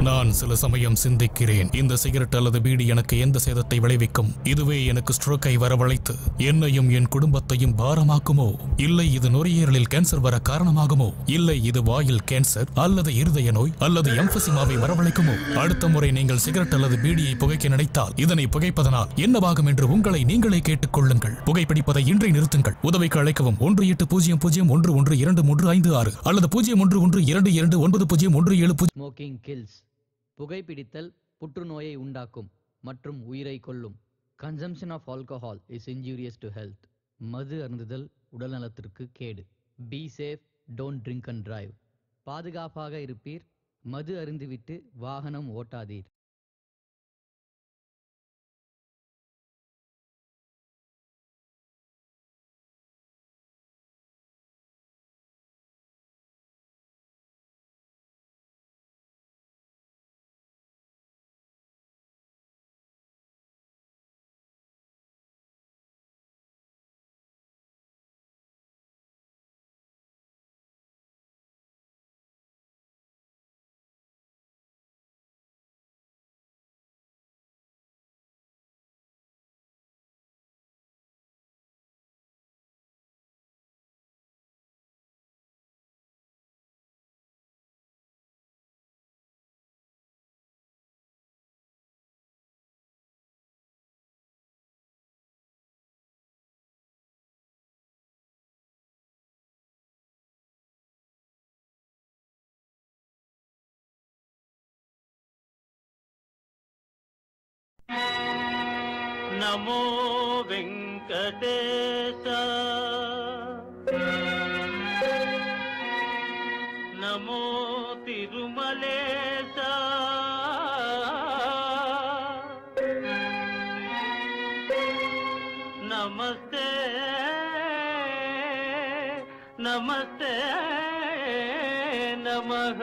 நான் சில சமயம் சிந்திக்கிறேன், இந்த சிகரெட் அல்லது பீடி எனக்கு எந்த சேதத்தை விளைவிக்கும்? இதுவே எனக்கு ஸ்ட்ரோக்கை வரவழைத்து என்னையும் என் குடும்பத்தையும் பாரமாக்குமோ? இல்லை இது நுரையீரலில் கேன்சர் வர காரணமாகுமோ? இல்லை இது வாயில் கேன்சர் அல்லது இருதய நோய் அல்லது எம்பசிமாவை வரவழைக்குமோ? அடுத்த முறை நீங்கள் சிகரெட் அல்லது பீடியை புகைக்க நினைத்தால் இதனை புகைப்பதனால் என்னவாகும் என்று உங்களை நீங்களே கேட்டுக்கொள்ளுங்கள். புகைப்பிடிப்பதை இன்றை நிறுத்துங்கள். உதவிக்கு அழைக்கவும் 1800112356 அல்லது 0112299017. Smoking kills. புகைப்பிடித்தல் புற்றுநோயை உண்டாக்கும் மற்றும் உயிரை கொல்லும். Consumption of alcohol is injurious to health. மது அருந்துதல் உடல்நலத்திற்கு கேடு. Be safe, don't drink and drive. பாதுகாப்பாக இருப்பீர். மது அருந்துவிட்டு வாகனம் ஓட்டாதீர். நமோ வெங்கடேச நமோ திருமலேச நமஸ்தே நமஸ்தே நமஹ.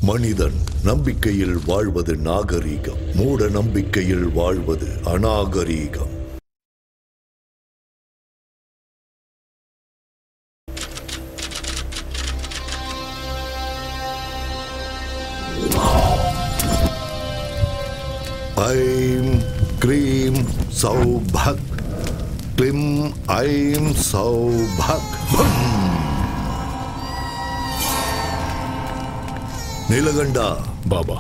மனிதன் நம்பிக்கையில் வாழ்வது நாகரீகம், மூட நம்பிக்கையில் வாழ்வது அநாகரீகம். ஐம் க்ரீம் சௌபக், க்ளிம் ஐம் சௌபக். நீலகண்டா பாபா,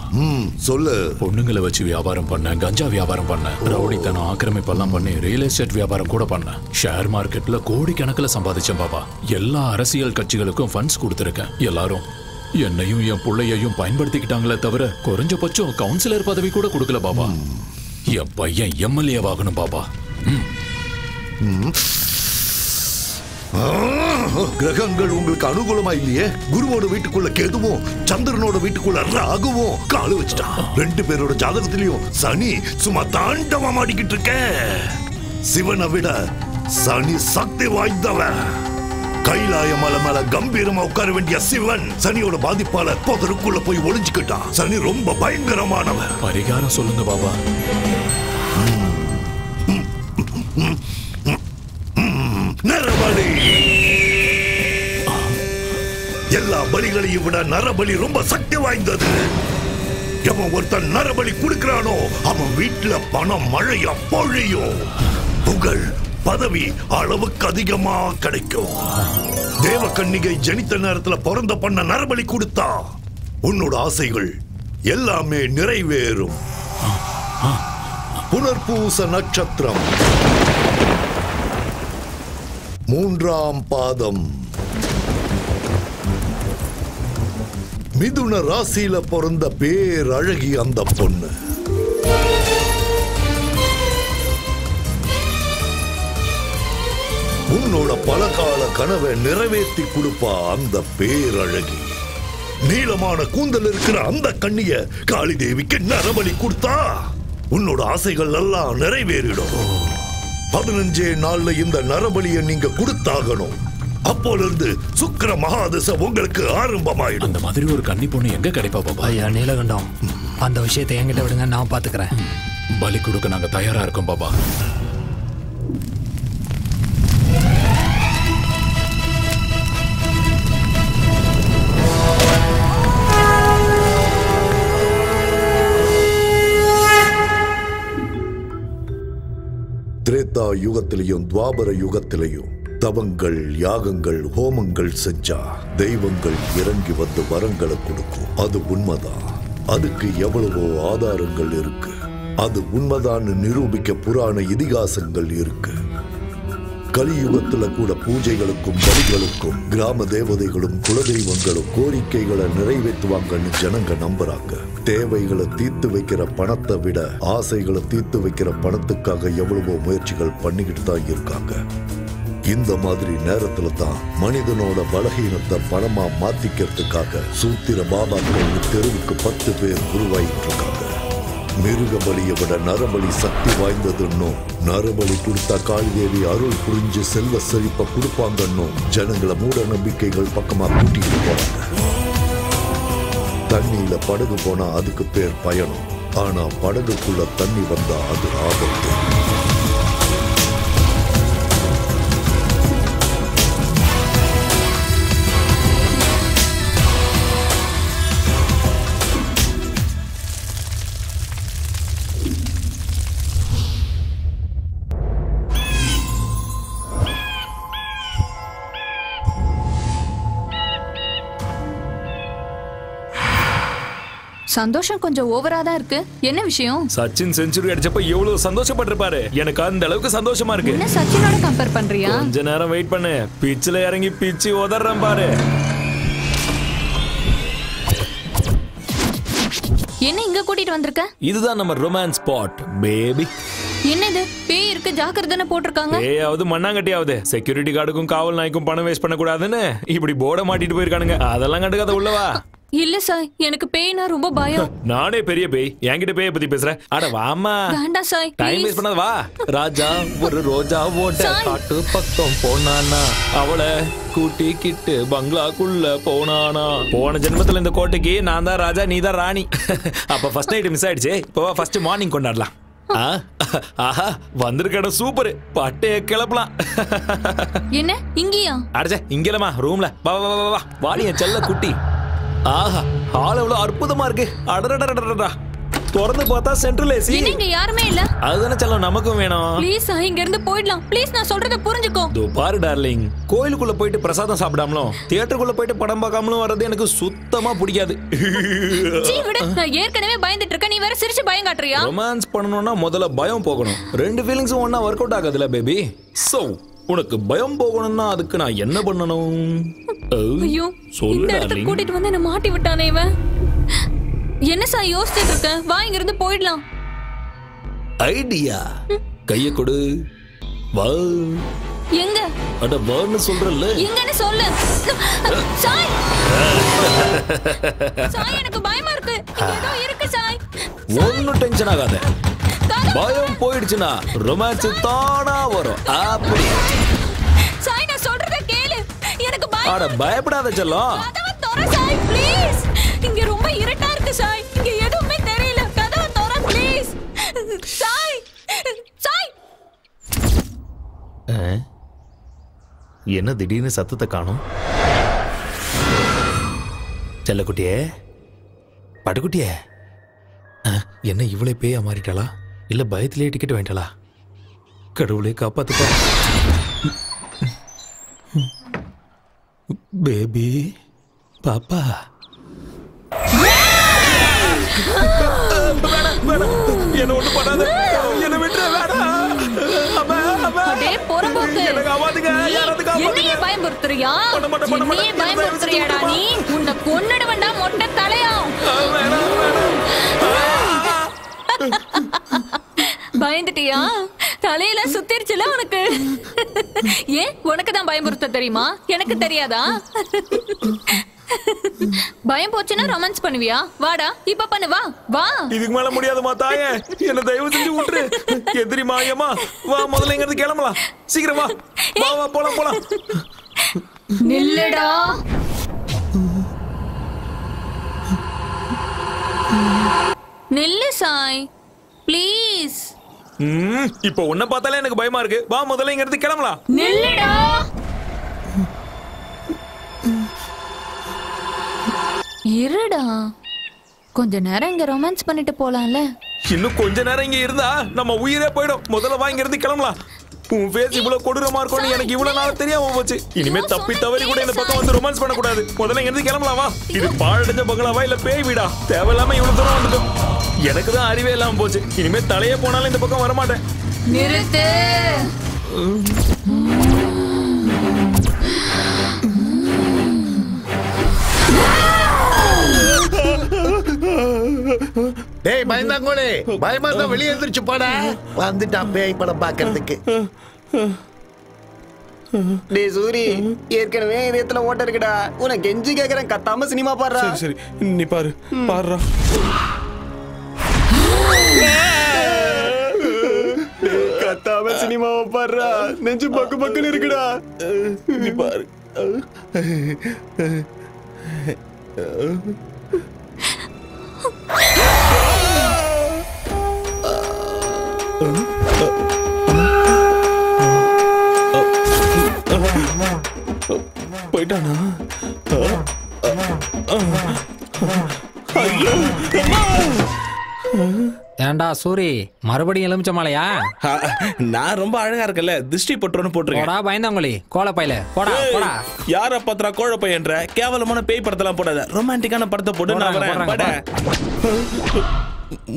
சொல்லு. பொண்ணுங்களை வச்சு வியாபாரம் பண்ண, கஞ்சா வியாபாரம் பண்ண, ரவுடித்தனம் ஆக்கிரமிப்பெல்லாம் பண்ணி ரியல் எஸ்டேட் வியாபாரம் கூட பண்ண, ஷேர் மார்க்கெட்ல கோடிக்கணக்கில் சம்பாதிச்சேன் பாபா. எல்லா அரசியல் கட்சிகளுக்கும் ஃபண்ட்ஸ் கொடுத்துருக்கேன். எல்லாரும் என்னையும் என் பிள்ளையையும் பயன்படுத்திக்கிட்டாங்களே தவிர குறைஞ்சபட்சம் கவுன்சிலர் பதவி கூட கொடுக்கல பாபா. என் பையன் எம்எல்ஏ ஆகணும் பாபா. கிரகங்கள் உங்களுக்கு அனுகூலமா இல்லையே. குருவோட வீட்டுக்குள்ள கேதுவும் சந்திரனோட வீட்டுக்குள்ள ராகுவும் காலு வச்சுட்டான். 2 பேரோட ஜாதகத்திலையும் சனி சும்மா தாண்டவம் ஆடிக்கிட்டு இருக்க. சிவனை விட சனி சக்தி வாய்ந்தவன். கைலாய மலை மேல கம்பீரமா உட்கார வேண்டிய சிவன் சனியோட பாதிப்பால புதருக்குள்ள போய் ஒளிஞ்சுக்கிட்டான். சனி ரொம்ப பயங்கரமானவன். பரிகாரம் சொல்லுங்க பாபா. நரபலி. எல்லா பலிகளையும் விட நரபலி ரொம்ப சக்தி வாய்ந்தது. எவன் ஒருத்தன் நரபலி கொடுக்கிறானோ அவன் வீட்டுல பணம் மழையா பொழியும். புகழ் பதவி அளவுக்கு அதிகமா கிடைக்கும். தேவகன்னிகை ஜனித்த நேரத்துல பிறந்த பண்ண நரபலி கொடுத்தா உன்னோட ஆசைகள் எல்லாமே நிறைவேறும். புனர்பூச நட்சத்திரம் 3ஆம் பாதம். மிதுன ராசியில பிறந்த பேரழகி அந்த பொண்ணு. உன்னோட பலகால கனவை நிறைவேற்றி கொடுப்பா அந்த பேரழகி. நீளமான கூந்தல் இருக்கிற அந்த கண்ணிய காளி தேவிக்கு நரபலி கொடுத்தா உன்னோட ஆசைகள் எல்லாம் நிறைவேறிடும். 15 நாள்ல இந்த நரபலியை நீங்க கொடுத்தாகணும். அப்போல இருந்து சுக்கிர மகாதசை உங்களுக்கு ஆரம்பமாயிடும். அந்த மாதிரி ஒரு கன்னி பொண்ணு எங்க கிடைப்பா பாபா? ஐயா நீலகண்டம், அந்த விஷயத்தை என்கிட்ட விடுங்க, நான் பாத்துக்கிறேன். பலி கொடுக்க நாங்க தயாரா இருக்கோம் பாபா. திரேதா யுகத்திலையும் துவாபர யுகத்திலையும் தவங்கள், யாகங்கள், ஹோமங்கள் செஞ்சா தெய்வங்கள் இறங்கி வந்து வரங்களை கொடுக்கும். அது உண்மைதான். அதுக்கு எவ்வளவோ ஆதாரங்கள் இருக்கு. அது உண்மைதான் நிரூபிக்க புராண இதிகாசங்கள் இருக்கு. கலியுகத்துல கூட பூஜைகளுக்கும் பலிகளுக்கும் கிராம தேவதைகளும் குலதெய்வங்களும் கோரிக்கைகளை நிறைவேற்றுவாங்கன்னு ஜனங்க நம்புறாங்க. தேவைகளை தீர்த்து வைக்கிற பணத்தை விட ஆசைகளை தீர்த்து வைக்கிற பணத்துக்காக எவ்வளவோ முயற்சிகள் பண்ணிக்கிட்டு தான் இருக்காங்க. இந்த மாதிரி நேரத்துல தான் மனிதனோட பலகீனத்தை பணமா மாத்திக்கிறதுக்காக சூத்திர பாபாக்கள் தெருவுக்கு 10 பேர் உருவாயிட்டு இருக்காங்க. மிருக பலியை விட நரபலி சக்தி வாய்ந்ததுன்னும், நரபலி கொடுத்தா காளிதேவி அருள் புரிஞ்சு செல்வ செழிப்ப கொடுப்பாங்கன்னும் ஜனங்களை மூட நம்பிக்கைகள் பக்கமா கூட்டிட்டு போறாங்க. தண்ணியில படகு போனா அதுக்கு பேர் பயணம். ஆனா படகுக்குள்ள தண்ணி வந்தா அது ஆபத்து. சந்தோஷம் கொஞ்சம் ஓவரா தான் இருக்கு. என்ன விஷயம்? சச்சின் செஞ்சுரி அடிச்சப்ப எவ்வளவு சந்தோஷப்பட்டிருப்பாரு. எனக்கு அந்த அளவுக்கு சந்தோஷமா இருக்கு. என்ன சச்சினோட கம்பேர் பண்றியா? கொஞ்ச நேரம் வெயிட் பண்ணு. பிச்சில இறங்கி பிச்சு உதறேன் பாரு. என்ன இங்க கூட்டிட்டு வந்திருக்க? இதுதான் நம்ம ரொமான்ஸ் ஸ்பாட் பேபி. என்னது பேய் இருக்கு ஜாக்கிரதைன்னு போட்டிருக்காங்க. பேயாவது மண்ணாங்கட்டியாவது செக்யூரிட்டி கார்டுக்கும் காவல் நாய்க்கும் பணம் வேஸ்ட் பண்ண கூடாதுன்னு இப்படி போர்டை மாட்டிட்டு போயிருக்கானுங்க. அதெல்லாம் கண்டுக்காத உள்ளவா. இல்ல சாய், எனக்கு பேய்னா ரொம்ப பயம். நானே பெரிய பேய், என்கிட்ட பேய பத்தி பேசுறேன். அட வாமா. வேண்டாம் சாய், டைம் வேஸ்ட் பண்ணாத வா. ராஜா ஒரு ரோஜா ஓட்ட காட்டு பக்கம் போனானா, அவளை கூட்டிக்கிட்டு பங்களாக்குள்ள போனானா. போன ஜென்மத்துல இந்த கோட்டைக்கு நான் தான் ராஜா, நீ தான் ராணி. அப்ப ஃபர்ஸ்ட் நைட் மிஸ் ஆயிடுச்சு. இப்போ ஃபர்ஸ்ட் மார்னிங் கொண்டாடலாம். ஆஹா வந்திருக்க சூப்பர். பட்டைய கிளப்பலாம். என்ன இங்கயா? அடச்சே இங்கலமா ரூம்ல. வா வா வா வா. வாடி என் செல்ல குட்டி. ஆஹா ஹால் எவ்வளவு அற்புதமா இருக்கு. அடடடடடடா. திறந்து பார்த்தா சென்ட்ரல் ஏசி. இங்க யாருமே இல்ல. அதுதானே செல்லம் நமக்கும் வேணும். ப்ளீஸ் இங்க இருந்து போய்டலாம். ப்ளீஸ் நான் சொல்றத புரிஞ்சுக்கோ. தோ பாரு டார்லிங், கோயிலுக்குள்ள போயிட்டு பிரசாதம் சாப்பிடாமலும் தியேட்டருக்குள்ள போயிட்டு படம் பார்க்காமலும் வர்றது எனக்கு சுத்தமா பிடிக்காது. சீ விடு, நான் ஏற்கனவே பயந்துட்டு இருக்கேன். நீ வேற சிரிச்சு பயம் காட்டுறியா? ரொமான்ஸ் பண்ணனும்னா முதல்ல பயம் போகணும். ரெண்டு ஃபீலிங்ஸும் ஒண்ணா வொர்க் அவுட் ஆகாதுல பேபி. சோ உனக்கு பயம் போகணும்னா அதுக்கு நான் என்ன பண்ணணும்? ஐயோ இந்த இடத்துக்கு கூட்டிட்டு வந்து என்ன மாட்டி விட்டானே இவன். என்ன சார் யோசிச்சுட்டு இருக்க? வா இங்க இருந்து போயிடலாம். ஐடியா. கைய கொடு. வா. எங்க? அட வான்னு சொல்றல்ல. எங்கன்னு சொல்லு. சாய். சாய் எனக்கு பயமா இருக்கு. ஏதோ இருக்கு சாய். ஒண்ணும் டென்ஷன் ஆகாத. பயம் போயிடுச்சுனா ரொமான்ஸ் தானா வரும். அப்படி. சாய் நான் சொல்றத கேளு. எனக்கு பயம். அட பயப்படாத செல்லம். கதவை தர சாய் ப்ளீஸ். இங்க ரொம்ப இருட்டா இருக்கு சாய். இங்க எதுவுமே தெரியல. கதவை தர ப்ளீஸ். சாய். சாய். என்ன திடீர்னு சத்தத்தை காணோம்? செல்லக்குட்டியே, படுக்குட்டியே, என்ன இவ்வளவு பேயா மாறிட்டாளா? இல்ல பயத்திலே டிக்கெட் வாங்கிட்டாளா? கடவுளே காப்பாத்துப்பா. பேபி பாப்பா. என்ன ஒண்ணு பண்ணாத. என்ன விட்டுற வேணாம். அடே போறம்போக்கு. என்னையே பயமுறுத்துறியா? என்னையே பயமுறுத்துறியாடா நீ? உன்னை கொன்னுடுவேன்டா மொட்டை தலையா. பயந்துட்டியா? தலையில சுத்திருச்சுல உனக்கு. ஏன் உனக்கு தான் பயமுறுத்த தெரியுமா? எனக்கு தெரியாதா? பயம் போச்சுன்னா ரொமான்ஸ் பண்ணுவியா? வாடா இப்ப பண்ணு, வா வா. இதுக்கு மேல முடியாதுமா தாயே, என்ன தயவு செஞ்சு விட்டுரு. எதிரி மாயமா, வா முதல்ல இங்க இருந்து கிளம்பலாம். சீக்கிரம் வா வா வா, போலாம் போலாம். நில்லுடா. நில்லு சாய் ப்ளீஸ். இப்போ உன்னை பார்த்தாலே எனக்கு பயமா இருக்கு. வா முதல்ல இங்க இருந்து கிளம்பலாம். நில்லுடா. இருடா, கொஞ்ச நேரம் இங்க ரொமான்ஸ் பண்ணிட்டு போலாம்ல. இன்னும் கொஞ்ச நேரம் இங்க இருந்தா நம்ம உயிரே போயிடும். முதல்ல வா இங்க இருந்து கிளம்பலாம். உன் ஃபேஸ் இவ்வளவு கொடூரமா இருக்கும்னு எனக்கு இவ்வளவு நாள் தெரியாம போச்சு. இனிமே தப்பி தவறி கூட இந்த பக்கம் வந்து ரொமான்ஸ் பண்ண கூடாது. முதல்ல இங்க இருந்து கிளம்பலாம் வா. இது பாழடைஞ்ச பங்களாவா இல்ல பேய் வீடா? தேவையில்லாம இவ்வளவு தூரம் வந்துட்டோம். எனக்கு தான் அறிவே இல்லாம போச்சு. இனிமே தலையே போனாலும் இந்த பக்கம் வரமாட்டேன். நிறுத்து. டேய் பயந்தாங்கோலே, பயமா இருந்தா வெளியே எந்திரிச்சு போடா. வந்துட்டான் பேய் படம் பாக்குறதுக்கு. டேய் சூரி, ஏற்கனவே இதயத்துல ஓட்ட இருக்குடா. உனக்கு கெஞ்சி கேக்குறேன், கத்தாம சினிமா பாடுறா. சரி நீ பாரு, பாடுறா. கத்தாம சினிமாவை பாடுறா. நெஞ்சு பக்கு பக்குன்னு இருக்குடா. நீ பாரு. போயிட்டானா? ஏண்டா சூரி, மறுபடியும் எலுமிச்ச மாலையா? நான் ரொம்ப அழகா இருக்கல, திருஷ்டி பட்டுறோன்னு போட்டுருக்கேன். போடா பயந்தாங்கோலி, கோலப்பையில போடா போடா. யார பத்திரா கோழ பையன்ற? கேவலமான பேய் படத்தெல்லாம் போடாத, ரொமான்டிக்கான படத்தை போட்டு நான் வரேன்.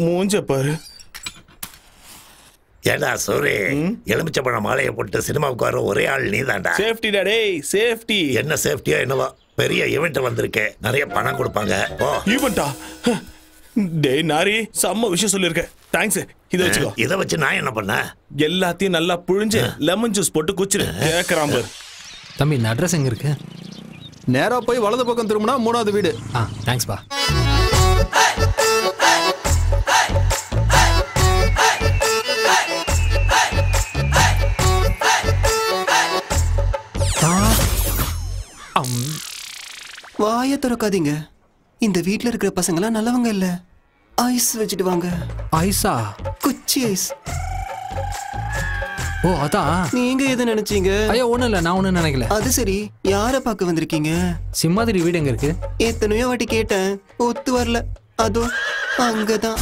மூஞ்ச பாரு. ஏடா சூரி, எலுமிச்சப்பழ மாலையை போட்டு சினிமாவுக்கு வர ஒரே ஆள் நீதான்டா. சேஃப்டி டேய், சேஃப்டி. என்ன சேஃப்டியா என்னவா? பெரிய ஈவென்ட் வந்திருக்கேன், நிறைய பணம் கொடுப்பாங்க. ஈவென்ட்டா? டேய் நாரி, செம்ம விஷயம் சொல்லிருக்க. தேங்க்ஸ். இத வச்சுக்கோ. இத வச்சு நான் என்ன பண்ண? எல்லாத்தையும் நல்லா புழிஞ்சு லெமன் ஜூஸ் போட்டு குச்சிரு. கேக்குறான் பாரு. தம்பி இந்த அட்ரஸ் எங்க இருக்கு? நேரா போய் வலது பக்கம் திரும்பினா 3வது வீடு. தேங்க்ஸ் பா. வாயை திறக்காதீங்க. இந்த வீட்ல இருக்கிற பசங்களாம் நல்லவங்க இல்ல. ஐஸ் வச்சுட்டு வாங்க. ஐஸா? குச்சி ஐஸ். ஓ அதான். நீங்க எதை நினைச்சீங்க? ஐயோ ஒண்ணும் இல்ல, நான் ஒண்ணும் நினைக்கல. அது சரி, யார பார்க்க வந்திருக்கீங்க? சிம்மாதிரி வீடு எங்க இருக்கு? எத்தனையோ வாட்டி கேட்டேன், ஒத்து வரல. அதோ அங்கதான்.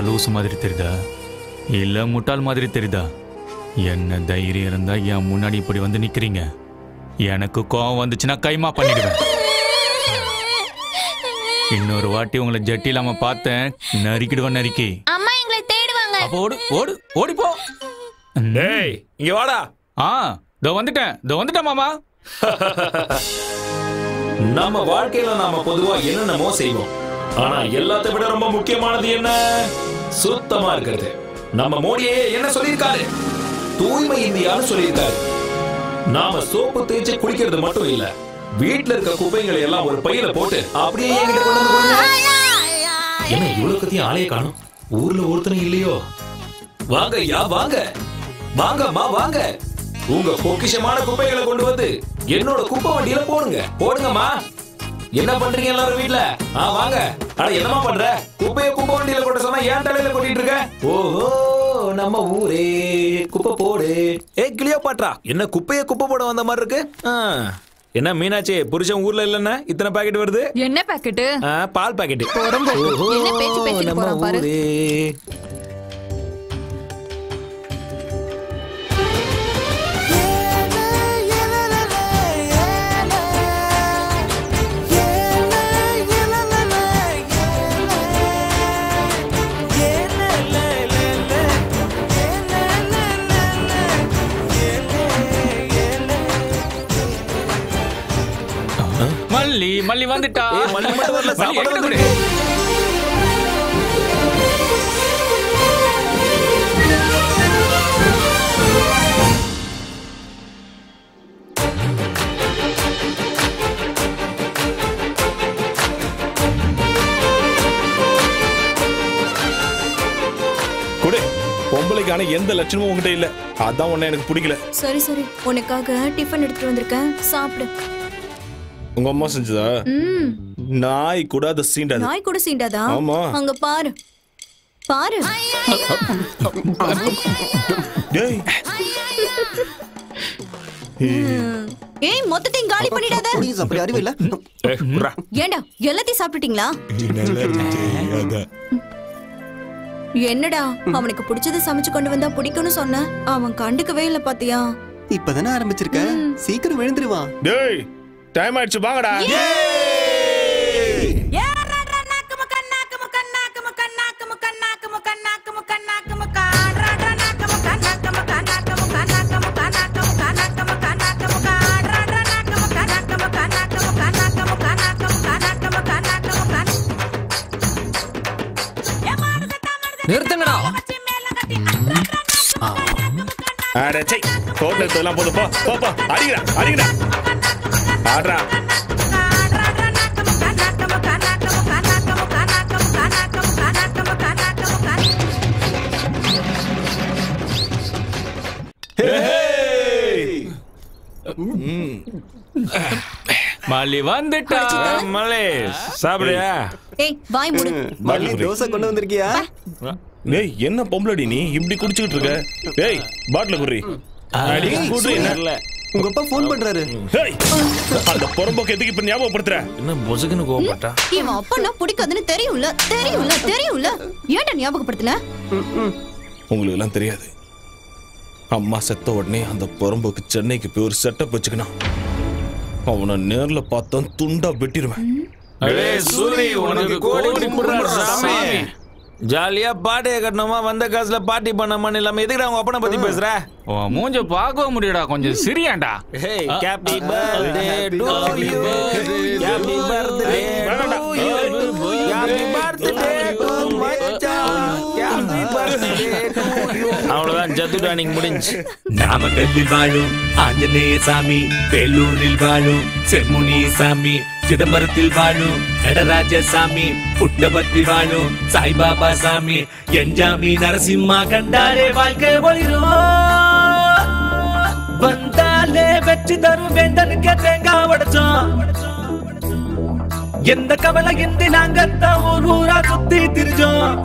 லூசு மாதிரி தெரியுதா இல்ல முட்டாள் மாதிரி தெரியுதா? என்ன தைரியம் இருந்தா என் முன்னாடி இப்படி வந்து நிக்கிறீங்க? எனக்கு கோவம் வந்துச்சுன்னா கைமா பண்ணிடுவேன். இன்னொரு வாட்டி உங்களை ஜட்டி இல்லாம பார்த்தேன், நறுக்கிடுவேன் நறுக்கி. அம்மா எங்களை தேடுவாங்க. அப்ப ஓடு ஓடு ஓடி போ. டேய் இங்க வாடா. இதோ வந்துட்டேன் மாமா. நம்ம வாழ்க்கையில நாம பொதுவா என்னென்னமோ செய்வோம். ஆனா எல்லாத்தை விட ரொம்ப முக்கியமானது என்ன? சுத்தமா இருக்கிறது. நம்ம மோடியே என்ன சொல்லியிருக்காரு? தூய்மை இந்தியான்னு சொல்லியிருக்காரு. நாம சோப்பு தேய்ச்சி குளிக்கிறது மட்டும் இல்ல, வீட்டுல இருக்க குப்பைகளை எல்லாம் ஒரு பையில போட்டு அப்படியே என்கிட்ட கொண்டு வந்து கொடுங்க. என்ன இவ்வளவு கத்தியும் ஆளைய காணும்? ஊர்ல ஒருத்தனும் இல்லையோ? வாங்க ஐயா வாங்க, வாங்கம்மா வாங்க. உங்க பொக்கிஷமான குப்பைகளை கொண்டு வந்து என்னோட குப்பை வண்டியில போடுங்கம்மா. என்ன பண்றீங்க எல்லாரும் வீட்ல? வாங்க. அட என்னமா பண்ற? குப்பைய குப்பை வண்டியில கொட்ட சொன்னா ஏன் தலையில கொட்டிட்டு இருக்க? ஓஹோ, நம்ம ஊரே குப்பை போடு. கிளியோபாட்ரா, என்ன குப்பைய குப்பை போட வந்த மாதிரி இருக்கு? என்ன மீனாட்சி புருஷன் ஊர்ல இல்லன்னா இத்தனை பாக்கெட் வருது? என்ன பாக்கெட்? பால் பாக்கெட். என்ன பேச்சு பேசிட்டு போறான் பாரு. மல்லி மல்லி வந்துட்டா. மல்லி மட்டும் வரல, சாப்பாடு கொடு. கொடு. பொம்பளைக்கான எந்த லட்சணமும் உங்ககிட்ட இல்ல, அதான் உன்னை எனக்கு பிடிக்கல. சரி சரி, உனக்காக டிஃபன் எடுத்துட்டு வந்திருக்கேன், சாப்பிடு. உங்க அம்மா செஞ்சதா? நாய் கூட அதை சீண்டாது. நாய் கூட சீண்டாதா? ஆமா. அங்க பாரு பாரு. டேய் ஏய், மொத்தத்தையும் காலி பண்ணிடாத. ப்ளீஸ், அப்படி அறிவு இல்ல. ஏண்டா எல்லாத்தையும் சாப்பிட்டுட்டீங்களா? என்னடா அவனுக்கு பிடிச்சது சமைச்சு கொண்டு வந்தா பிடிக்கும்னு சொன்ன, அவன் கண்டுக்கவே இல்ல பாத்தியா? இப்பதானே ஆரம்பிச்சிருக்க, சீக்கிரம் விழுந்துருவான். டேய் டைம் ஆயிடுச்சு, வாங்கடா. நிறுத்துங்கடா. அட சை, கோட்ல இதெல்லாம் போதும், போ போ போ. அடிங்கடா அடிங்கடா, ஆடுறா. மல்லி வந்துட்டா. மல்லி சாப்பிடுறியா? ஏய் வாய் மூடு. மல்லி தோசை கொண்டு வந்திருக்கியா? டேய் என்ன பொம்பளடி நீ இப்படி குடிச்சிட்டு இருக்க? டேய் பாட்டில குடி. அடி குடி. இல்ல உங்க அப்பா ஃபோன் பண்றாரு. டேய் அந்த பொறம்போக்கு எதுக்கு இப்ப ஞாபகப்படுத்துற? என்ன பொசுக்குன்னு கோவப்பட்டா? இவன் அப்பனா பிடிக்காதுன்னு தெரியும்ல தெரியும்ல தெரியும்ல, ஏன்டா ஞாபகப்படுத்தல? உங்களுக்கு எல்லாம் தெரியாது. அம்மா செத்த உடனே அந்த பொறம்போக்கு சென்னைக்கு போய் ஒரு செட்டப் வச்சுக்கணும். அவனை நேர்ல பார்த்தா துண்டா வெட்டிடுவேன். சூரி உனக்கு கோடி கும்பிடுறாரு சாமி. ஜாலியா பாட்டியை கட்டணுமா, வந்த காசுல பார்ட்டி பண்ணமான்னு இல்லாம எதுக்குடா அவங்க அப்பனை பத்தி பேசுற? மூஞ்ச பார்க்க முடியடா, கொஞ்சம் சிரியாண்டா. Hey happy birthday to you, happy birthday to you, happy birthday to மச்சான், ஹேப்பி பர்த்டே டு யூ. அவ்வளவுதான், ஜத்துடா நீங்க முடிஞ்சு. நாமக்கல்லில் வாழும் ஆஞ்சநேய சாமி, வேலூரில் வாழும் செம்முனி சாமி, சிதம்பரத்தில் வாழும் நடராஜ சாமி, புட்டபர்த்தி வாழும் சாய்பாபா சாமி, என்ஜாமி நரசிம்மா கண்டாரே வாழ்க்கை ஒளிரும். வந்தாலே வெற்றி தரும் வேந்தனுக்கு தேங்காய் உடைச்சோம். எந்த கவலை இன்றி நாங்கத்தான் ஊர் ஊரா சுத்தி திரிஞ்சோம்.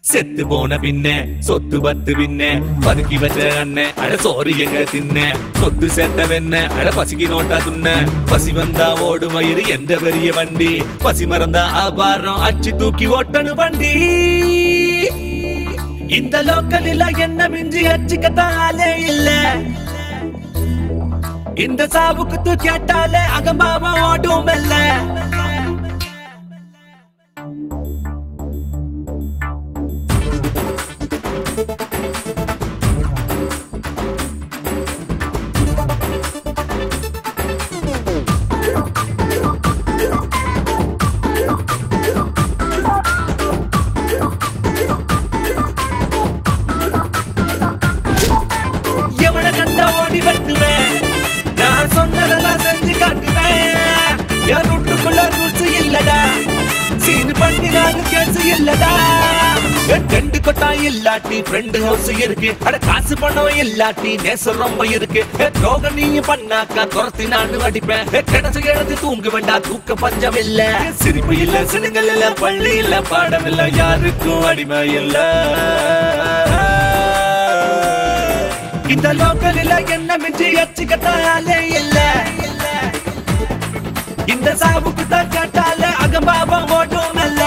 செத்து போன பின்ன சொத்து பத்து பின்ன பதுக்கி வச்ச அண்ணன் அட சோறு எங்க தின்ன, சொத்து சேர்த்த வெண்ண அட பசிக்கு நோட்டா துண்ண, பசி வந்தா ஓடு மயிறு எந்த பெரிய வண்டி, பசி மறந்தா ஆபாரம் அச்சு தூக்கி ஓட்டனு வண்டி. இந்த லோக்கலில் என்ன மிஞ்சி அச்சுக்கத்தாலே இல்ல, இந்த சாவுக்கு கேட்டாலே அகம்பாவ ஓடும் இல்ல. எவனை கண்டா ஓடி வெட்டுவேன், நான் சொன்னதெல்லாம் செஞ்சு காட்டுவேன். என் வீட்டுக்குள்ள ரூல்ஸ் இல்லடா, சீனு பண்ணி நானு கேசு இல்லடா. ரெண்டு கொட்டா இல்லாட்டி ஃப்ரெண்டு ஹவுஸ் இருக்கு, அட காசு பணம் இல்லாட்டி நேசம் ரொம்ப இருக்கு. ரோக நீயும் பண்ணாக்கா துரத்தி நானு அடிப்பேன். கிடைச்சு எழுதி தூங்க வேண்டாம், தூக்க பஞ்சம் இல்ல. சிரிப்பு இல்ல, சினுங்கள் இல்ல, பள்ளி இல்ல, பாடம் இல்ல, யாருக்கும் அடிமை இல்ல. இந்த லோக்கலில் என்ன மிஞ்சி வச்சுக்கத்தாலே இல்ல இந்த சாவுக்கு தான் கேட்டால அகம்பாவம் ஓட்டும் அல்ல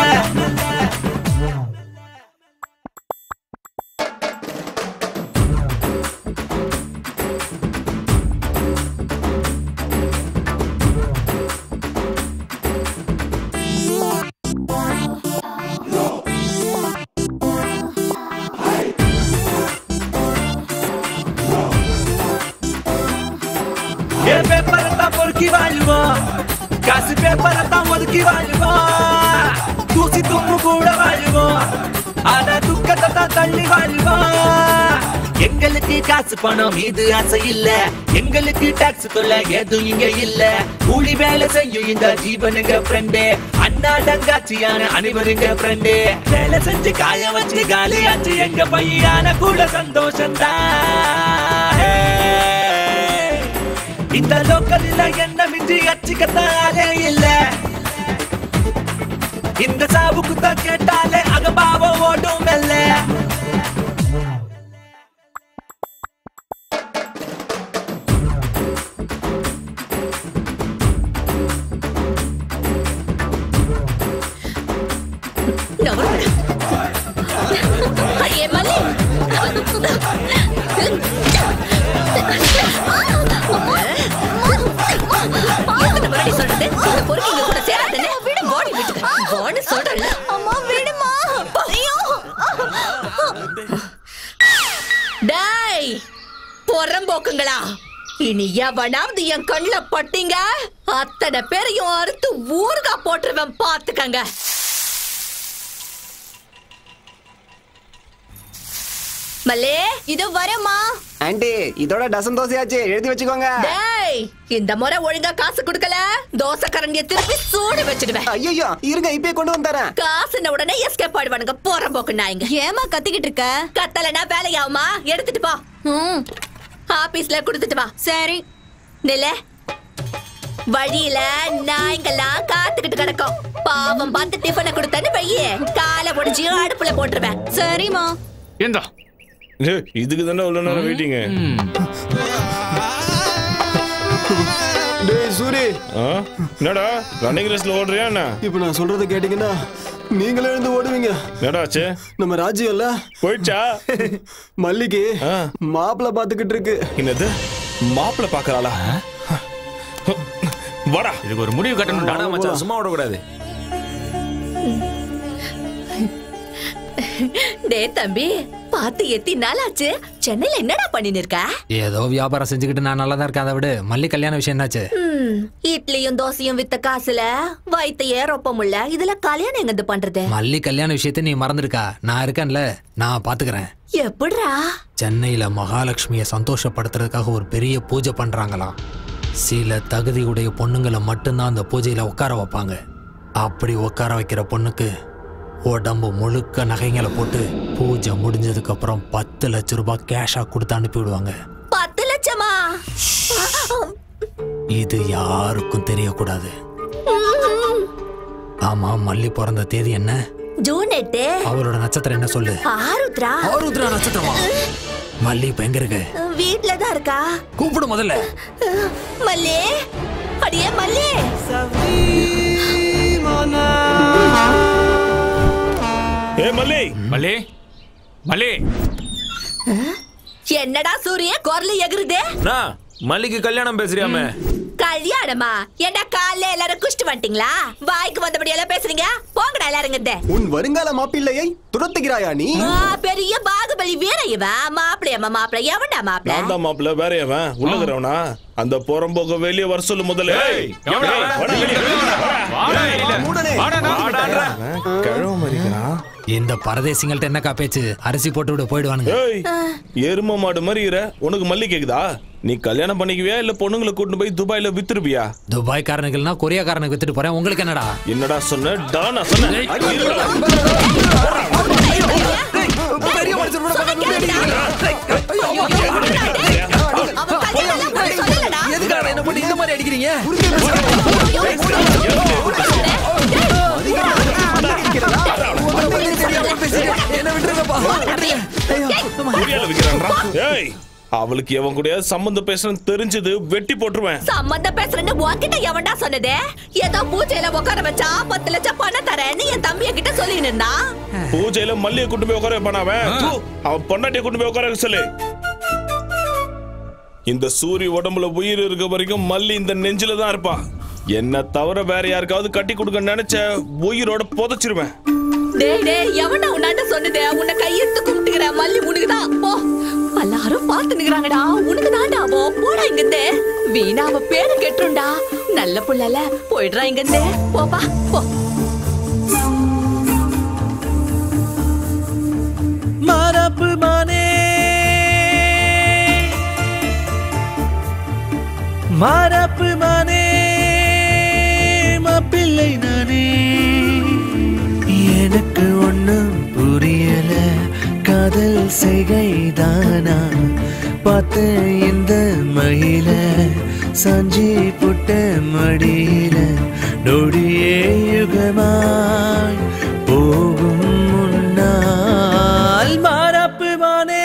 பேப்பரத்தான் பொறுக்கி வாழ்வோம் காசு பேப்பரத்தான் ஒதுக்கி வாழ்வோம் தூசி துப்பு கூட வாழ்வோம் ஆனா துக்கத்தை தான் தள்ளி வாழ்வோம் எங்களுக்கு காசு பணம் இது ஆசை இல்ல எங்களுக்கு டாக்ஸ் தொல்லை எதுவும் இங்க இல்ல கூலி வேலை செய்யும் இந்த ஜீவனுங்க ஃப்ரெண்டு அண்ணா தங்காச்சியான அனைவருங்க ஃப்ரெண்டு வேலை செஞ்சு காய வச்சு காலியாச்சு எங்க பையான கூட சந்தோஷம்தான் இந்த லோக்கலில் என்ன மிஞ்சி அச்சிக்கத்தாலே இல்ல இந்த சாவுக்கு தான் கேட்டாலே அகபாவம் ஓடும் இல்ல பொறம்போக்குங்களா இனி எவனாவது என் கண்ணுல பட்டீங்க அத்தனை பேரையும் அறுத்து ஊர்கா போட்டுருவேன் பாத்துக்கங்க மல்லே இதோ வரேம்மா ஆண்டி இதோட டசன் தோசையாச்சு எழுதி வச்சுக்கோங்க டேய் இந்த முறை ஒழுங்கா காசு கொடுக்கல தோசை கரண்டிய திருப்பி சூடு வச்சிடுவேன் ஐயோ இருங்க இப்பே கொண்டு வந்துறேன் காசுன உடனே எஸ்கேப் ஆடுவானுங்க போறம்போக்கு நாய்ங்க ஏமா கத்திக்கிட்டு இருக்க கத்தலனா வேலையாவுமா எடுத்துட்டு போ ஆபீஸ்ல கொடுத்துட்டு வா சரி நில வழியில நாய்ங்கெல்லாம் காத்துக்கிட்டு கிடக்கும் பாவம் பார்த்து டிஃபனை கொடுத்தன்னு வையே காலை முடிஞ்சு அடுப்புல போட்டுருவேன் சரிமா ஏண்டா இதுக்கு தானே உள்ள நேரம் வெயிட்டிங்க டேய் சூரி என்னடா ரன்னிங் ரேஸ்ல ஓடுறியா என்ன இப்போ நான் சொல்றத கேட்டீங்கன்னா நீங்களே எழுந்து ஓடுவீங்க என்னடா ஆச்சு நம்ம ராஜ்யம் இல்ல போயிடுச்சா மல்லிகை மாப்பிள்ள பாத்துக்கிட்டு இருக்கு என்னது மாப்பிள்ள பாக்குறாளா வாடா இதுக்கு ஒரு முடிவு கட்டணும் மச்சான் சும்மா ஓடக்கூடாது டே தம்பி பாத்து எத்தி நாளாச்சு சென்னையில என்னடா பண்ணின்னு இருக்க ஏதோ வியாபாரம் செஞ்சுக்கிட்டு நான் நல்லா தான் இருக்கேன் அதை விட மல்லி கல்யாண விஷயம் என்னாச்சு இட்லியும் தோசையும் வித்த காசுல வயித்தையே ரொப்ப முடியல இதுல கல்யாணம் எங்க பண்றது மல்லி கல்யாண விஷயத்தை நீ மறந்துருக்கா நான் இருக்கேன்ல நான் பாத்துக்கிறேன் எப்படிடா சென்னையில மகாலட்சுமியை சந்தோஷப்படுத்துறதுக்காக ஒரு பெரிய பூஜை பண்றாங்களாம் சில தகுதியுடைய பொண்ணுங்களை மட்டும்தான் அந்த பூஜையில உட்கார வைப்பாங்க அப்படி உட்கார வைக்கிற பொண்ணுக்கு உடம்பு முழுக்க நகைங்களை போட்டு பூஜை முடிஞ்சதுக்கு அப்புறம் 10 லட்சம் ரூபாய் கேஷா கொடுத்து அனுப்பி விடுவாங்க 10 லட்சமா இது யாருக்கும் தெரியக்கூடாது ஆமா மல்லி பிறந்த தேதி என்ன ஜூன் 8 அவரோட நட்சத்திரம் என்ன சொல்லு ஆருத்ரா ஆருத்ரா நட்சத்திரமா மல்லி இப்ப எங்க இருக்கு வீட்ல தான் இருக்கா கூப்பிடு முதல்ல மல்லி அடியே மல்லி ஏ மல்லி மல்லி மல்லி என்னடா சூரிய குரல் எகுறுதே நான் மல்லிக்கு கல்யாணம் பேசுறியாமே கல்யாணமா என்ன காலைல எல்லாரும் குஷ்டு வந்துட்டீங்களா வாய்க்கு வந்தபடி எல்லாம் பேசுறீங்க போங்கடா எல்லாருங்க உன் வருங்கால மாப்பிள்ளையை துரத்துகிறாயா நீ பெரிய பாகுபலி வீர இவன் மாப்பிள்ளை எவன்டா மாப்பிள்ளை நான் தான் மாப்பிள்ள வேற எவன் உள்ளகிறவனா அந்த புறம்போக்கு வெளியே வர சொல்லு முதல்ல கிழவ மறிக்கிறான் இந்த பரதேசிங்கள்ட்ட என்னக்கா பேச்சு அரிசி போட்டு விட போயிடுவானுங்க எரும மாடு மாதிரி உனக்கு மல்லி கேக்குதா நீ கல்யாணம் பண்ணிக்குவியா இல்ல பொண்ணுங்களை கூட்டு போய் துபாயில வித்துருப்பியா துபாய்க்காரனுக்குனா கொரியாக்காரனுக்கு வித்துட்டு போறேன் உங்களுக்கு என்னடா என்னடா சொன்ன டானா சொன்ன பெரிய மனுஷன் எதுக்காக என்ன பண்ணி இந்த மாதிரி அடிக்கிறீங்க என்ன விட்டுருங்கப்பா அவளுக்கு எவன் கூட சம்பந்தம் பேசுறேன்னு தெரிஞ்சது வெட்டி போட்டுருவேன். சம்பந்தம் பேசுறேன்னு உன்கிட்ட எவன்டா சொன்னதே? ஏதோ பூஜையில உட்கார வச்சா 10 லட்சம் பணம் தரேன்னு என் தம்பிய கிட்ட சொல்லிட்டு இருந்தா. பூஜையில மல்லியை கூட்டு போய் உட்கார வைப்பான் அவன் பொண்டாட்டியை கூட்டு போய் உட்கார சொல்லு. இந்த சூரிய உடம்புல உயிர் இருக்க வரைக்கும் மல்லி இந்த நெஞ்சில தான் இருப்பா. என்ன தவிர வேற யாருக்காவது கட்டி கொடுக்க நினைச்ச உயிரோட புதைச்சிருவேன். டேய் டேய் எவன்டா உன்னாட்ட சொன்னதே? உன்னை கையெடுத்து கும்பிட்டுக்கிற மல்லி உனக்குதான். போ, எல்லாரும் பார்த்து நிக்கிறாங்கடா. உனக்கு தான்டா. போடா இங்கிருந்தே. வீணா அவ பேரு கெட்டுருண்டா. நல்ல புள்ளல போயிடுறா இங்கிருந்தே. போப்பா போ. மரப்பு மானே மரப்பு மானே மாப்பிள்ளை நானே. எனக்கு ஒண்ணும் புரியல, காதல் செய்கைதானா? பார்த்த இந்த மயில சாஞ்சி புட்ட மடியில நொடியே யுகமாய் போகும் முன்னால் மரப்பு மானே.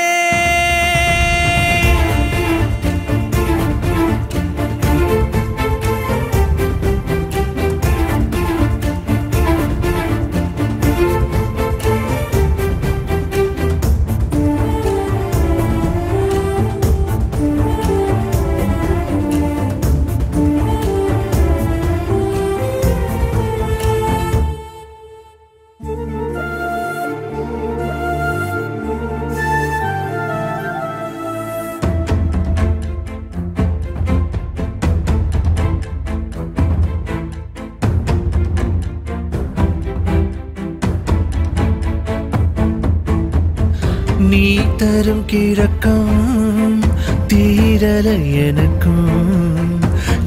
நீ தரும் கிறக்கம் தீரல எனக்கும்,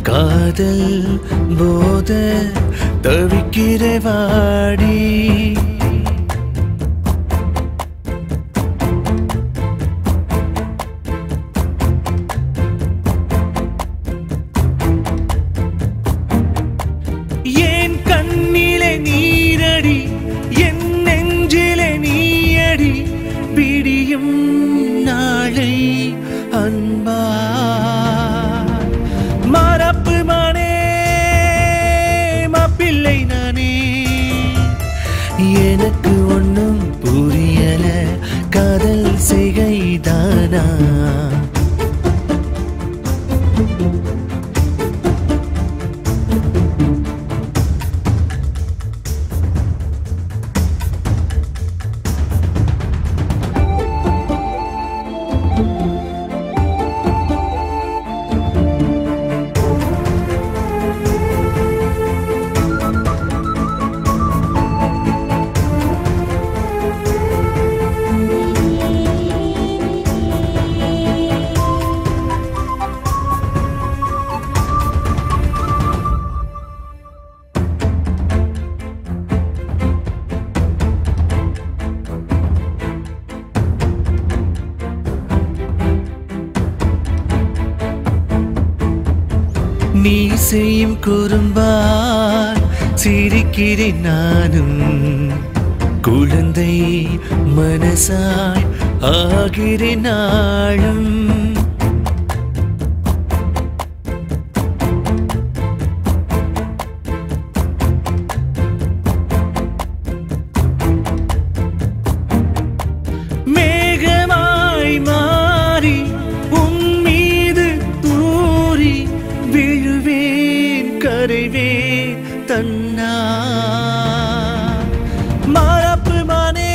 காதல் போத தவிக்கிற வாடி. ஏன் கண்ணிலே நீரடி, என் நெஞ்சிலே நீயடி. விடியும் நாளை அன்பா மரப்பு மானே மாப்பிள்ளை நானே. எனக்கு ஒண்ணும் புரியல, காதல் செய்கைதானா? நீ செய்யும் குறும்பால் சிரிக்கிறேன் நானும், குழந்தை மனசாய் ஆகிறேன் நாளும். மேகமாய் மாறி உன் மீது தூறி விழுவேன் கரைவேன் தன்னா. மரப்பு மானே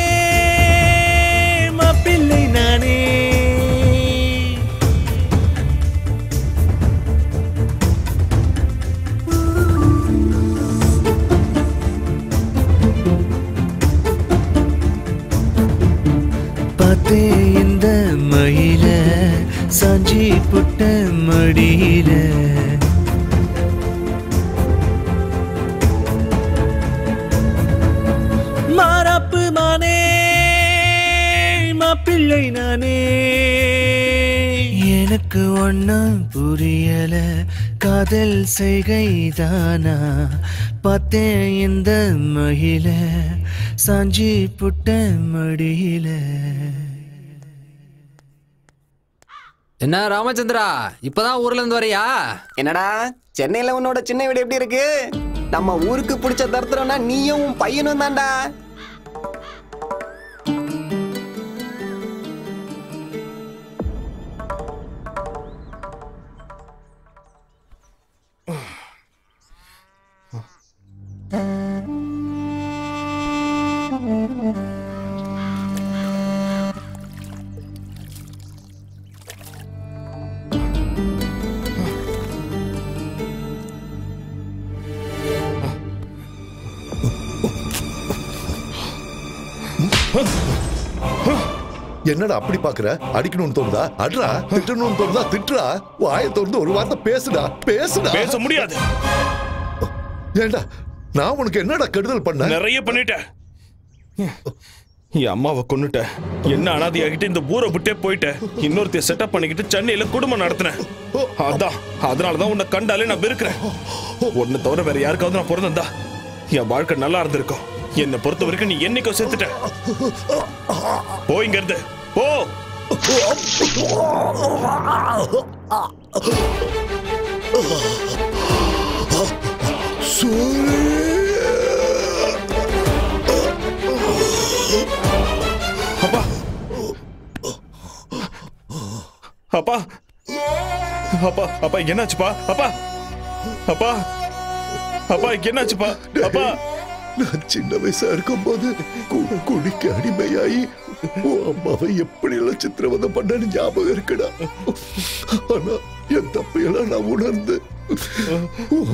மாப்பிள்ளை நானே. பார்த்தே இந்த மயில சாஞ்சி புட்ட மடியில. மரப்பு மானே மாப்பிள்ளை நானே. எனக்கு ஒண்ணும் புரியல, காதல் செய்கைதானா? பார்த்தேன் இந்த மயில சாஞ்சி புட்ட மடியில. என்ன ராமச்சந்திரா, இப்பதான் ஊர்ல இருந்து வரையா? என்னடா சென்னையில உன்னோட சின்ன வீடு எப்படி இருக்கு? நம்ம ஊருக்கு பிடிச்ச தரத்துறோம்னா நீயும் உன் பையனும் தான்டா. என்னடா அப்படி பாக்குற? அடிக்கணும்னு தோணுதா அட்ரா, திட்டணும்னு தோணுதா திட்டுறா. வாயை திறந்து ஒரு வார்த்தை பேசுடா. பேச முடியாது. ஏண்டா நான் உனக்கு என்னடா கெடுதல் பண்ண? நிறைய பண்ணிட்டேன். என் அம்மாவை கொன்னுட்ட, என்ன அனாதையாகிட்டு இந்த ஊரை விட்டே போயிட்ட, இன்னொருத்தைய செட்டப் பண்ணிக்கிட்டு சென்னையில குடும்பம் நடத்தினேன். அதனாலதான் உன்னை கண்டாலே நான் வெறுக்கிறேன். உன்னை தவிர வேற யாருக்காவது நான் பிறந்தா என் வாழ்க்கை நல்லா இருந்திருக்கும். என்னை பொறுத்த வரைக்கும் நீ என்னைக்கோ செத்துட்ட. போ இங்க இருந்து போ. அப்பா அப்பா அப்பா அப்பா என்னாச்சுப்பா? அப்பா அப்பா அப்பா என்னாச்சுப்பா? அப்பா நான் சின்ன வயசா இருக்கும் போது குடிக்க அடிமையாயி அம்மாவை எப்படி எல்லாம் சித்திரவதை பண்ணு ஞாபகம் இருக்குடா. ஆனா என் தப்பையெல்லாம் நான் உணர்ந்து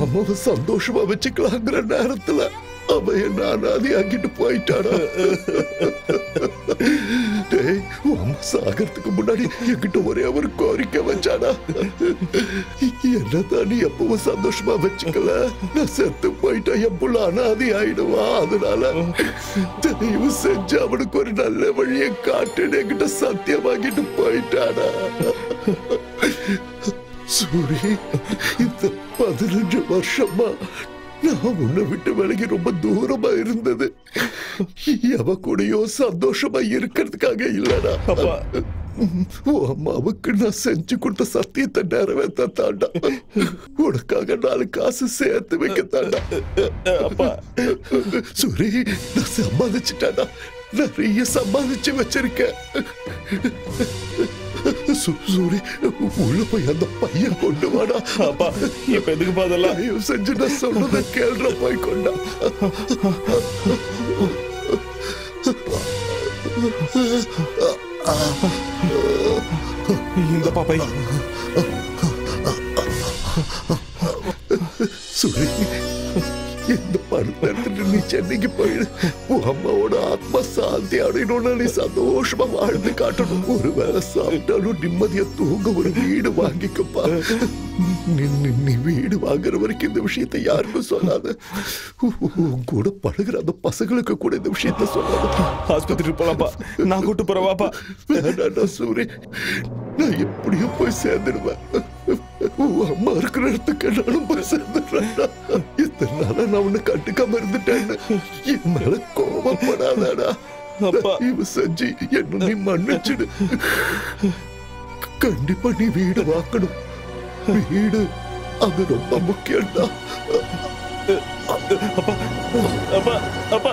அம்மாவை சந்தோஷமா வச்சுக்கலாங்கிற நேரத்துல அவ என்ன அனாதையாக்கிட்டு போயிட்டாடா. அம்மா சாகிறதுக்கு முன்னாடி என்கிட்ட ஒரே ஒரு கோரிக்கை வச்சாடா. என்னதான் நீ எப்பவும் சந்தோஷமா வச்சுக்கல, நான் செத்து போயிட்டா என் புள்ள அனாதை ஆயிடுவா, அதனால தயவு செஞ்சு அவனுக்கு ஒரு நல்ல வழியை காட்டுன்னு என்கிட்ட சத்தியமாக்கிட்டு போயிட்டாடா. சூரி, இந்த 15 வருஷமா நான் உன்னை விட்டு விலகி ரொம்ப தூரமா இருந்தது எவ கூடயோ சந்தோஷமா இருக்கிறதுக்காக இல்லடா. அம்மாவுக்கு நான் செஞ்சு கொடுத்த சத்தியத்தை நிறைவேற்ற தாண்டா. உனக்காக 4 காசு சேர்த்து வைக்க தாண்டா. சூரி, நான் சம்பாதிச்சுட்டாடா, நிறைய சம்பாதிச்சு வச்சிருக்கேன். சூரி, உள்ள போய் அந்த பையன் கொண்டு வாடா. அப்பா இப்ப எதுக்கு பாதெல்லாம் செஞ்சு நான் சொல்றத கேள்ற போய் கொண்டா. இந்த பாப்பை சூரி, இந்த பணத்தை எடுத்துட்டு நீ சென்னைக்கு போயிடு. உன் அம்மாவோட ஆத்மா சாந்தி அடையணும்னு நீ சந்தோஷமா வாழ்ந்து காட்டணும். ஒரு வேளை சாப்பிட்டாலும் நிம்மதியா தூங்க ஒரு வீடு வாங்கிக்கப்பா. நீ வீடு வாங்குற வரைக்கும் இந்த விஷயத்தை யாருக்கும் சொல்லாத. கூட பழகுற அந்த பசங்களுக்கு கூட இந்த விஷயத்த சொல்லாத. ஆஸ்பத்திரி போலாப்பா, நான் கூட்டு போறவாப்பா. வேண்டாண்டா சூரி, நான் எப்படியும் போய் சேர்ந்துடுவேன். அம்மா இருக்கிற இடத்துக்கு நானும் போய் சேர்ந்துடுறேன்டா. இத்தனை நாளா நான் உன்னை கண்டுக்காம இருந்துட்டேன்னு என் மேல கோபப்படாதடா. இவ செஞ்சு என்ன நீ மன்னிச்சிடு. கண்டிப்பா நீ வீடு வாக்கணும். வீடு அது ரொம்ப முக்கியம்டா. அப்பா அப்பா அப்பா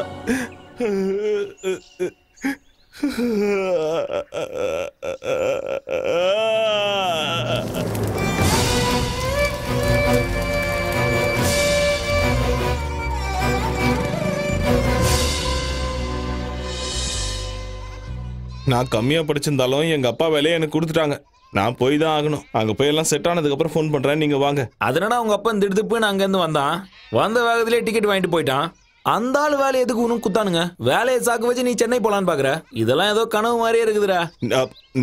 நான் கம்மியா படிச்சிருந்தாலும் எங்க அப்பா வேலையை எனக்கு கொடுத்துட்டாங்க. நான் போய் தான் ஆகணும். அங்க போய் எல்லாம் செட் ஆனதுக்கு அப்புறம் ஃபோன் பண்றேன், நீங்க வாங்க. அதனால உங்க அப்பா திடுத்து அங்க இருந்து வந்தான். வந்த வேகத்திலே டிக்கெட் வாங்கிட்டு போயிட்டான். அந்த ஆள் வேலை எதுக்கு உனக்கு குத்தானுங்க? வேலையை சாக்கு வச்சு நீ சென்னை போலான்னு பாக்குற? இதெல்லாம் ஏதோ கனவு மாதிரியே இருக்குதுடா.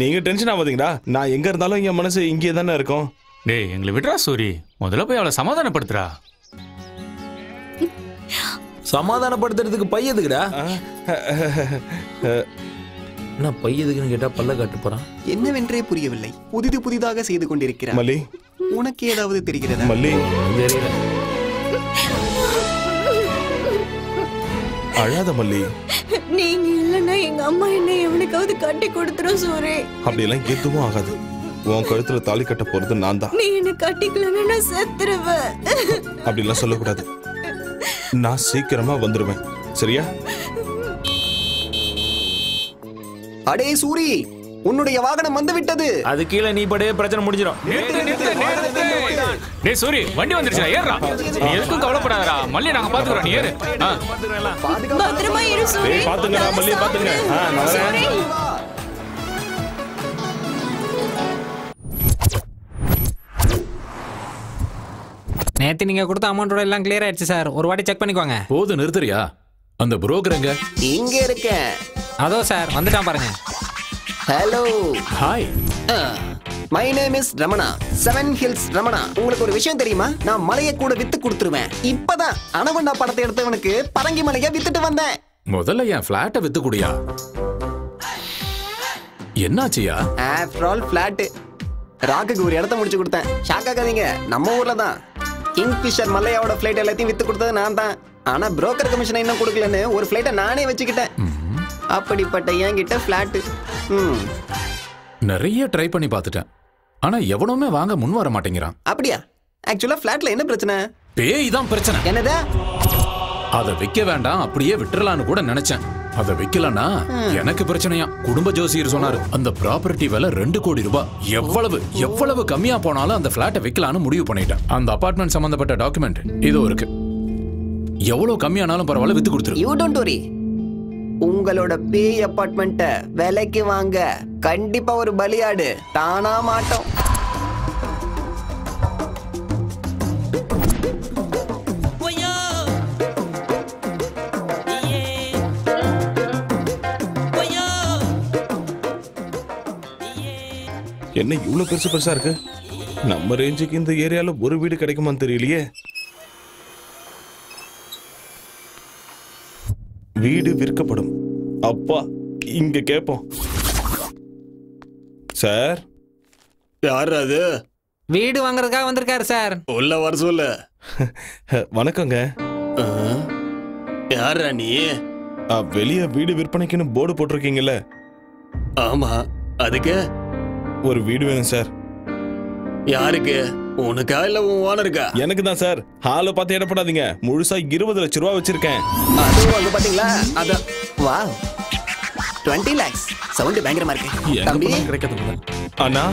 நீங்க டென்ஷன் ஆகாதீங்கடா. நான் எங்க இருந்தாலும் என் மனசு இங்கே தானே இருக்கும். டேய், எங்களை விட்றா சூரி. முதல்ல போய் அவளை சமாதானப்படுத்துறா. சமாதானப்படுத்துறதுக்கு பையதுக்குடா. என்ன பையதுக்குன்னு கேட்டா பல்ல காட்டு போறான். என்னவென்றே புரியவில்லை. புதிதாக செய்து கொண்டிருக்கிறார். மல்லி, உனக்கு ஏதாவது தெரிகிறதா? மல்லி, தெரியல. அழாத மல்லி. நீங்க இல்லைன்னா எங்க அம்மா என்ன எவனுக்காவது கட்டி கொடுத்துரும் சூரி. அப்படியெல்லாம் எதுவும் ஆகாது. உன் கழுத்துல தாலி கட்ட போறது நான் தான். நீ என்ன கட்டிக்கலன்னு நான் செத்துருவேன். அப்படிலாம் சொல்லக்கூடாது. நான் சீக்கிரமா வந்துருவேன், சரியா? அடே சூரி, உன்னுடைய வாகனம் வந்து விட்டது. அது கீழே நீ படே பிரச்சனை முடிஞ்சிடும். டேய் சூரி, வண்டி வந்துருச்சுடா, ஏறுடா. நீ எதுக்கும் கவலைப்படாதடா, மல்லி நாங்க பாத்துக்கறோம், நீ ஏறு. பத்திரமா இரு சூரி. பாத்துங்கடா, மல்லி பாத்துங்க. நான் வரேன். நேத்து நீங்க கொடுத்த அமௌண்டோட எல்லாம் கிளியர் ஆயிடுச்சு சார். ஒரு வாட்டி செக் பண்ணிக்கோங்க. போது நிறுத்துறியா? அந்த புரோக்கர் எங்க? இங்க இருக்க. அதோ சார் வந்துட்டான் பாருங்க. Hello. Hi. My name is Ramana, 7 Hills Ramana. உங்களுக்கு ஒரு விஷயம் தெரியுமா? நான் மலையை கூட வித்து கொடுத்துருவேன். இப்பதான் அனவண்ணா படத்தை எடுத்தவனுக்கு பரங்கி மலையை வித்துட்டு வந்தேன். முதல்ல என் பிளாட்டை வித்து குடியா. என்னாச்சியா? After all flat. ராக்குக்கு ஒரு இடத்த முடிச்சு கொடுத்தேன். ஷாக் ஆகாதீங்க, நம்ம ஊர்ல தான். கிங்ஃபிஷர் மல்லையாவோட ஃபிளைட் எல்லாத்தையும் வித்து கொடுத்தது நான் தான். ஆனா புரோக்கர் கமிஷன் இன்னும் கொடுக்கலன்னு ஒரு ஃபிளைட்டை நானே வச்சுக்கிட்டேன். அப்படிப்பட்ட என்கிட்ட பிளாட். நிறைய ட்ரை பண்ணி பார்த்துட்டேன், ஆனா எவனுமே வாங்க முன் வர மாட்டேங்கிறான். அப்படியா? ஆக்சுவலா பிளாட்ல என்ன பிரச்சனை? பேய் தான் பிரச்சனை. என்னதா? அதை விற்க வேண்டாம், அப்படியே விட்டுறலான்னு கூட நினைச்சேன். அதை விக்கலன்னா எனக்கு பிரச்சனையா. குடும்ப ஜோசியர் சொன்னாரு, அந்த ப்ராப்பர்ட்டி விலை 2 கோடி ரூபாய். எவ்வளவு கம்மியா போனாலும் அந்த பிளாட்டை விக்கலான்னு முடிவு பண்ணிட்டேன். அந்த அபார்ட்மெண்ட் சம்பந்தப்பட்ட டாக்குமெண்ட் இதோ இருக்கு. எவ்வளவு கம்மியானாலும் பரவாயில்ல, வித்து கொடுத்துரு. You don't worry. உங்களோட பேய் அபார்ட்மெண்ட்டை விலைக்கு வாங்க கண்டிப்பா ஒரு பலியாடு தானா மாட்டோம். என்ன இவ்வளவு பெருசா இருக்கு? நம்ம ரேஞ்சுக்கு இந்த ஏரியால ஒரு வீடு கிடைக்குமான்னு தெரியலையே. வீடு விற்கப்படும். அப்பா, இங்க கேப்போம். சார், யார் அது? வீடு வாங்குறதுக்காக வந்திருக்காரு சார். உள்ள வர சொல்லு. வணக்கங்க. யாரா நீ? வெளியே வீடு விற்பனைக்குன்னு போர்டு போட்டிருக்கீங்கல்ல? ஆமா, அதுக்கு ஒரு வீடு வேணும் சார். யாருக்கு? உனக்கா இல்ல உன் ஓனருக்கா? எனக்கு தான் சார். ஹால பார்த்து இடப்படாதீங்க, முழுசா 20 லட்சம் ரூபாய் வச்சிருக்கேன். அதுவும் அங்க பாத்தீங்களா? அத வாவ், 20 lakhs. சவுண்ட் பயங்கரமா இருக்கு. தம்பி கிடைக்காது அண்ணா.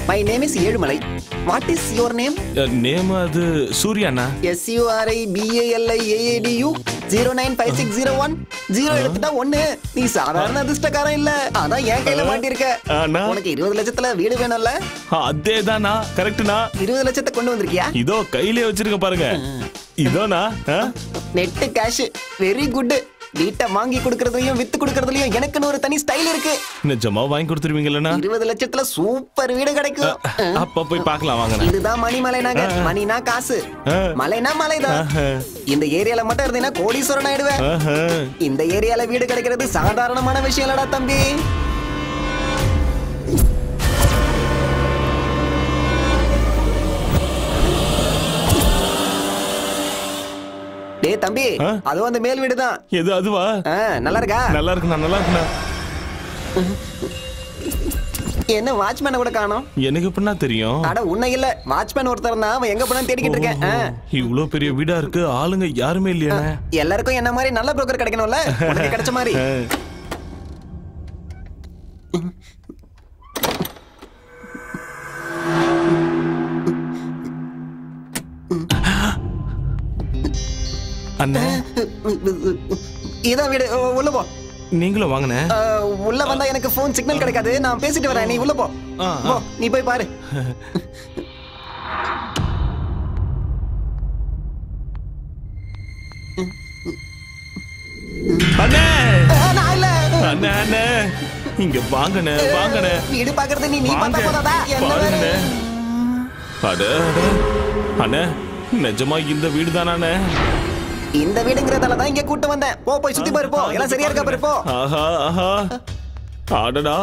My name is Ezhumalai. What is your name? Name அது சூர்யாண்ணா. SURIBALIAADU 095601 0 எடுத்துட்டா 1. நீ சாதாரண அதிர்ஷ்டக்காரன் இல்ல, அதான் என் கையில மாட்டிருக்க. உனக்கு 20 லட்சத்துல வீடு வேணும்ல? அதேதானா? கரெக்ட்னா? 20 லட்சத்தை கொண்டு வந்திருக்கியா? இதோ கையிலே வச்சிருக்க பாருங்க. இதோனா நெட் கேஷ். Very good. வீட்டை வாங்கி கொடுக்கறதுலயும் வித்து கொடுக்கறதுலயும் எனக்குன்னு ஒரு தனி ஸ்டைல் இருக்கு. நிஜமா வாங்கி கொடுத்துருவீங்களா? 20 லட்சத்துல சூப்பர் வீடு கிடைக்கும். அப்ப போய் பார்க்கலாம் வாங்க. இதுதான் மணிமலை நகர். மணினா காசு, மலைனா மலைதான். இந்த ஏரியால மட்டும் இருந்தீங்கன்னா கோடீஸ்வரன் ஆயிடுவேன். இந்த ஏரியால வீடு கிடைக்கிறது சாதாரணமான விஷயம் இல்லடா தம்பி. டே தம்பி, அது அந்த மேல் வீடு தான். எது அதுவா? நல்லா இருக்கா? நல்லா இருக்குண்ணா, நல்லா இருக்குண்ணா. என்ன வாட்ச்மேனை கூட காணோம்? எனக்கு எப்படின்னா தெரியும்? அட உன்னை இல்ல, வாட்ச்மேன் ஒருத்தர் தான். அவன் எங்க போனா தேடிக்கிட்டு இருக்கேன். இவ்வளவு பெரிய வீடா இருக்கு, ஆளுங்க யாருமே இல்லையா? எல்லாருக்கும் என்ன மாதிரி நல்ல புரோக்கர் கிடைக்கணும்ல, உனக்கு கிடைச்ச மாதிரி. அண்ணா, இதான் வீடு. உள்ள போ. நீங்களும் வாங்கண்ணே. உள்ள வந்தா எனக்கு போன் சிக்னல் கிடைக்காது. நான் பேசிட்டு வரேன், நீ உள்ள போ. நீ போய் பாரு. அண்ணே, நான் இல்ல. அண்ணே, அண்ணே, இங்க வாங்கண்ணே, வாங்கண்ணே. வீடு பாக்குறது நீ பார்த்தா போதாதா? பாருங்கண்ணே. அட அண்ணே, நிஜமா இந்த வீடு தானே? இந்த வீடுங்கறதால தான் இங்க கூட்டி வந்தேன். போ, போய் சுத்தி பாரு. போ, எல்லாம் சரியா இருக்கா பாரு. போ. ஆஹா ஆஹா, அடடா,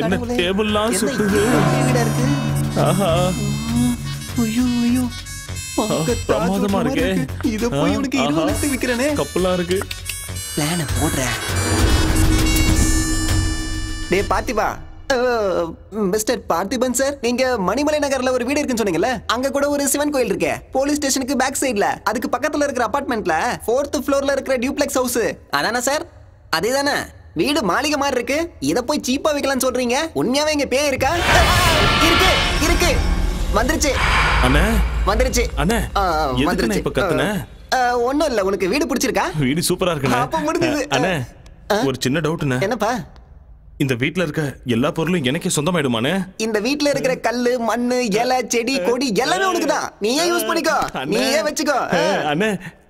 என்ன டேபிள்லாம் சுத்துது. வீடா இருக்கு. ஆஹா, ஐயோ ஐயோ, பிரமாதமா இருக்கு. இத போய் உனக்கு 20 லட்சத்துக்கு விக்கிறனே. கப்பலா இருக்கு. பிளான போடுறேன். டேய் பாத்திபா, மிஸ்டர் பார்த்திபன் சார், நீங்க மணிமலை நகர்ல ஒரு வீடு இருக்குன்னு சொன்னீங்கல்ல, அங்க கூட ஒரு சிவன் கோயில் இருக்கு. போலீஸ் ஸ்டேஷனுக்கு பேக் சைடுல, அதுக்கு பக்கத்துல இருக்கிற அபார்ட்மெண்ட்ல 4th ஃப்ளோர்ல இருக்கிற டியூப்ளெக்ஸ் ஹவுஸ் அதானே சார்? அதேதானே? வீடு மாளிகை மாதிரி இருக்கு. இத போய் சீப்பா வைக்கலாம்னு சொல்றீங்க? உண்மையாவே இங்க பேய் இருக்கா? இருக்கு இருக்கு. வந்துருச்சு அண்ணே. வந்துருச்சு அண்ணே. வந்துருச்சு. இப்ப கத்துன? ஒண்ணும் இல்ல. உனக்கு வீடு பிடிச்சிருக்கா? வீடு சூப்பரா இருக்குண்ணே. அப்ப முடிஞ்சது. அண்ணே, ஒரு சின்ன டவுட்ண்ணே. என்னப்பா? இந்த வீட்ல இருக்க எல்லா பொருளும் எனக்கே சொந்தமாயிடுமானே? இந்த வீட்ல இருக்கிற கல்லு, மண்ணு, இலை, செடி, கொடி எல்லாமே உனக்கு தான். நீயே யூஸ் பண்ணிக்கோ, நீயே வச்சுக்கோ. அண்ணே,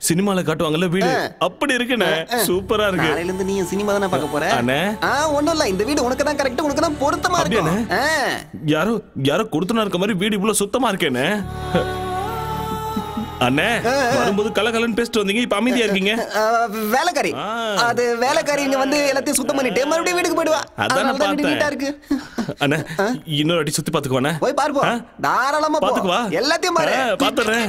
சினிமால காட்டுவாங்கல்ல வீடு, அப்படி இருக்குண்ணே. சூப்பரா இருக்கு. நாளையில இருந்து நீ சினிமா தானே பார்க்க போற? அண்ணே, ஒண்ணும் இல்ல. இந்த வீடு உனக்கு தான் கரெக்ட், உனக்கு தான் பொருத்தமா இருக்கு. யாரோ கொடுத்துனா இருக்க மாதிரி வீடு இவ்வளவு சுத்தமா இருக்கேனே. அண்ணே, வரும்போது கலகலன்னு பேசிட்டு வந்தீங்க, இப்ப அமைதியா இருக்கீங்க. வேலைக்காரி, அது வேலைக்காரி இங்க வந்து எல்லாத்தையும் சுத்தம் பண்ணிட்டு மறுபடியும் வீட்டுக்கு போயிடுவா. அதான் வீடு நீட்டா இருக்கு. அண்ணே, இன்னொரு அடி சுத்தி பாத்துக்குவானே. போய் பாருப்போம். தாராளமா பாத்துக்குவா. எல்லாத்தையும் பாரு. பாத்துறேன்.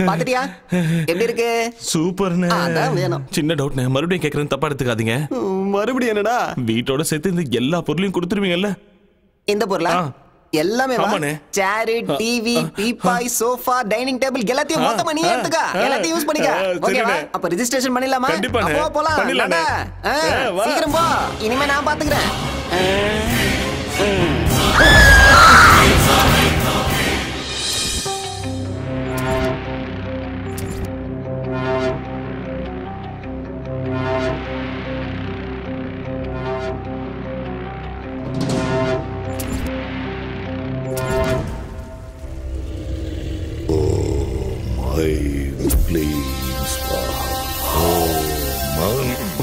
பாத்துட்டியா எப்படி இருக்கு? சூப்பர்ண்ணே. அதான் வேணும். சின்ன டவுட்ண்ணே, மறுபடியும் கேக்குறேன், தப்பா எடுத்துக்காதீங்க. மறுபடியும் என்னடா? வீட்டோட சேர்த்து இந்த எல்லா பொருளையும் கொடுத்துருவீங்கல்ல? இந்த பொருளா? எல்லாமே சேர், டிவி, பீப்பாய், சோஃபா, டைனிங் டேபிள் எல்லாத்தையும் மொத்தமா நீ எடுத்துக்க. எல்லாத்தையும் யூஸ் பண்ணிக்க. ஓகேவா? அப்ப ரெஜிஸ்ட்ரேஷன் பண்ணிடலாமா? அப்போ போலாம். சீக்கிரம் போ. இனிமே நான் பாத்துக்கிறேன்.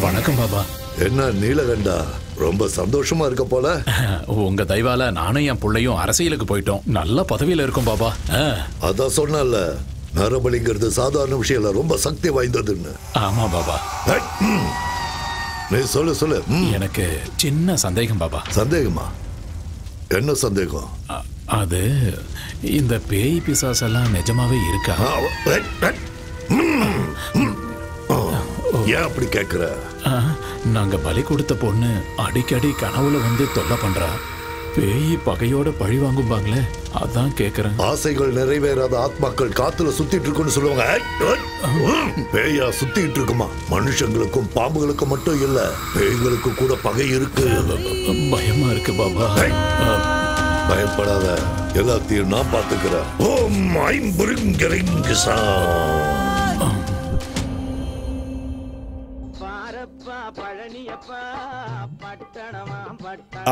வணக்கம் பாபா. என்ன நீலகண்டா, ரொம்ப சந்தோஷமா இருக்க போல. உங்க தயவால நானும் என் பிள்ளையும் அரசியலுக்கு போயிட்டோம். நல்ல பதவியில இருக்கும் பாபா. அதான் சொன்னல, நரபலிங்கிறது சாதாரண விஷயம் இல்ல, ரொம்ப சக்தி வாய்ந்ததுன்னு. ஆமா பாபா. நீ சொல்லு. எனக்கு சின்ன சந்தேகம் பாபா. சந்தேகமா? என்ன சந்தேகம்? அது இந்த பேய் பிசாசெல்லாம் நிஜமாவே இருக்கா? ஏன் அப்படி கேக்குற? நாங்க பலி கொடுத்த பொண்ணு அடிக்கடி கனவுல வந்து தொல்லை பண்றா. பேய் பகையோட பழி வாங்கும்பாங்களே, அதான் கேக்குறேன். ஆசைகள் நிறைவேறாத ஆத்மாக்கள் காத்துல சுத்திட்டு இருக்குன்னு சொல்லுவாங்க. பேயா சுத்திட்டு இருக்குமா? மனுஷங்களுக்கும் பாம்புகளுக்கும் மட்டும் இல்ல, பேய்களுக்கு கூட பகை இருக்கு. பயமா இருக்கு பாபா. பயப்படாத, எல்லாத்தையும் நான் பாத்துக்கிறேன். ஓம் ஐம்புரிங்கரிங்கசா.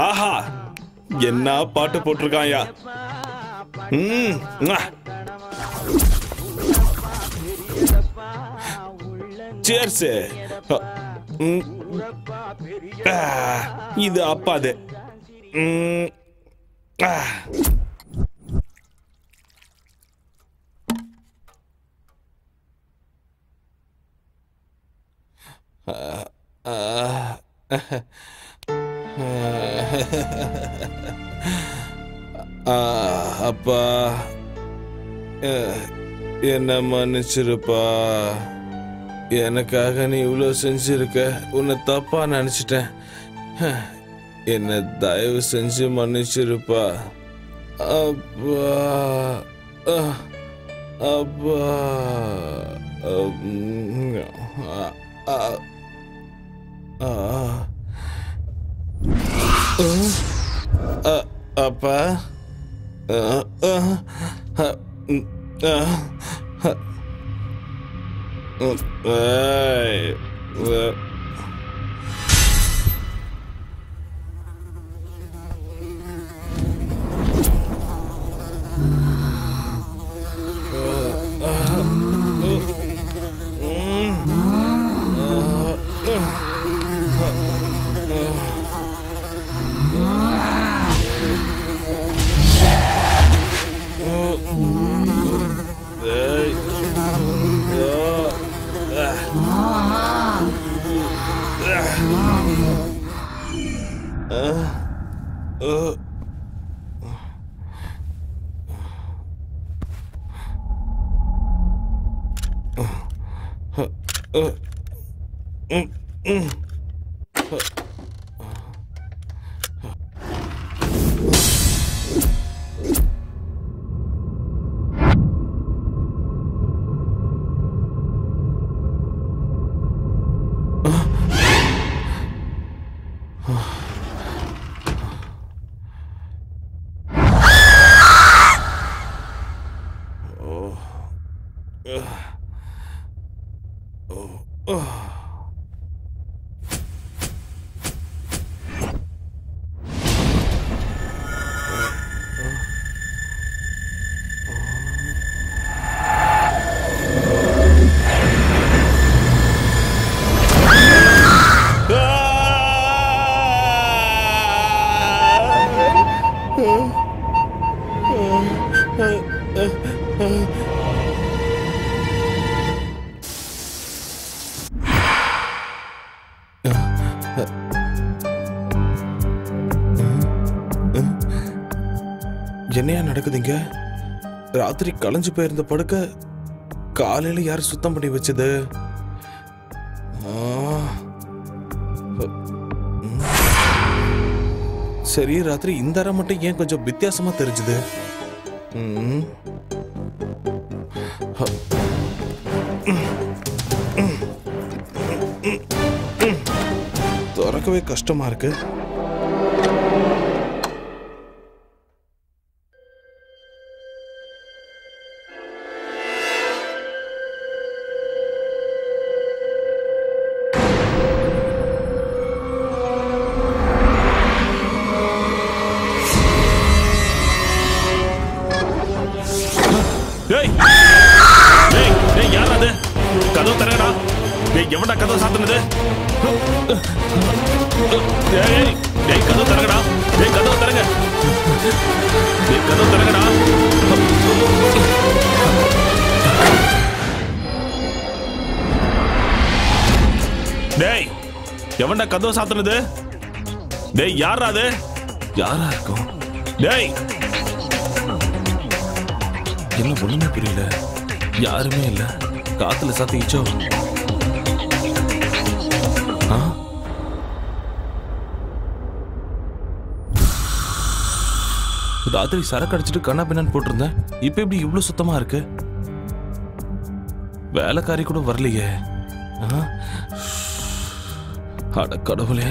ஆஹா, என்ன பாட்டு போட்டிருக்காயா. சேர்ஸ். இது அப்பாது. அப்பா, என்ன மன்னிச்சிருப்பா. எனக்காக நீ இவ்வளோ செஞ்சிருக்க. உன்னை தப்பா நினைச்சிட்டேன். என்ன தயவு செஞ்சு மன்னிச்சிருப்பா. அப்பா அப்பா அப்பா என்னையா நடக்குதுங்க? ராத்திரி களைஞ்சு போயிருந்த படுக்க காலையில யார் சுத்தம் பண்ணி வச்சது? சரி, ராத்திரி இந்த அறை மட்டும் ஏன் கொஞ்சம் வித்தியாசமா தெரிஞ்சுது? திறக்கவே கஷ்டமா இருக்கு. கதவு தரங்கடா. எவன்டா கதவு சாத்துனது? கதவு தரங்கடா. கதவு தரங்க. கதவு தரங்கடா. டேய், எவன்டா கதவு சாத்துனது? டேய், யாரா அது? யாரா இருக்கும்? டேய், என்ன ஒண்ணுமே புரியல. யாருமே இல்ல. காத்துல சாத்திச்சோ? ராத்திரி சரக்கு அடிச்சுட்டு கண்ணா பின்னான்னு போட்டிருந்தேன். இப்ப எப்படி இவ்வளவு சுத்தமா இருக்கு? வேலைக்காரி கூட வரலையே. அட கடவுளே.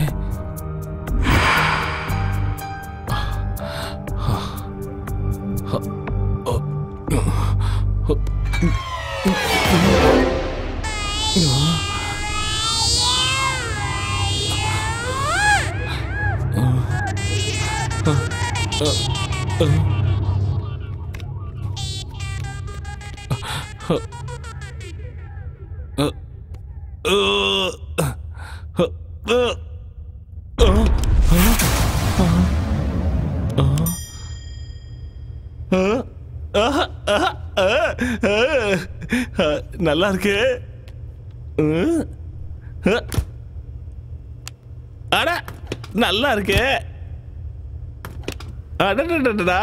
நல்லா இருக்கு. அட நல்லா இருக்கு. அடடடடா.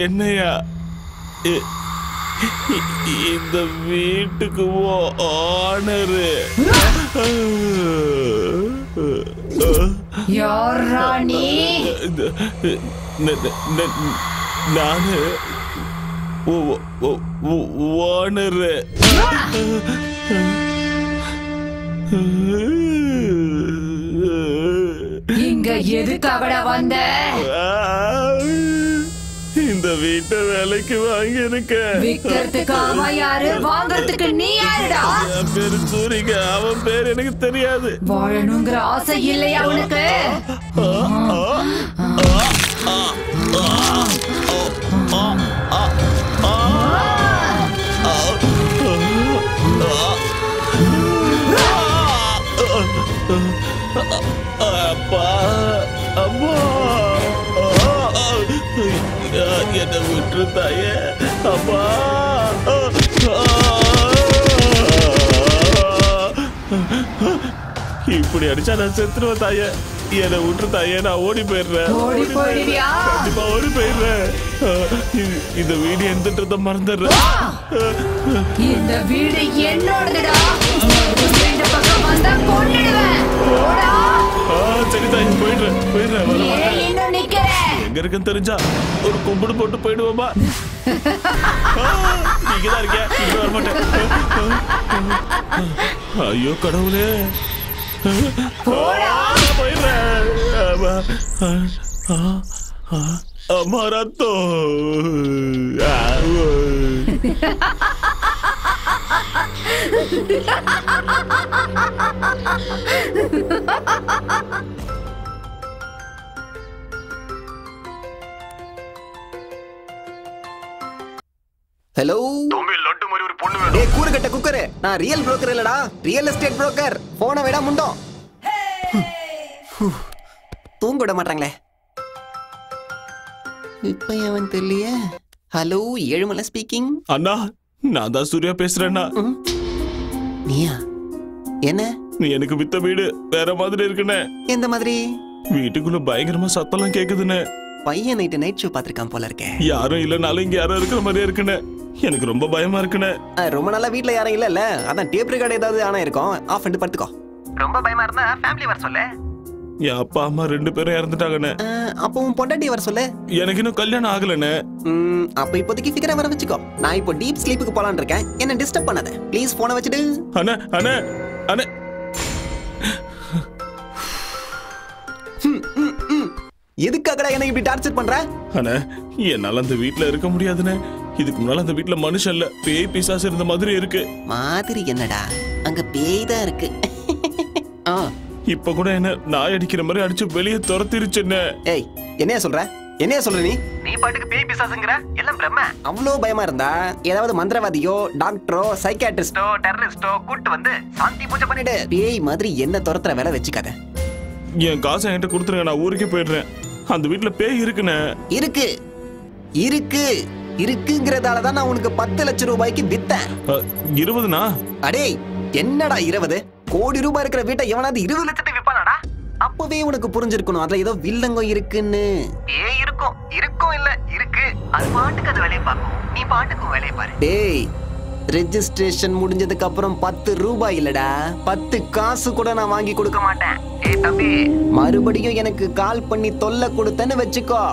என்னையா இந்த வீட்டுக்கு ஓனரு? நானு ஓனரு. இங்க எதுக்காகடா வந்த? இந்த வீட்டை வேலைக்கு வாங்கி இருக்க. விக்கிறதுக்கு அவன் யாரு, வாங்கறதுக்கு நீ யாருடா? என் பேரு சூரிக, அவன் பேர் எனக்கு தெரியாது. வாழணுங்கிற ஆசை இல்லையா உனக்கு? அப்பா, அம்மா, என்னை விட்டு தாயே. அப்பா, இப்படி அடிச்சா நான் செத்துருவேன் தாயே. என்னை விட்டு தாயே, நான் ஓடி போயிடுறேன். கண்டிப்பா ஓடி போயிடுறேன். இந்த வீடு எந்தன்றத மறந்துடுறேன். இந்த வீடு என்னோடதுடா. இந்த பக்கம் வந்தா கொன்னுடுவேன். போடா. சரி தாய், போயிடுறேன் போயிடுறேன். வர மாட்டேன். இன்னும் நிக்கிறேன். எங்க இருக்குன்னு தெரிஞ்சா ஒரு கும்பிடு போட்டு போயிடுவோமா? இங்கதான் இருக்கியா? இங்க வர மாட்டேன். ஐயோ கடவுளே, போயிடுறேன். அம்மா ரத்தம். ஹலோ தம்பி, லட்டு மாதிரி ஒரு பொண்ணு வேணும். டேய் கூறு கட்ட குக்கரு, நான் ரியல் புரோக்கர் இல்லடா, ரியல் எஸ்டேட் புரோக்கர். போன விட முண்டோம். தூங்க விட மாட்டாங்களே. இப்ப அவன் தெரியலையே. Hello, Ezhumalai speaking. அண்ணா, நான் தான் சூர்யா பேசுறேன்னா. நீயா? என்ன? நீ எனக்கு வித்த வீடு வேற மாதிரி இருக்குன்னு. எந்த மாதிரி? வீட்டுக்குள்ள பயங்கரமா சத்தம்லாம் கேக்குதுன்னு. பையன் நைட் ஷோ பாத்திருக்கான் போல இருக்கேன். யாரும் இல்லனாலும் இங்க யாரும் இருக்கிற மாதிரியே இருக்குன்னு. எனக்கு ரொம்ப பயமா இருக்குன்னு. ரொம்ப நாளா வீட்ல யாரும் இல்ல. அதான் டேப் ரெக்கார்டு ஏதாவது ஆனா இருக்கும். ஆஃப் பண்ணிட்டு படுத்துக்கோ. ரொம்ப பயமா இருந்தா ஃபேமிலி வர சொல்லு. என் அப்பா அம்மா 2 பேரும் இறந்துட்டாங்கன்னு. அப்போ உன் பொண்டாட்டி வர சொல்லு. எனக்கு இன்னும் கல்யாணம் ஆகலன்னு. அப்ப இப்போதைக்கு ஃபிகரை வர வச்சுக்கோ. நான் இப்போ டீப் ஸ்லீப்புக்கு போலான்னு இருக்கேன். என்ன டிஸ்டர்ப் பண்ணாத ப்ளீஸ். போனை வச்சுடு. அண்ணே அண்ணே அண்ணே. எதுக்காகடா எனக்கு இப்படி டார்ச்சர் பண்ற? அண்ணே, என்னால அந்த வீட்ல இருக்க முடியாதுன்னு. இதுக்கு முன்னால அந்த வீட்ல மனுஷன் இல்ல, பேய் பிசாசு இருந்த மாதிரி இருக்கு. மாதிரி என்னடா, அங்க பேய் தான் இருக்கு. இப்ப கூட என்ன நாய் அடிக்கிற மாதிரி அடிச்சு வெளியே துரத்திருச்சுன்னு. ஏய், என்னைய சொல்ற? என்னைய சொல்ற நீ? நீ பாட்டுக்கு பேய் பிசாசுங்கற எல்லாம் பிரம்ம. அவ்ளோ பயமா இருந்தா ஏதாவது மந்திரவாதியோ, டாக்டரோ, சைக்கியாட்ரிஸ்டோ, டெரரிஸ்டோ கூட்டி வந்து சாந்தி பூஜை பண்ணிடு. பேய் மாதிரி என்ன துரத்துற வேலை வச்சுக்காத. என் காசை என்கிட்ட கொடுத்துருங்க, நான் ஊருக்கே போயிடுறேன். அந்த வீட்ல பேய் இருக்குன்னு. இருக்கு இருக்கு இருக்குங்கிறதால தான் நான் உனக்கு 10 லட்சம் ரூபாய்க்கு வித்தேன். 20னா? அடே என்னடா 20? கோடி ரூபாய் இருக்கிற வீட்டை எவனாவது 20 லட்சத்துக்கு விப்பானாடா? அப்பவே உனக்கு புரிஞ்சிருக்கணும் அதுல ஏதோ வில்லங்கம் இருக்குன்னு. ஏய், இருக்கும் இருக்கும் இல்ல இருக்கு. அது பாட்டுக்கு அது வேலையை பார்க்கும். நீ பாட்டுக்கும் வேலையை பாரு. டேய், ரெஜிஸ்ட்ரேஷன் முடிஞ்சதுக்கு அப்புறம் 10 ரூபாய் இல்லடா, 10 காசு கூட நான் வாங்கி கொடுக்க மாட்டேன். ஏய் தம்பி, மறுபடியும் எனக்கு கால் பண்ணி தொல்லை கொடுத்தேன்னு வச்சுக்கோ,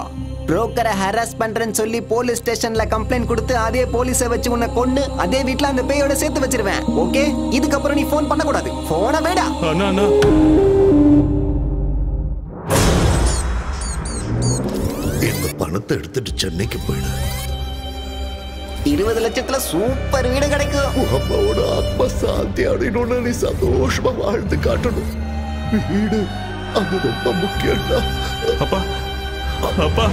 புரோக்கரை ஹராஸ் பண்றேன்னு சொல்லி போலீஸ் ஸ்டேஷன்ல கம்ப்ளைண்ட் கொடுத்து அதே போலீஸை வச்சு உன்னை கொண்டு அதே வீட்ல அந்த பேயோட சேர்த்து வச்சிருவேன். ஓகே? இதுக்கப்புறம் நீ போன் பண்ண கூடாது. போன வேடா. அண்ணா அண்ணா, இந்த பணத்தை எடுத்துட்டு சென்னைக்கு போயிடு. 20 லட்சத்துல சூப்பர் வீடு கிடைக்கும். அம்மாவோட ஆத்மா சாந்தி அடையணும்னு நீ சந்தோஷமா வாழ்ந்து காட்டணும். வீடு அது ரொம்ப முக்கியம்டா. அப்பா அப்பா,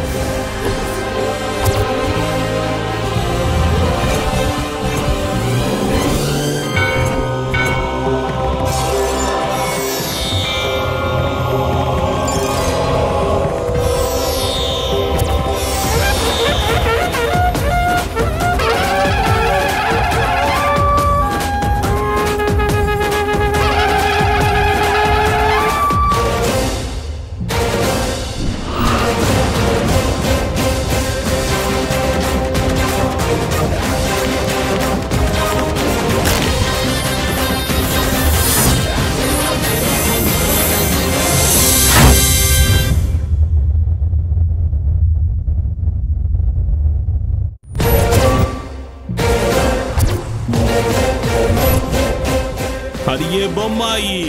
அடியே பொம்மாயி,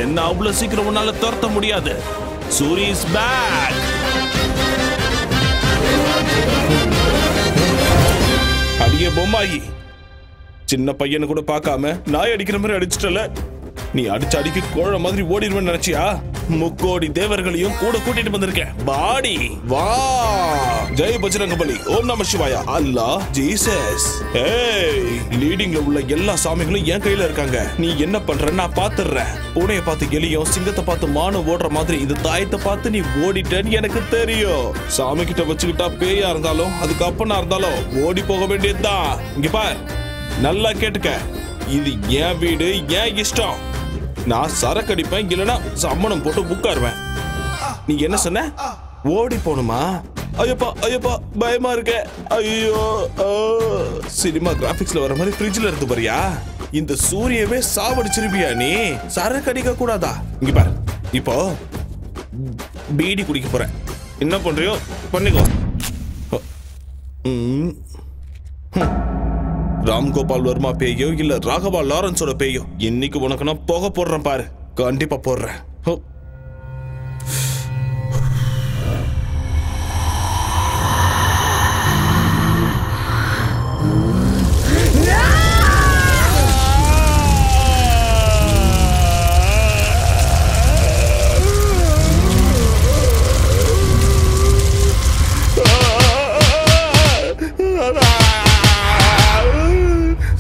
என்ன அவ்வளவு சீக்கிரம் உன்னால துரத்த முடியாது. Soori is back. அடியே பொம்மாயி, சின்ன பையனை கூட பார்க்காம நாய் அடிக்கிற மாதிரி அடிச்சிட்டல. நீ அடிச்சு அடிக்க கோழ மாதிரி ஓடிடுவேன்னு நினைச்சியா? முக்கோடி தேவர்களையும் கூட கூட்டிட்டு வந்திருக்கேன். பாடி வா. ஜெய் பஜ்ரங்கபலி, ஓம் நம சிவாயா, அல்லாஹ், ஜீசஸ். ஏய், லீடிங்ல உள்ள எல்லா சாமிகளும் என் கையில இருக்காங்க. நீ என்ன பண்ற நான் பாத்துறேன். பூனையை பார்த்து எலியும் சிங்கத்தை பார்த்து மானு ஓடுற மாதிரி இந்த தாயத்தை பார்த்து நீ ஓடிட்டேன்னு எனக்கு தெரியும். சாமி கிட்ட வச்சுக்கிட்டா பேயா இருந்தாலும் அதுக்கு அப்பனா இருந்தாலும் ஓடி போக வேண்டியதுதான். இங்க பார், நல்லா கேட்டுக்க. இது என் வீடு, என் இஷ்டம். நான் சரக்கு அடிப்பேன், இல்லைன்னா சம்மணம் போட்டு உட்காருவேன். நீ என்ன சொன்ன? ஓடி போணுமா? ஐயப்பா ஐயப்பா பயமா இருக்க. ஐயோ, சினிமா கிராபிக்ஸ்ல வர மாதிரி ஃப்ரிட்ஜ்ல இருந்து பாரியா? இந்த சூரியவே சாவடிச்சிருப்பியா நீ? சரக்கு அடிக்க கூடாதா? இங்க பாரு, இப்போ பீடி குடிக்க போறேன். என்ன பண்றியோ பண்ணிக்கோ. ராம்கோபால் வர்மா பேயோ இல்ல ராகவா லாரன்ஸோட பேயோ, இன்னைக்கு உனக்கு நான் புகை போடுறேன் பாரு. கண்டிப்பா போடுறேன்.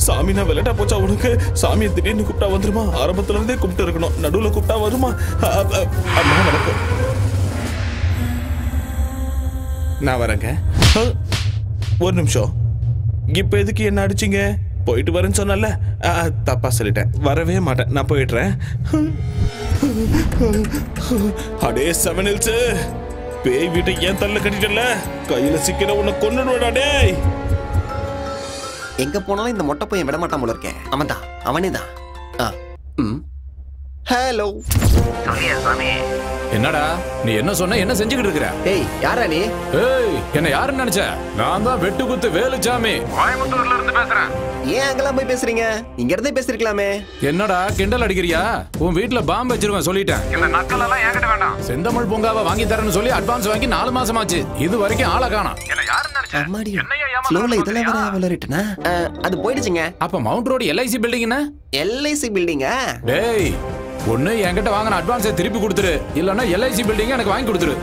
சாமினா விளையாட்டா போச்சா உனக்கு? சாமியை திடீர்னு கூப்பிட்டா வந்துருமா? ஆரம்பத்துல இருந்தே கூப்பிட்டு இருக்கணும், நடுவுல கூப்பிட்டா வருமா? அம்மா வணக்கம், நான் வரேங்க. ஒரு நிமிஷம், இப்ப எதுக்கு என்ன அடிச்சீங்க? போயிட்டு வரேன்னு சொன்னல, தப்பா சொல்லிட்டேன். வரவே மாட்டேன், நான் போயிடுறேன். அடே செவன் ஹில்ஸ், பேய் வீட்டை ஏன் தள்ள கட்டிட்டல? கையில சிக்கிற உன்னை கொன்னுடுவேடா டேய். எங்க போனாலும் இந்த மொட்டை பையன் விட மாட்டான் போல இருக்கேன். அவன் தான், அவனே தான். ஹலோ என்னடா நீ என்ன சொன்ன? என்ன செஞ்சுக்கிட்டு இருக்கிற? ஏய், யாரா நீ? ஏய், என்ன யாருன்னு நினைச்ச? நான் தான் வெட்டு குத்து வேலுச்சாமி, கோயம்புத்தூர்ல இருந்து பேசுறேன். ஏன் அங்கெல்லாம் போய் பேசுறீங்க? இங்க இருந்தே பேசிருக்கலாமே. என்னடா கிண்டல் அடிக்கிறியா? உன் வீட்டுல பாம்பு வச்சிருவேன் சொல்லிட்டேன். இந்த நக்கல் எல்லாம் என்கிட்ட வேண்டாம். செந்தமிழ் பூங்காவை வாங்கி தரேன்னு சொல்லி அட்வான்ஸ் வாங்கி 4 மாசம் ஆச்சு. இது வரைக்கும் ஆளை காணோம். அம்மாடி, ஃப்ளோல இதெல்லாம் வர வளரிட்டனா? அது போயிடுச்சுங்க. அப்ப மவுண்ட் ரோடு LIC பில்டிங் என்ன? LIC பில்டிங்கா? டேய், ஒண்ணு என்கிட்ட வாங்கின அட்வான்ஸை திருப்பி கொடுத்துரு, இல்லன்னா LIC பில்டிங் எனக்கு வாங்கி கொடுத்துரு.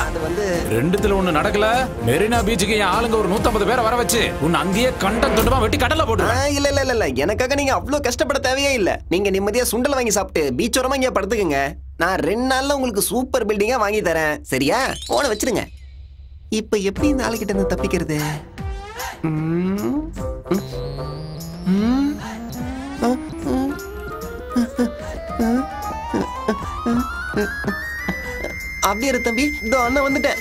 அது வந்து ரெண்டுத்துல ஒண்ணு நடக்கல. மெரினா பீச்சுக்கு என் ஆளுங்க ஒரு 150 பேரை வர வச்சு உன்னை அங்கேயே கண்டம் தொண்டமா வெட்டி கடல்ல போட்டு. இல்ல இல்ல இல்ல, எனக்காக நீங்க அவ்வளவு கஷ்டப்பட தேவையே இல்ல. நீங்க நிம்மதியா சுண்டல் வாங்கி சாப்பிட்டு பீச் ஓரமா இங்க படுத்துக்குங்க. நான் 2 நாள்ல உங்களுக்கு சூப்பர் பில்டிங்கா வாங்கி தரேன். சரியா? போன வச்சிருங்க. இப்ப எப்படி இந்த ஆளுகிட்ட இருந்து தப்பிக்கிறது? அப்படியே இரு தம்பி, இதோ அண்ணன் வந்துட்டேன்.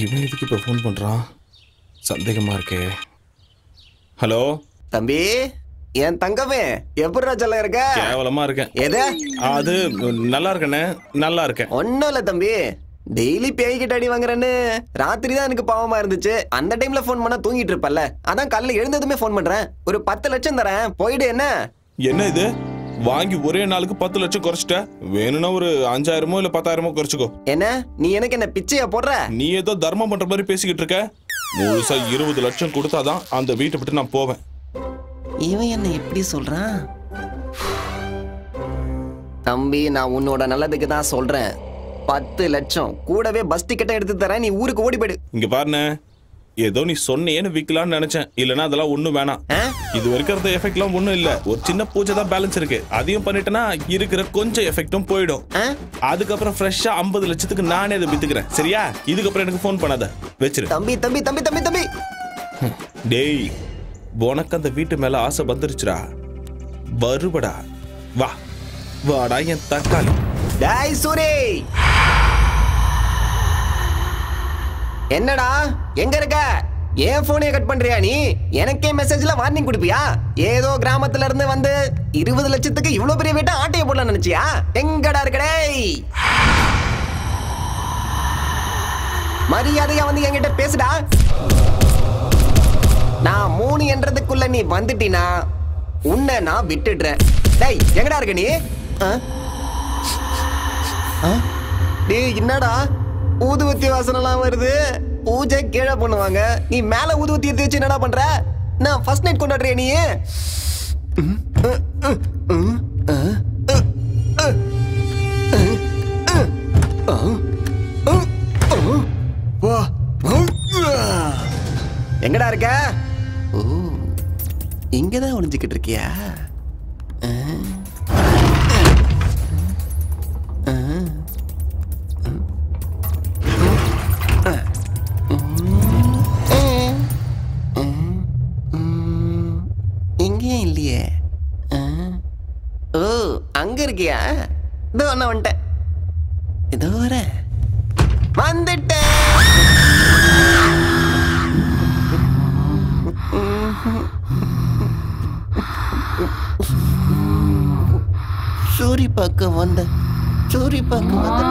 இவன் எதுக்கு இப்ப போன் பண்றான்? சந்தேகமா இருக்கே. ஹலோ தம்பி, என் தங்கமே, எப்படி ராஜெல்லாம் இருக்க? கேவலமா இருக்கேன். எது? அது நல்லா இருக்கேனே, நல்லா இருக்கேன். ஒன்னும் இல்ல தம்பி, டெய்லி பேய்கிட்ட அடி வாங்குறேன்னு ராத்திரி தான் எனக்கு பாவமா இருந்துச்சு. அந்த டைம்ல போன் பண்ணா தூங்கிட்டு இருப்பல்ல, அதான் காலையில எழுந்ததுமே போன் பண்றேன். ஒரு 10 லட்சம் தரேன், போயிடு. என்ன என்ன இது? வாங்கி ஒரே நாளுக்கு 10 லட்சம் குறைச்சிட்ட. வேணும்னா ஒரு 5000 இல்ல 10,000 குறைச்சுக்கோ. என்ன நீ எனக்கு என்ன பிச்சையா போடுற? நீ ஏதோ தர்மம் பண்ற மாதிரி பேசிக்கிட்டு இருக்க. முழுசா 20 லட்சம் கொடுத்தாதான் அந்த வீட்டை விட்டு நான் போவேன். இவன் என்ன எப்படி சொல்றான்? தம்பி, நான் உன்னோட நல்லதுக்கு தான் சொல்றேன். 10 லட்சம் கூடவே பஸ் டிக்கெட்டை எடுத்து தரேன், நீ ஊருக்கு ஓடி போயிடு. இங்க பாருண்ணே, ஏதோ நீ சொன்னேன்னு விக்கலாம்னு நினைச்சேன். இல்லனா அதெல்லாம் ஒண்ணும் வேணாம். இது வரைக்கும் எஃபெக்ட்லாம் ஒண்ணும் இல்ல. ஒரு சின்ன பூஜை தான் பேலன்ஸ் இருக்கு. அதையும் பண்ணிட்டேன்னா இருக்கிற கொஞ்சம் எஃபெக்டும் போயிடும். அதுக்கப்புறம் ஃப்ரெஷ்ஷா 50 லட்சத்துக்கு நானே அதை வித்துக்கிறேன். சரியா? இதுக்கப்புறம் எனக்கு போன் பண்ணாத, வச்சிரு. தம்பி தம்பி தம்பி தம்பி தம்பி டேய், உனக்கு அந்த வீட்டு மேல ஆசை வந்துருச்சுடா. வருபடா, வா வாடா என் தக்காளி. டேய் சூரி, என்னடா எங்க இருக்க? ஏன் போனே கட் பண்றியா நீ? எனக்கே மெசேஜ்ல வார்னிங் கொடுப்பியா? ஏதோ கிராமத்துல இருந்து வந்து 20 லட்சத்துக்கு இவ்வளவு பெரிய வீட்டை ஆட்டைய போடலாம் நினைச்சியா? எங்கடா இருக்க? டேய் மரியாதையா வந்து என்கிட்ட பேசுடா. நான் 3 என்றதுக்குள்ள நீ வந்துட்டினா உன்னை நான் விட்டுடுறேன். டேய் எங்கடா இருக்க நீ? டேய் என்னடா ஊதுவத்தி வாசனெல்லாம் வருது? பூஜை கீழே பண்ணுவாங்க, நீ மேல ஊதுவத்தி எடுத்து வச்சு என்னடா பண்ற? நான் ஃபர்ஸ்ட் நைட் கொண்டாடுறிய நீ? எங்கடா இருக்க? ஓ இங்கதான் ஒளிஞ்சுக்கிட்டு இருக்கியா? இங்கேயும் இல்லையே. ஓ அங்க இருக்கியா? இதோ நான் வந்துட்டேன். இதோ வரேன். வந்துட்டேன். சூரி பார்க்க வந்த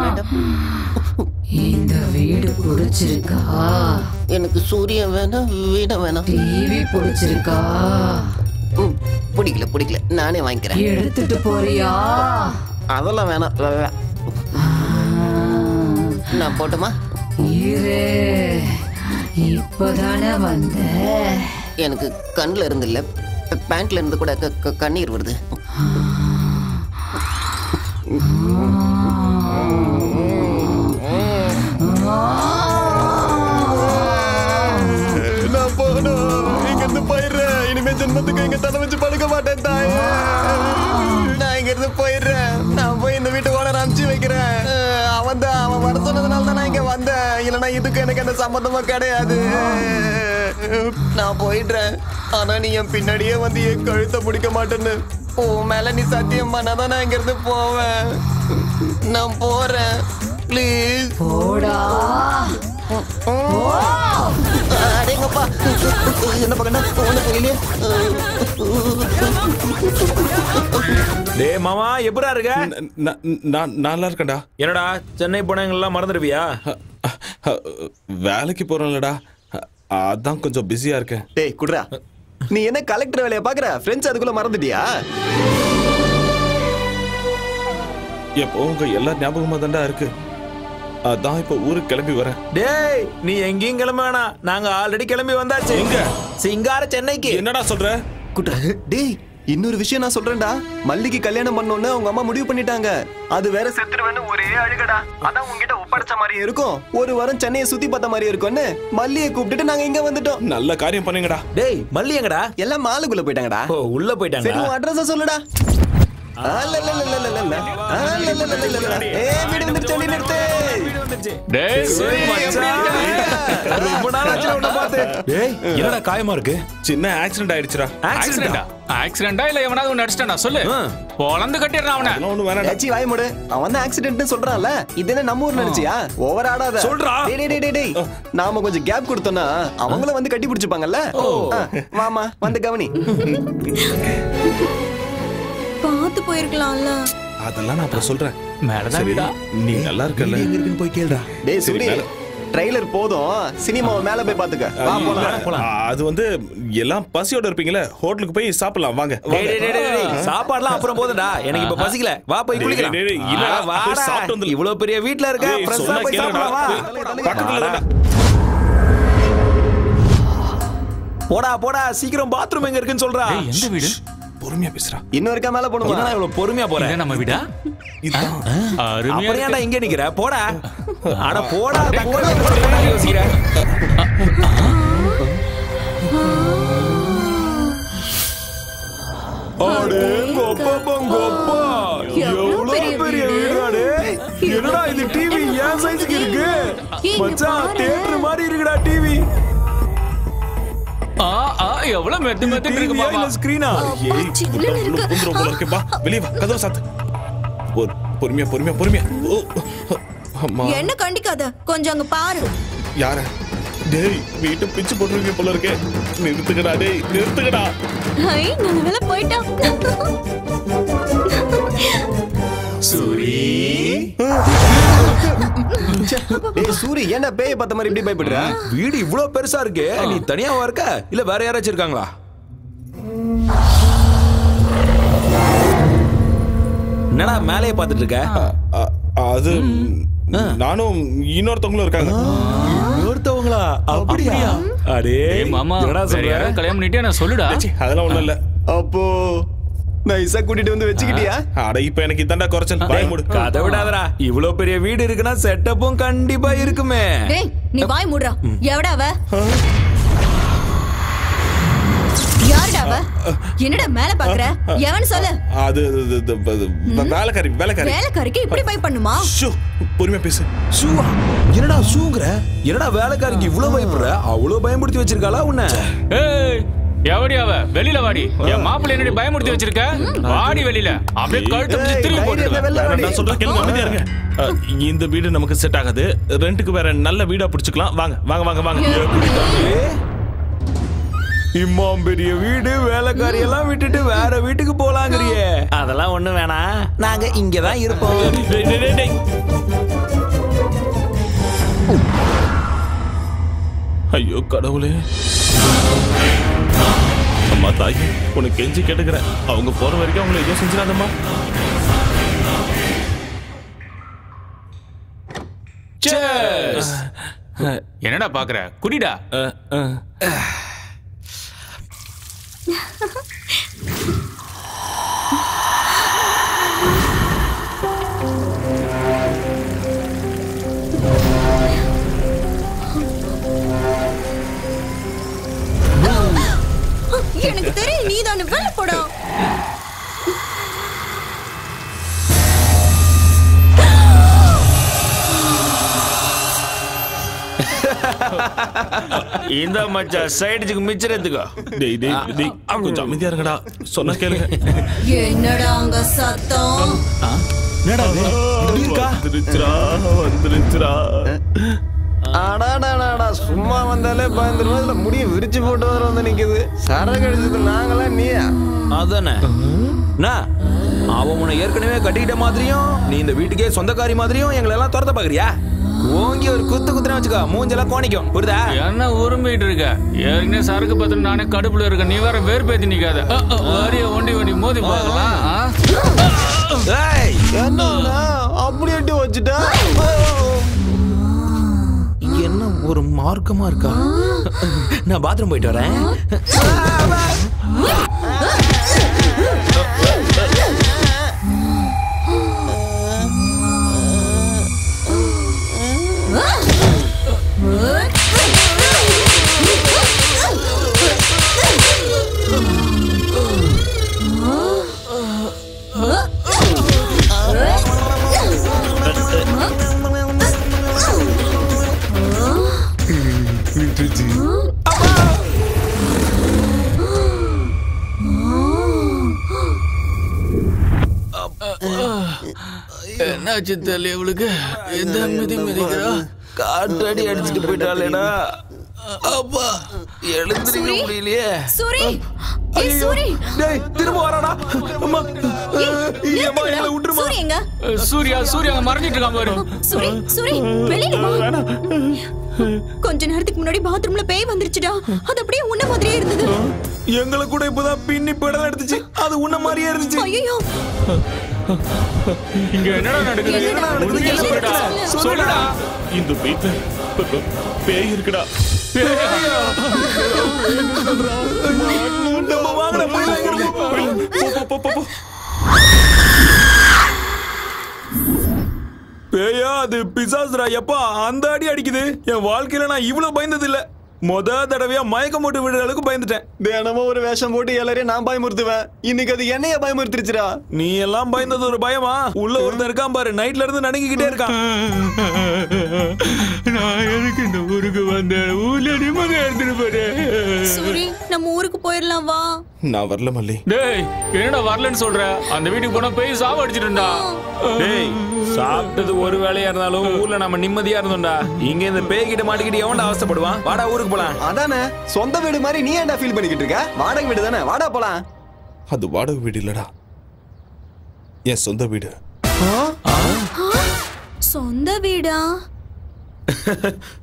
மேடம். இந்த வீடு பிடிச்சிருக்கா? எனக்கு சூரியன் வேணாம், வீட வேணாம். டிவி பிடிச்சிருக்கா? பிடிக்கல, நானே வாங்கிக்கிறேன். எடுத்துட்டு போறியா? அதெல்லாம் வேணாம். நான் போட்டுமா? இப்பதானே வந்த. எனக்கு கண்ணுல இருந்து இல்ல, பேண்ட்ல இருந்து கூட கண்ணீர் வருது. நான் போகணும், இங்க இருந்து போயிடுறேன். இனிமே ஜென்மத்துக்கு இங்க தலை வச்சு படுக்க மாட்டேன் தாய். நான் இங்க இருந்து போயிடுறேன். நான் போய் இந்த வீட்டு ஓனர் அனுப்பிச்சு வைக்கிறேன். அவன் வர சொன்னதுனால தான் நான் இங்க வந்தேன். இல்லைன்னா இதுக்கு எனக்கு எந்த சம்பந்தமும் கிடையாது. நான் போயிடுறேன். ஆனா நீ என் பின்னாடியே வந்து என் கழுத்தை பிடிக்க மாட்டேன்னு உன் மேல நீ சத்தியம் பண்ணாதான் நான் இங்க இருந்து போவேன். நான் போறேன். ப்ளீஸ் போடா. அடேங்கப்பா, என்ன பக்கண்டா ஒண்ணு புரியலையே. டேய் மாமா எப்படா இருக்க? நான் நல்லா இருக்கேன்டா. என்னடா சென்னை போனவங்கெல்லாம் மறந்துடுவியா? வேலைக்கு போறேன்லடா, அதான் கொஞ்சம் பிஸியா இருக்கேன். டேய் குட்ரா, நீ என்ன கலெக்டர் வேலையை பாக்குற? ஃப்ரெண்ட்ஸ் அதுக்குள்ள மறந்துட்டியா? எப்போ உங்க எல்லா ஞாபகமா தான்டா இருக்கு. அதான் இப்ப ஊருக்கு கிளம்பி வரேன். டேய் நீ எங்கேயும் கிளம்ப வேணாம், நாங்க ஆல்ரெடி கிளம்பி வந்தாச்சு. எங்க? சிங்கார சென்னைக்கு. என்னடா சொல்ற? குட்ரா டேய், இன்னொரு விஷயம் நான் சொல்றேன்டா. மல்லிக்கு கல்யாணம் பண்ணோன்னு அவங்க அம்மா முடிவு பண்ணிட்டாங்க. அது வேற செத்துருவேன்னு ஒரே அழுகடா. அதான் உங்ககிட்ட ஒப்படைச்ச மாதிரி இருக்கும். ஒரு வாரம் சென்னையை சுத்தி பார்த்த மாதிரி இருக்கும்னு மல்லியை கூப்பிட்டுட்டு நாங்க இங்க வந்துட்டோம். நல்ல காரியம் பண்ணுங்கடா. டேய் மல்லி எங்கடா? எல்லாம் மாலுக்குள்ள போயிட்டாங்கடா. ஓ உள்ள போயிட்டாங்க. சரி உன் அட்ரஸ் சொல்லுடா. என்னடா காயமா இருக்கு? சின்ன ஆக்சிடென்ட் ஆயிடுச்சுடா. ஆக்சிடென்டா இல்ல எவனாவது ஒன்னு அடிச்சிட்டானா சொல்லு. பொளந்து கட்டிடுறான் அவனை. ஒண்ணு வேணாம். ஏச்சி வாய் மூடு. அவன் தான் ஆக்சிடென்ட்னு சொல்றான்ல. இது என்ன நம்ம ஊர் நினைச்சியா? ஓவர் ஆடாத. சொல்றா. டேய் நாம கொஞ்சம் கேப் கொடுத்தோம்னா அவங்கள வந்து கட்டி பிடிச்சுப்பாங்கல்ல. வாமா வந்து கவனி. பாத்து போயிருக்கலாம்ல. அதெல்லாம் நான் அப்புறம் சொல்றேன். மேலதான் வீடா. நீ நல்லா இருக்கல. எங்க இருக்குன்னு போய் கேளுடா. டேய் சூரி, ட்ரைலர் போதும், சினிமாவை மேல போய் பாத்துக்க. வா போலாம். அது வந்து எல்லாம் பசியோட இருப்பீங்களே, ஹோட்டலுக்கு போய் சாப்பிடலாம் வாங்க. சாப்பாடுலாம் அப்புறம் போதுடா, எனக்கு இப்ப பசிக்கல. வா போய் குளிக்கலாம். இவ்வளவு பெரிய வீட்ல இருக்க, ஃப்ரெஷ்ஷா போய் சாப்பிடலாம் வா. பக்கத்துல போடா போடா சீக்கிரம் பாத்ரூம் எங்க இருக்குன்னு சொல்றா. எந்த வீடு? பொறுமையா பேசுறா. இன்னும் இருக்கா மேல போணுமா? என்னடா இவ்வளவு பொறுமையா போற? நம்ம வீடா? அருமையா ஏன்டா இங்க நிக்கிற? போடா. அட போடா. யோசிக்கிற. அடே கோப்பா பங்கோப்பா. எவ்வளவு பெரிய வீடாடே. என்னடா இது டிவி ஏன் சைஸ்க்கு இருக்கு? மச்சான் தியேட்டர் மாதிரி இருக்குடா டிவி. எவ்வளவு மெத்து இருக்கு மாமா. ஸ்கிரீனா? வா வெளிய வா, கதவை சாத்து. பொறுமையா. அம்மா என்ன கண்டிக்காத, கொஞ்சம் அங்க பாரு. யார? டேய் வீட்டு பிச்சு போட்டுருக்கீங்க போல இருக்கே. நிறுத்துக்கடா டேய், நிறுத்துக்கடா. ஹை நல்ல வேளை போய்டா. சூரி ஏய் சூரி என்ன பேய பார்த்த மாதிரி இப்படி பயப்படுற? வீடு இவ்ளோ பெருசா இருக்கு, நீ தனியாவா இருக்க இல்ல வேற யாராச்சும் இருக்காங்களா? என்னடா மேலேயே பார்த்துட்டு இருக்க? அது நானும் இன்னொருத்தவங்களும் இருக்காங்க. இன்னொருத்தவங்களா? அப்படியா? அடே மாமா, என்னடா சொல்ற? கல்யாணம் பண்ணிட்டே நான் சொல்லுடா. அதெல்லாம் ஒண்ணும் இல்ல. அப்போ நைஸா கூட்டிட்டு வந்து வச்சுக்கிட்டியா? அட இப்ப எனக்கு இதாண்டா குறைச்சல். வாய் மூடு. கதை விடாதடா. இவ்ளோ பெரிய வீடு இருக்குன்னா செட்டப்பும் கண்டிப்பா இருக்குமே. டேய் நீ வாய் மூடுடா. எவடா அவ? யாருடா அவ? என்னடா மேல பாக்குற? எவன் சொல்லு. அது வேலைக்காரி. வேலைக்காரிக்கு இப்படி பை பண்ணுமா? ஷூ பொறுமையா பேசு. ஷூவா? என்னடா ஷூங்கற? என்னடா வேலைக்காரிக்கு இவ்ளோ பயப்படுற? அவ்ளோ பயமுறுத்தி வச்சிருக்காளா உன்னை? ஏய் எவடி அவ? வெளியில வாடி. என் மாப்பிள்ளை என்னடி பயமுறுத்தி வச்சிருக்க? வாடி வெளியில. அப்படியே கழுத்து பிடிச்சு திரும்பி போட்டுடுவேன். நான் சொல்றேன் கேளுங்க, அமைதியா இருங்க. இந்த வீடு நமக்கு செட் ஆகாது. ரெண்டுக்கு வேற நல்ல வீடா பிடிச்சுக்கலாம். வாங்க வாங்க வாங்க வாங்க. இம்மாம் பெரிய வீடு, வேலைக்காரி எல்லாம் விட்டுட்டு வேற வீட்டுக்கு போலாங்கறியே. அதெல்லாம் ஒண்ணு வேணாம், நாங்க இங்கதான் இருப்போம். ஐயோ கடவுளே. அம்மா தாயி உனக்கு கெஞ்சி கேட்டுக்கிறேன். அவங்க போற வரைக்கும் அவங்களை எதுவும் செஞ்சிடாதம்மா. என்னடா பாக்குற? குடிடா. எனக்கு தெரியும் நீதான் வெளில போடா. இந்த மச்சான் சைடுக்கு மிச்சறதுக்கு. டேய் கொஞ்சம் அமைதியா இருங்கடா. சொன்னா கேளுங்க. என்னடா அங்க சத்தம்? என்னடா இப்படி இருக்கா? வந்துருச்சுடா. அடாடாடா சும்மா வந்தாலே பயந்துருவோம். இதுல முடிய விரிச்சு போட்டு வர வந்து நிக்குது. சரக்கு அடிச்சது நாங்களா நீயா? அதானே. அவன் உன்னை ஏற்கனவே கட்டிக்கிட்ட மாதிரியும் நீ இந்த வீட்டுக்கே சொந்தக்காரி மாதிரியும் எங்களை எல்லாம் துரத்த பாக்குறியா? ஓங்கி ஒரு குத்துனா வச்சுக்கோ, மூஞ்செல்லாம் கோணிக்கும். புரியுதா? என்ன உரிமைட்டு இருக்க? ஏற்கனவே சரக்கு பத்திரம் நானே கடுப்புல இருக்க. நீ வேற வேர்பேத்தி நிக்காத. வாரிய ஒண்டி மோதி பார்க்கலாம். என்ன அப்படி எட்டி வச்சுட்டா? என்ன ஒரு மார்க்கமா இருக்கா? நான் பாத்ரூம் போயிட்டு வரேன். என்னாச்சு தெரியல இவளுக்கு. எந்த மிதிக்கிறா? காற்றடி அடிச்சுட்டு போயிட்டாளேடா. அப்பா எழுந்திருக்க முடியலையே. சூரி ஏய் சூரி டேய் திரும்ப வரடா. அம்மா ஏமா என்ன விட்டுருமா? சூரி எங்க? சூர்யா மறைஞ்சிட்டு இருக்கான் பாரு. சூரி வெளியில வா. கொஞ்ச நேரத்துக்கு முன்னாடி பாத்ரூம்ல பேய் வந்துருச்சுடா. அது அப்படியே உன்ன மாதிரியே இருந்தது. எங்களை கூட இப்பதான் பின்னி பெடல் எடுத்துச்சு. அது உன்ன மாதிரியே இருந்துச்சு. ஐயோ இங்க என்னடா நடக்குது? சொல்லுடா. இந்த வீட்டுல பேய் இருக்குடா. நம்ம வாங்கடா போய். பேயா அது பிசாசுரா. எப்பா அந்த அடி அடிக்குது. என் வாழ்க்கையில நான் இவ்வளவு பயந்தது இல்ல. முத தடவையா மயக்கம் போட்டு விடுற அளவுக்கு பயந்துட்டேன். தினமும் ஒரு வேஷம் போட்டு எல்லாரையும் நான் பயமுறுத்துவேன். இன்னைக்கு அது என்னைய பயமுறுத்திருச்சுடா. நீ எல்லாம் பயந்தது ஒரு பயமா? உள்ள ஒருத்தன் இருக்கான் பாரு, நைட்ல இருந்து நடுங்கிக்கிட்டே இருக்கான். நான் எதுக்கு இந்த ஊருக்கு வந்தேன்? ஊர்ல நிம்மதியா எடுத்துட்டு போறேன். சூரி நம்ம ஊருக்கு போயிடலாம் வா. நான் வரல மல்லி. டேய் என்னடா வரலன்னு சொல்ற? அந்த வீட்டுக்கு போனா பேய் சாவ அடிச்சிட்டுடா. டேய் சாப்பிட்டது ஒரு வேலையா இருந்தாலும் ஊர்ல நம்ம நிம்மதியா இருந்தோம்டா. இங்க இந்த பேய் கிட்ட மாட்டிக்கிட்டு எவன்டா அவஸ்தைப்படுவான்? வாடா ஊருக்கு போலாம். அதானே சொந்த வீடு மாதிரி நீ ஏன்டா ஃபீல் பண்ணிக்கிட்டு இருக்க? வாடகை வீடு தானே, வாடா போலாம். அது வாடகை வீடு இல்லடா, என் சொந்த வீடு. சொந்த வீடா?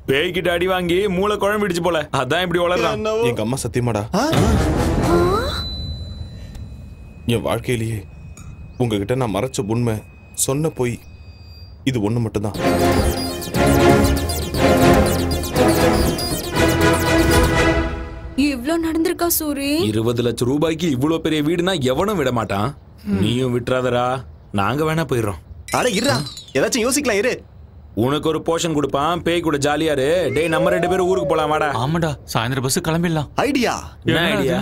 பேய்கிட்ட அடி வாங்கி மூளை குழம்பிடுச்சு போல, அதான் இப்படி வளர்றான். எங்க அம்மா சத்தியமாடா, என் வாழ்க்கையிலேயே உங்ககிட்ட நான் மறைச்ச உண்மை, சொன்ன போய் இது ஒண்ணு மட்டும்தான். இவ்ளோ நடந்திருக்கா சூரி? 20 லட்சம் ரூபாய்க்கு இவ்வளவு பெரிய வீடுனா எவனும் விட மாட்டான். நீயும் விட்டுறாதரா, நாங்க வேணா போயிடுறோம். அட இருடா, ஏதாச்சும் யோசிக்கலாம் இரு. உனக்கு ஒரு போர்ஷன் கொடுப்பான், பேய் கூட ஜாலியா இரு. டேய் நம்ம 2 பேரும் ஊருக்கு போலாம் வாடா. ஆமாடா, சாயந்தரம் பஸ் கிளம்பிடலாம். ஐடியா என்ன ஐடியா?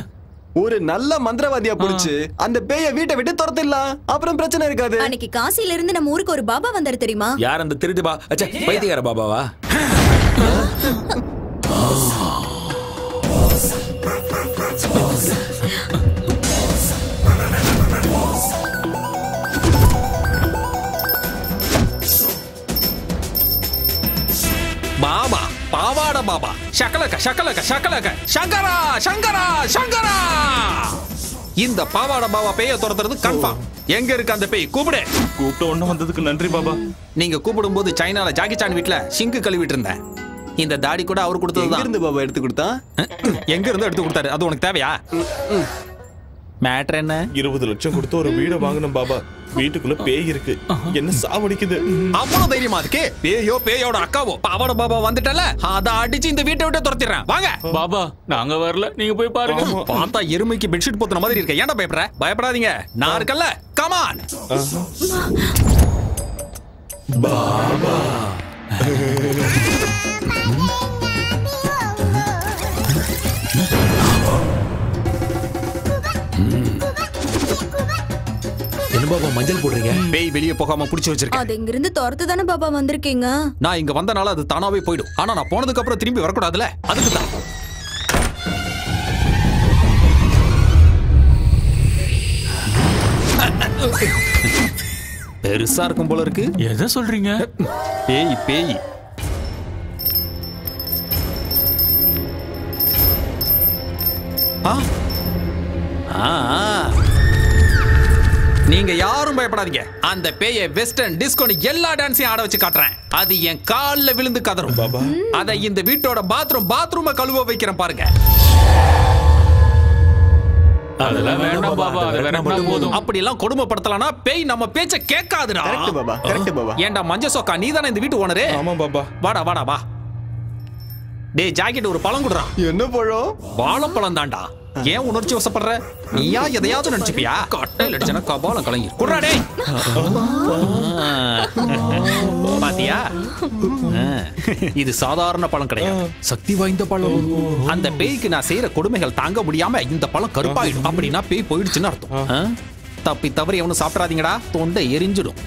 ஒரு நல்ல மந்திரவாதியா புடிச்சு அந்த பேய வீட்டை விட்டு துரத்திடலாம், அப்புறம் பிரச்சனை இருக்காது. அன்னைக்கு காசில இருந்து நம்ம ஊருக்கு ஒரு பாபா வந்தாரு தெரியுமா? யார் அந்த திருட்டு பா? அச்சா, பைத்தியக்கார பாபாவா? பாபா, பாவாட பாபா, சகலக சகலக சகலக, சங்கரா சங்கரா சங்கரா. இந்த பாவாட பாபா பேய துரத்துறது கன்ஃபார்ம். எங்க இருக்கு அந்த பேய்? கூப்பிடு. கூப்பிட்ட ஒண்ணு வந்ததுக்கு நன்றி பாபா. நீங்க கூப்பிடும் போது சைனால ஜாக்கி சான் வீட்ல சிங்கு கழுவிட்டு இருந்தேன். இந்த தாடி கூட அவர் கொடுத்ததுதான். எங்க இருந்து பாபா எடுத்து கொடுத்தா? எங்க இருந்து எடுத்து கொடுத்தாரு? அது உனக்கு தேவையா? மேட்டர் என்ன? 20 லட்சம் கொடுத்து ஒரு வீடை வாங்கணும் பாபா. வீட்டுக்குள்ள பேய் இருக்கு, என்ன சாவடிக்குது. அவ்வளவு தைரியமா இருக்கு? பேயோ பேயோட அக்காவோ பாவாட பாபா வந்துட்டல, அத அடிச்சு இந்த வீட்டை விட்டு துரத்திடுறேன். வாங்க பாபா, நாங்க வரல, நீங்க போய் பாருங்க. பார்த்தா எருமைக்கு பெட்ஷீட் போத்துன மாதிரி இருக்க. ஏன்டா பயப்படுற? பயப்படாதீங்க, நான் இருக்கல்ல. கமான் பாபா. என்ன பாபா மஞ்சள் போடுறீங்க? பேய் வெளியே போகாம புடிச்சு வச்சிருக்கேன். அது இங்க இருந்து துரத்து தானே பாபா வந்திருக்கீங்க. நான் இங்க வந்தனால அது தானாவே போயிடும். ஆனா நான் போனதுக்கு அப்புறம் திரும்பி வரக்கூடாதுல, அதுக்கு தான். பெருசா இருக்கும் போல இருக்கு. எதை சொல்றீங்க? பேய் பேய். நீங்க யாரும் பயப்படாதீங்க. அந்த பேய வெஸ்டர்ன் டிஸ்கோ எல்லா டான்ஸையும் ஆட வச்சு காட்டுறேன். அது என் கால்ல விழுந்து கதறும் பாபா. அத இந்த வீட்டோட பாத்ரூம கழுவ வைக்கிறேன் பாருங்க. அதெல்லாம் வேண்டாம் பாபா, அது வேணா போதும். அப்படி எல்லாம் கொடுமைப்படுத்தலாம்னா பேய் நம்ம பேச்ச கேட்காதுடா. Correct Baba, correct Baba. ஏன்டா மஞ்ச சொக்கா, நீதானே இந்த வீட்டு ஓனரு? ஆமா பாபா. வாடா வாடா வா. டேய் ஜாக்கெட் ஒரு பழம் குடுறா. என்ன பழம்? வாழைப்பழம் தான்டா. ஏன் உணர்ச்சி வசப்படுற? நீயா எதையாவது நினைச்சுப்பியா? கட்டையில் அடிச்சனா கபாலம் கலங்கி குடுறா. டேய் பாத்தியா, இது சாதாரண பழம் கிடையாது, சக்தி வாய்ந்த பழம். அந்த பேய்க்கு நான் செய்யற கொடுமைகள் தாங்க முடியாம இந்த பழம் கருப்பாயிடும். அப்படின்னா பேய் போயிடுச்சுன்னு அர்த்தம். தப்பி தவறி எவனும் சாப்பிடாதீங்கடா, தொண்டை எரிஞ்சிடும்.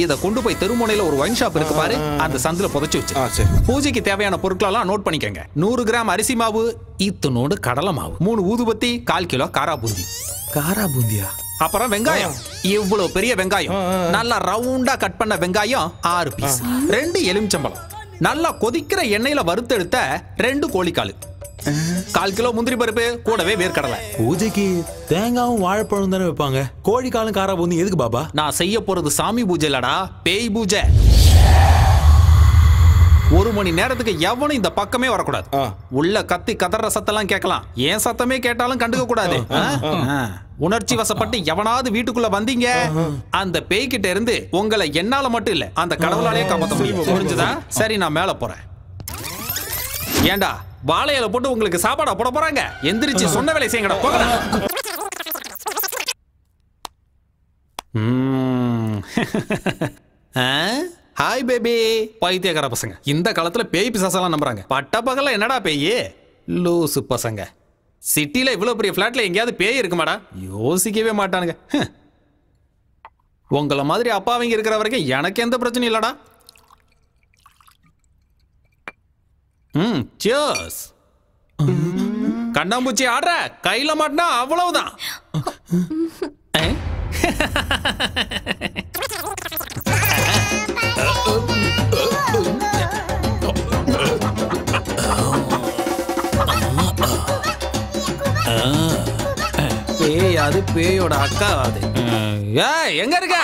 இத கொண்டு போய் தெருமுனையில ஒரு ஒயின் ஷாப் இருக்கு பாரு, அந்த சந்தில புதைச்சு வச்சு பூஜைக்கு தேவையான பொருட்களெல்லாம் நோட் பண்ணிக்கங்க. 100 கிராம் அரிசி மாவு, இத்தனோடு கடலை மாவு, 3 ஊதுபத்தி, 1/4 கிலோ காரா பூந்தி. காரா பூந்தியா? அப்புறம் வெங்காயம், இவ்வளவு பெரிய வெங்காயம், நல்லா ரவுண்டா கட் பண்ண வெங்காயம் 6 பீஸ், 2 எலுமிச்சம்பழம், நல்லா கொதிக்கிற எண்ணெயில வறுத்தெடுத்த 2 கோழிக்கால், 1/4 கிலோ முந்திரி பருப்பு, கூடவே வேர்க்கடலை. பூஜைக்கு தேங்காவும் வாழைப்பழம் தானே வைப்பாங்க, கோழி காலும் காரா பூந்தி எதுக்கு பாபா? நான் செய்ய போறது சாமி பூஜை இல்லடா, பேய் பூஜை. 1 மணி நேரத்துக்கு எவனும் இந்த பக்கமே வரக்கூடாது. உள்ள கத்தி கதற சத்தெல்லாம் கேட்கலாம், ஏன் சத்தமே கேட்டாலும் கண்டுக்க கூடாது. உணர்ச்சி வசப்பட்டு எவனாவது வீட்டுக்குள்ள வந்தீங்க, அந்த பேய்கிட்ட இருந்து உங்களை என்னால மட்டும் இல்ல அந்த கடவுளாலே காப்பாத்த முடியும். புரிஞ்சுதா? சரி, நான் மேல போறேன். ஏண்டா வாழையில போட்டு உங்களுக்கு சாப்பாடா போட போறாங்க? எந்திரிச்சு சொன்ன வேலை செய்யுங்கடா, போங்கடா. Hi baby. பைத்தியக்கார பசங்க இந்த காலத்துல பேய் பிசாசெல்லாம் நம்புறாங்க. பட்ட பகல்ல என்னடா பேய்? லூசு பசங்க. சிட்டில இவ்வளவு பெரிய பிளாட்ல எங்கேயாவது பேய் இருக்குமாடா? யோசிக்கவே மாட்டானுங்க. உங்கள மாதிரி அப்பாவிங்க இருக்கிற வரைக்கும் எனக்கு எந்த பிரச்சனையும் இல்லடா. சியர்ஸ். கண்ணாம்பூச்சி ஆடுற, கையில மாட்டினா அவ்வளவுதான். பேய் அது பேயோட அக்கா அது. எங்க இருக்க?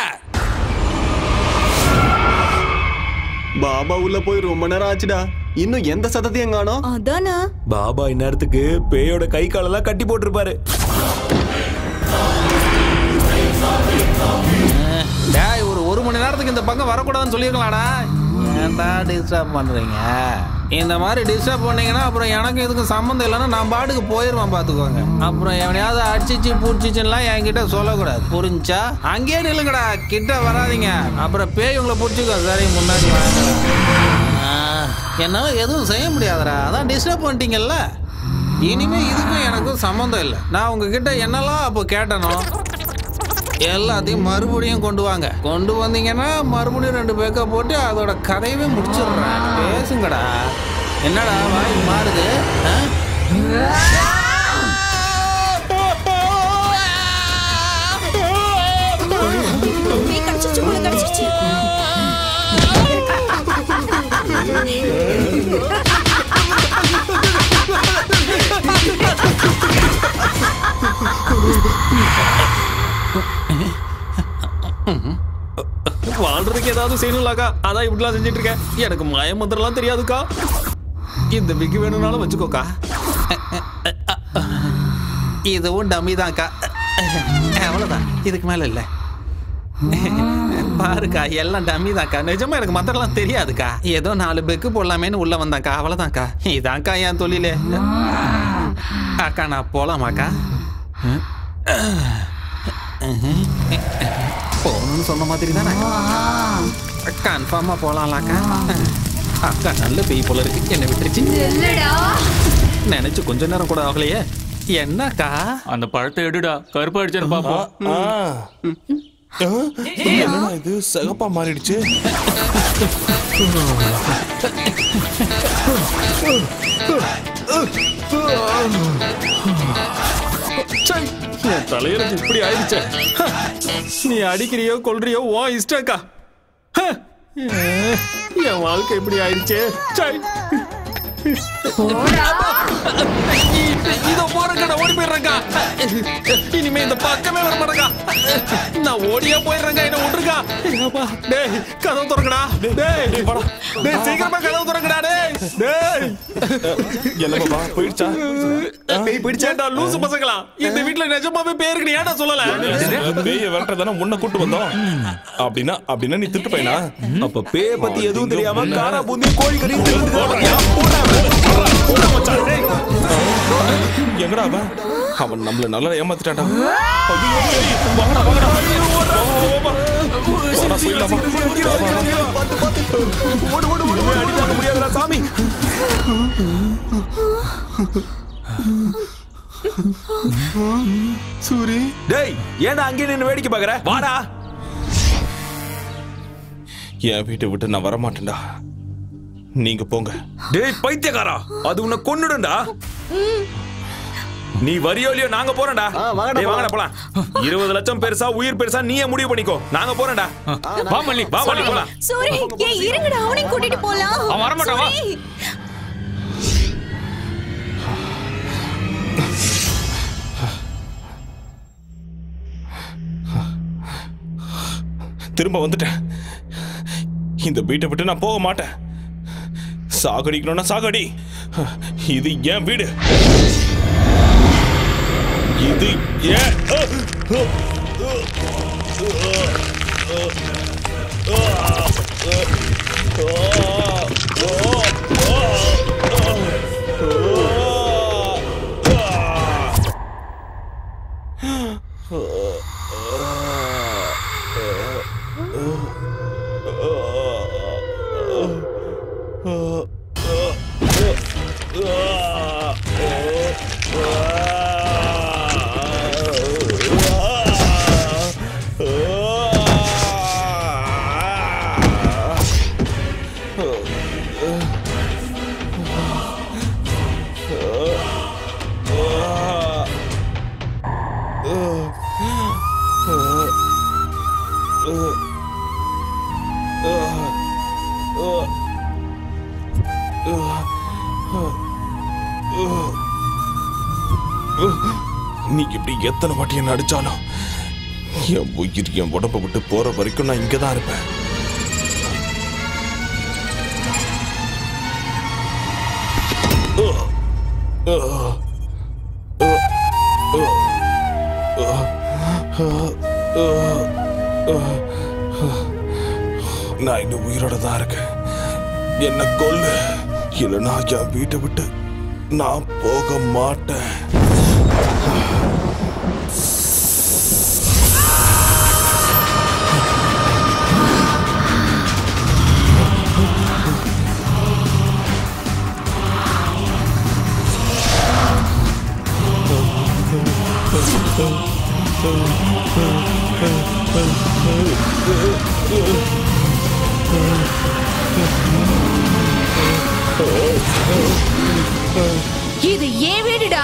பாபா உள்ள போய் ரொம்ப நேரம் ஆச்சுடா, இன்னும் எந்த சத்தத்தையும் காணோம். அதானா பாபா இந்நேரத்துக்கு பேயோட கை காலெல்லாம் கட்டி போட்டிருப்பாரு. டேய், ஒரு மணி நேரத்துக்கு இந்த பக்கம் வரக்கூடாதுன்னு சொல்லியிருக்கலாம்டா. ஏன்டா டிஸ்டர்ப் பண்றீங்க? இந்த மாதிரி டிஸ்டர்ப் பண்ணீங்கன்னா அப்புறம் எனக்கு இதுக்கு சம்மந்தம் இல்லைன்னா நான் பாட்டுக்கு போயிடுவேன், பார்த்துக்கோங்க. அப்புறம் எவனையாவது அடிச்சிச்சு பூச்சிச்சுலாம் என்கிட்ட சொல்லக்கூடாது, புரிஞ்சா? அங்கேயே நில்லுங்கடா, கிட்ட வராதிங்க, அப்புறம் பேய் உங்களை பிடிச்சிக்கோ. சரி, முன்னாடி வாங்க. என்னால் எதுவும் செய்ய முடியாதுடா, அதான் டிஸ்டர்ப் பண்ணிட்டீங்கல்ல. இனிமே இதுக்கும் எனக்கும் சம்மந்தம் இல்லை. நான் உங்ககிட்ட என்னெல்லாம் அப்போ கேட்டனோ எல்லாத்தையும் மறுபடியும் கொண்டு வாங்க. கொண்டு வந்தீங்கன்னா மறுபடியும் 2 பேக்கை போட்டு அதோட கதையவே முடிச்சிடுறேன். பேசுங்கடா. என்னடா வாய் மாறுது? வாழ்றதுக்கு ஏதாவது செய்யணும்லாக்கா, அதான் இப்படிலாம் செஞ்சுட்டு இருக்கேன். எனக்கு மாய மந்திரம்லாம் தெரியாதுக்கா. இந்த விக்கு வேணும்னாலும் வச்சுக்கோக்கா. இதுவும் டம்மி தான்க்கா, அவ்வளோதான், இதுக்கு மேலே இல்லை. பாருக்கா, எல்லாம் டம்மி தான்க்கா. நிஜமா எனக்கு மந்திரம்லாம் தெரியாதுக்கா. ஏதோ 4 பெக்கு போடலாமேன்னு உள்ள வந்தாக்கா, அவ்வளோதான்க்கா. இதான்க்கா என் தொழிலே. அக்கா நான் போலாமாக்கா? போகணும்னு சொன்ன மாதிரி தானே, கன்ஃபார்மா போலாம்லாக்கா. அக்கா நல்ல பேய் போல இருக்கு, என்ன விட்டுருச்சு. நினைச்சு கொஞ்ச நேரம் கூட ஆகலையே. என்னக்கா? அந்த பழத்தை எடுடா, கருப்பா அடிச்சேன்னு பாப்போம். என்னடா இது சிகப்பா மாறிடுச்சு? என் தலையரஞ்சு இப்படி ஆயிடுச்சே. நீ அடிக்கிறியோ கொல்றியோ ஓ இஷ்டக்கா. என் வாழ்க்கை இப்படி ஆயிடுச்சே. இதோ போறேங்கடா, ஓடி போயிடுறேங்கா. இனிமே இந்த பக்கமே வர மாட்டேங்கா. நான் ஓடியா போயிடுறேங்க, என்ன விட்டுருக்கா. டேய் கதவு திறக்கடா. டேய் டேய் சீக்கிரமா கதவு திறக்கடா. டேய் என்ன பாபா போயிடுச்சா? பேய் பிடிச்சாடா லூசு பசங்களா. இந்த வீட்ல நிஜமாவே பேய் இருக்கு, நீ ஏன்டா சொல்லல? பேயை விரட்டதானே உன்னை கூட்டு வந்தோம். அப்படின்னா நீ திட்டு பையனா? அப்ப பேய பத்தி எதுவும் தெரியாம காரா பூந்தி கோழி கறி எங்கடா அவன் நம்மள நல்லா ஏமாத்திட்டான்டா. முடியாதுடா சாமி. சூரி, டேய் ஏன்டா அங்கே நின்னு வேடிக்கை பாக்குற? வாடா. என் வீட்டை விட்டு நான் வரமாட்டேன்டா, நீங்க போங்க. டேய் பைத்தியக்காரா, அது உன்னை கொன்னுடும்டா. நீ வரியோ இல்லையோ நாங்க போறோம்டா. டேய் வாங்கடா போலாம். 20 லட்சம் பெருசா உயிர் பெருசா நீயே முடிவு பண்ணிக்கோ. நாங்க போறோம்டா. வா மல்லி போலாம். சூரி, ஏய் இருங்கடா, அவனையும் கூட்டிட்டு போலாம். அவன் வர மாட்டான், வா. திரும்ப வந்துட்டேன். இந்த வீட்டை விட்டு நான் போக மாட்டேன். சாகடிக்கணும்னா சாகடி. இது என் வீடு. இது ஏன் நீ இப்படி எத்தனை வாட்டி என்ன அடிச்சாலும் என் உயிர் என் உடம்பை விட்டு போற வரைக்கும் நான் இங்கதான் இருப்பேன். நான் இன்னும் உயிரோட தான் இருக்கேன். என்ன கொல்லு, இல்லைன்னா என் வீட்டை விட்டு நான் போக மாட்டேன். இது ஏன் வீடுடா?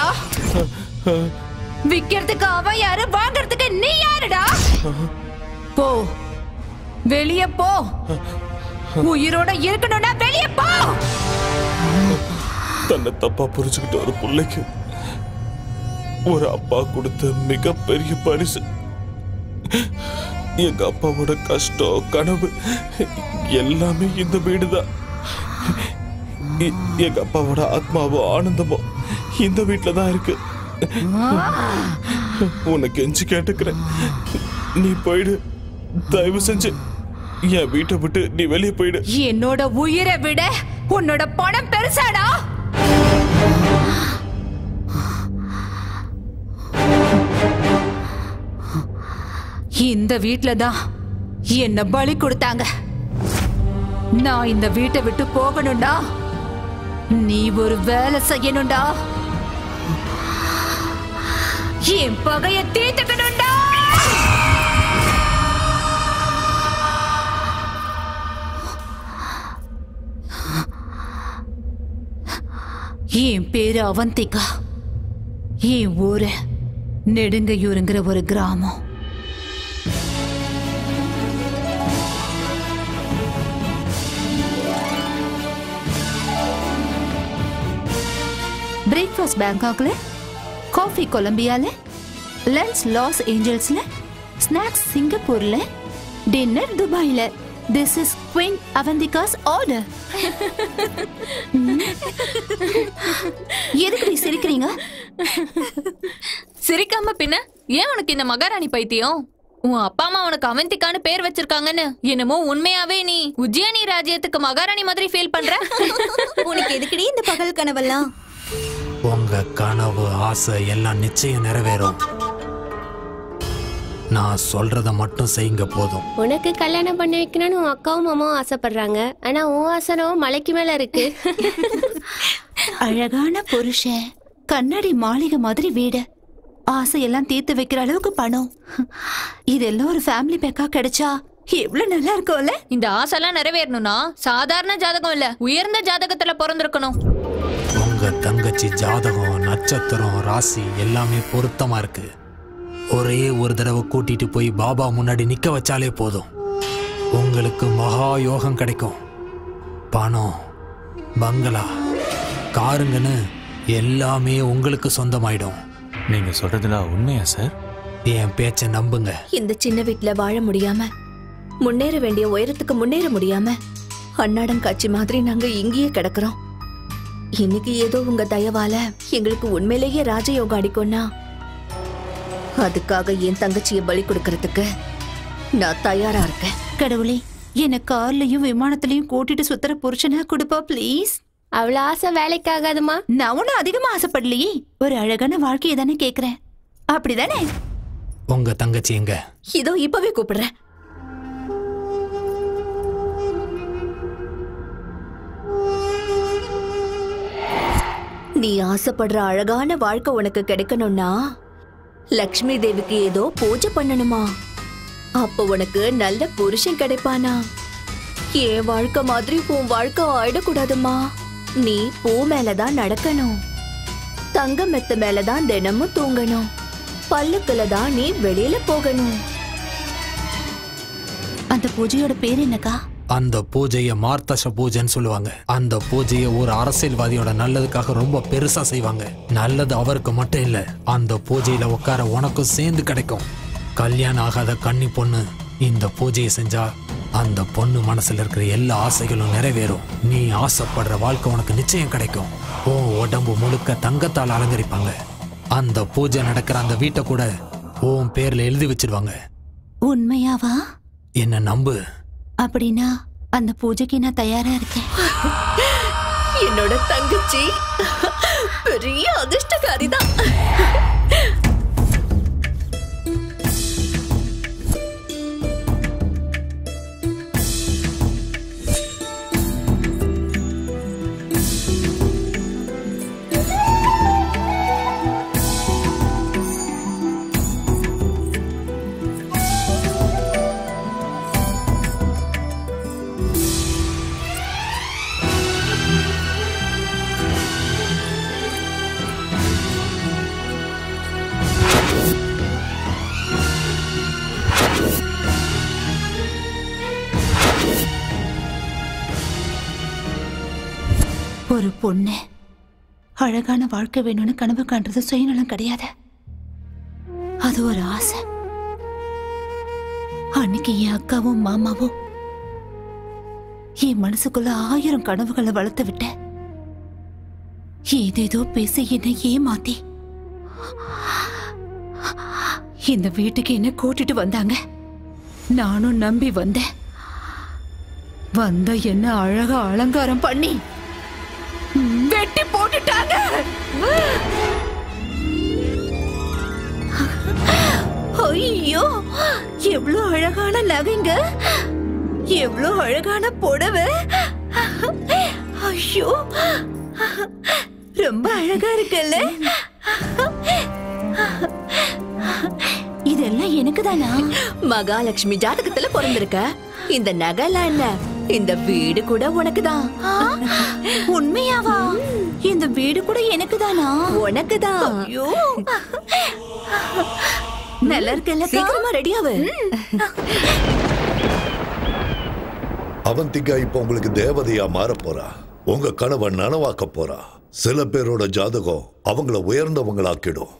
விக்கிறதுக்கு அவன் யாரு, வாங்கறதுக்கு நீ யாருடா? போ, வெளிய போ. உயிரோட இருக்கணும்னா வெளிய போ. தன்னை தப்பா புரிஞ்சுக்கிட்ட ஒரு பிள்ளைக்கு ஒரு அப்பா கொடுத்த மிகப்பெரிய பரிசு. எங்க அப்பாவோட கஷ்டம், கனவு எல்லாமே இந்த வீடுதான். எங்க அப்பாவோட ஆத்மாவோ ஆனந்தமோ இந்த வீட்டுல தான் இருக்கு. உன்னை கெஞ்சி கேட்டுக்கிறேன், நீ போயிடு. தயவு செஞ்சு என் வீட்டை விட்டு நீ வெளியே போயிடு. என்னோட உயிரை விட உன்னோட பணம் பெருசாடா. இந்த வீட்ல தான் என்ன பலி கொடுத்தாங்க. நான் இந்த வீட்டை விட்டு போகணும்டா. நீ ஒரு வேலை செய்யணும்டா. என் பகைய தீர்த்துக்கணும்டா. என் பேரு அவந்திகா. என் ஊரு நெடுங்கையூருங்கிற ஒரு கிராமம். பிரேக்ஃபாஸ்ட் பேங்காக்ல, காஃபி கொலம்பியால, லஞ்ச் லாஸ் ஏஞ்சல்ஸ்ல, ஸ்நாக்ஸ் சிங்கப்பூர்ல, டின்னர் துபாயில. This is queen Avantika's order. எதுக்கு சிரிக்கிறீங்க? சிரிக்காம பின்ன ஏன் உனக்கு இந்த மகாராணி பைத்தியம்? உன் அப்பா அம்மா உனக்கு அவந்திகான்னு பேர் வச்சிருக்காங்கன்னு என்னமோ உண்மையாவே நீ உஜ்ஜயினி ராஜ்யத்துக்கு மகாராணி மாதிரி ஃபீல் பண்ற? உனக்கு எதுக்குடி இந்த பகல் கனவெல்லாம்? உங்க கனவு, ஆசை எல்லாம் நிச்சயம் நிறைவேறும். நான் சொல்றத மட்டும் செய்யுங்க போதும். உனக்கு கல்யாணம் பண்ணி வைக்கணும்னு உன் அக்காவும் மாமாவும் ஆசைப்படுறாங்க. ஆனா உன் ஆசனம் மலைக்கு மேல இருக்கு. அழகான புருஷன், கண்ணாடி மாளிகை மாதிரி வீடு, ஆசையெல்லாம் தீர்த்து வைக்கிற அளவுக்கு பணம், இதெல்லாம் ஒரு ஃபேமிலி பேக்கா கிடைச்சா எவ்வளவு நல்லா இருக்கும்ல. இந்த ஆசைலாம் நிறைவேறணும்னா சாதாரண ஜாதகம் இல்ல, உயர்ந்த ஜாதகத்துல பிறந்திருக்கணும். உங்க தங்கச்சி ஜாதகம், நட்சத்திரம், ராசி எல்லாமே பொருத்தமா இருக்கு. ஒரே ஒரு தடவை கூட்டிட்டு போய் பாபா முன்னாடி நிக்க வச்சாலே போதும். உங்களுக்கு மகா யோகம் கிடைக்கும். பணம், பங்களா, காருங்கன்னு எல்லாமே உங்களுக்கு சொந்தமாயிடும். நீங்க சொல்றதுல உண்மையா சார்? என் பேச்ச நம்புங்க. இந்த சின்ன வீட்டுல வாழ முடியாம, முன்னேற வேண்டிய உயரத்துக்கு முன்னேற முடியாம அன்னாடம் காட்சி மாதிரி நாங்க இங்கேயே கிடக்குறோம். இன்னைக்கு ஏதோ உங்க தயவால எங்களுக்கு உண்மையிலேயே ராஜயோகம் அடிக்கும்னா அதுக்காக என் தங்கச்சியை பலி கொடுக்கறதுக்கு நான் தயாரா இருக்கேன். கடவுளே, என்ன கார்லயும் விமானத்திலயும் கூட்டிட்டு சுத்துற புருஷனா கொடுப்பா ப்ளீஸ். அவ்வளவு ஆசை வேலைக்கு ஆகாதுமா. நான் ஒன்னும் அதிகமா ஆசைப்படலையே, ஒரு அழகான வாழ்க்கையை தானே கேக்குறேன். அப்படிதானே? உங்க தங்கச்சி எங்க? இதோ இப்பவே கூப்பிடுறேன். நீ ஆசைப்படுற அழகான வாழ்க்கை உனக்கு கிடைக்கணும்னா லக்ஷ்மி தேவிக்கு ஏதோ பூஜை பண்ணணுமா? அப்ப உனக்கு நல்ல புருஷன் கிடைப்பானா? என் வாழ்க்கை மாதிரி உன் வாழ்க்கை ஆயிடக்கூடாதுமா. நீ பூ மேலதான் நடக்கணும், தங்க மெத்த மேலதான் தினமும் தூங்கணும், பல்லுக்குல தான் நீ வெளியில போகணும். அந்த பூஜையோட பேர் என்னக்கா? அந்த பூஜையை மார்த்தச பூஜைன்னு சொல்லுவாங்க. அந்த பூஜையை ஒரு அரசியல்வாதியோட நல்லதுக்காக ரொம்ப பெருசா செய்வாங்க. நல்லது அவருக்கு மட்டும் இல்ல, அந்த பூஜையில உட்கார உனக்கும் சேர்ந்து கிடைக்கும். கல்யாணம் ஆகாத கன்னி பொண்ணு இந்த பூஜையை செஞ்சா அந்த பொண்ணு மனசுல இருக்கிற எல்லா ஆசைகளும் நிறைவேறும். நீ ஆசைப்படுற வாழ்க்கை உனக்கு நிச்சயம் கிடைக்கும். உன் உடம்பு முழுக்க தங்கத்தால் அலங்கரிப்பாங்க. அந்த பூஜை நடக்கிற அந்த வீட்டை கூட உன் பேர்ல எழுதி வச்சிருவாங்க. உண்மையாவா? என்ன நம்பு. அப்படின்னா அந்த பூஜைக்கு நான் தயாரா இருக்கேன். என்னோட தங்கச்சி பெரிய அதிர்ஷ்டக்காரிதான். ஒரு பொண்ணு அழகான வாழ்க்கை வேணும்னு கனவு காண்றது சுயநலம் கிடையாது, அது ஒரு ஆசை. அன்னைக்கு என் அக்காவும் மாமாவும் என் மனசுக்குள்ள 1000 கனவுகளை வளர்த்து விட்ட. ஏதேதோ பேசி என்னை ஏமாத்தி இந்த வீட்டுக்கு என்ன கூட்டிட்டு வந்தாங்க. நானும் நம்பி வந்தேன். வந்த என்ன அழகா அலங்காரம் பண்ணி வெட்டி போட்டுட்டாங்க. ஐயோ, எவ்வளவு அழகான நகைங்க, எவ்வளவு அழகான புடவை. ஐயோ, ரொம்ப அழகா இருக்குல்ல. இதெல்லாம் எனக்கு தானா? மகாலட்சுமி ஜாதகத்துல பிறந்திருக்க. இந்த நகைலாம் என்ன, இந்த வீடு கூட உனக்குதான். உண்மையாவா? இந்த வீடு கூட எனக்கு தானா? உனக்குதான். ஐயோ, நல்லா இருக்குல்ல. சீக்கிரமா ரெடியாவு. அவந்திகா இப்ப உங்களுக்கு தேவதையா மாற போறா. உங்க கனவை நனவாக்க போறா. சில பேரோட ஜாதகம் அவங்கள உயர்ந்தவங்களாக்கிடும்.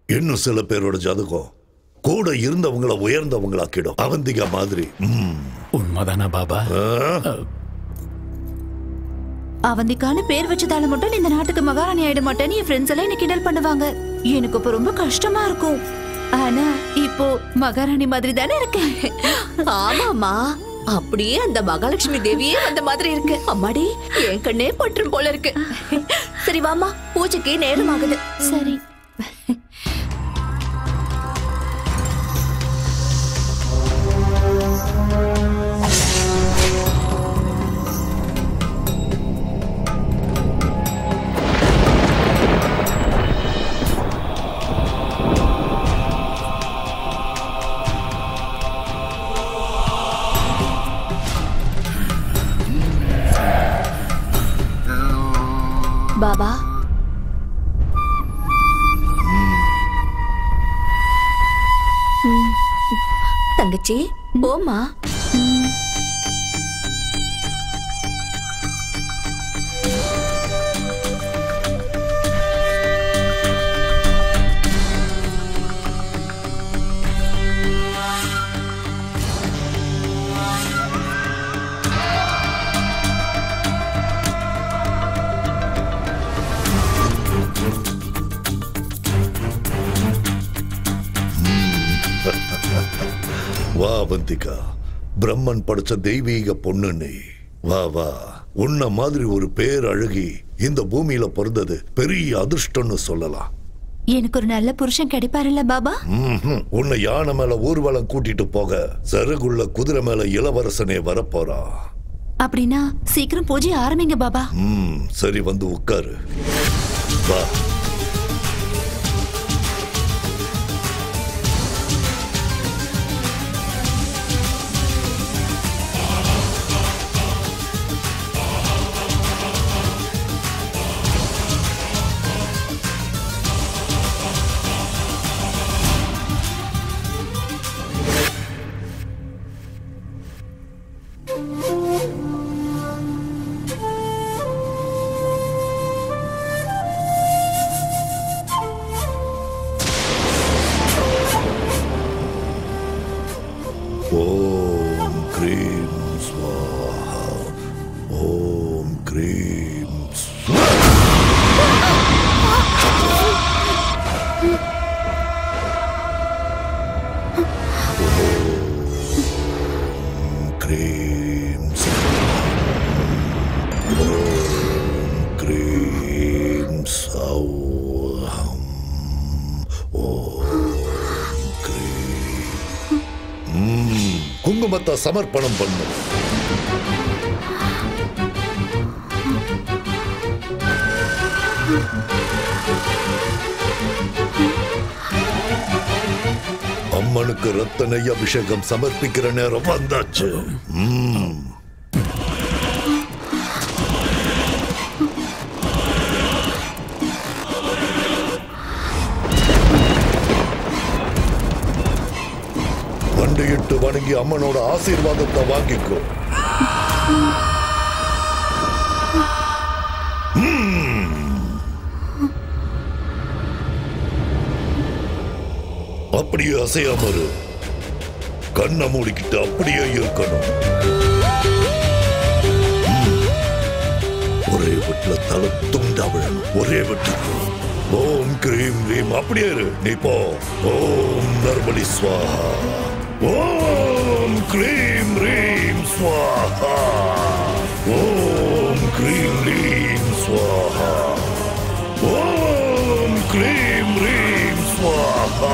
இன்னும் சில பேரோட ஜாதகம் கூட இருந்தவங்கள உயர்ந்தவங்களாக்கிடும். அவந்திகா மாதிரி. உண்மைதானா பாபா? அவந்திக்கான பேர் வச்சதால மட்டும் இந்த நாட்டுக்கு மகாராணி ஆயிட மாட்டேன்னு என் ஃப்ரெண்ட்ஸ் எல்லாம் என்ன கிண்டல் பண்ணுவாங்க. எனக்கு இப்ப ரொம்ப கஷ்டமா இருக்கும். ஆனா இப்போ மகாராணி மாதிரி தானே இருக்கேன். ஆமாமா, அப்படியே அந்த மகாலட்சுமி தேவியே அந்த மாதிரி இருக்கு. அம்மாடி, என் கண்ணே பற்றும் போல இருக்கு. சரி வாமா, பூஜைக்கு நேரம் ஆகுது. சரி. பாபா, தங்கச்சி போமா. வா அவந்திகா, பிரம்மன் படைச்ச தெய்வீக பொண்ணு நீ. வா வா, உன்ன மாதிரி ஒரு பேர் அழகி இந்த பூமியில பிறந்தது பெரிய அதிர்ஷ்டம்னு சொல்லலாம். எனக்கு ஒரு நல்ல புருஷன் கிடைப்பாருல்ல பாபா? உன்னை யானை மேல ஊர்வலம் கூட்டிட்டு போக சருகுள்ள குதிரை மேல இளவரசனே வரப்போறா. அப்படின்னா சீக்கிரம் பூஜை ஆரம்பிங்க பாபா. சரி, வந்து உட்காரு. வா. குங்குமத்தை சமர்ப்பணம் பண்ணு. அம்மனுக்கு ரத்த நெய் அபிஷேகம் சமர்ப்பிக்கிற நேரம் வந்தாச்சு. வண்டியிட்டு வணங்கி அம்மனோட ஆசீர்வாதத்தை வாங்கிக்கோ. அப்படியே அசையாம இரு. கண்ணை மூடிக்கிட்டு அப்படியே இருக்கணும். ஒரே வீட்டுல தலை துண்டா விழணும். ஒரே வீட்டுக்கு ஓம் கிரீம் ரீம் அப்படியே இரு. நீ போ. ஓம் நர்மலி ஸ்வாஹா. ஓம் கிரீம் ரீம் ஸ்வாஹா. ஓம் கிரீம் ரீம் ஸ்வாஹா. ஓம் கிரீம் ரீம் ஸ்வாஹா.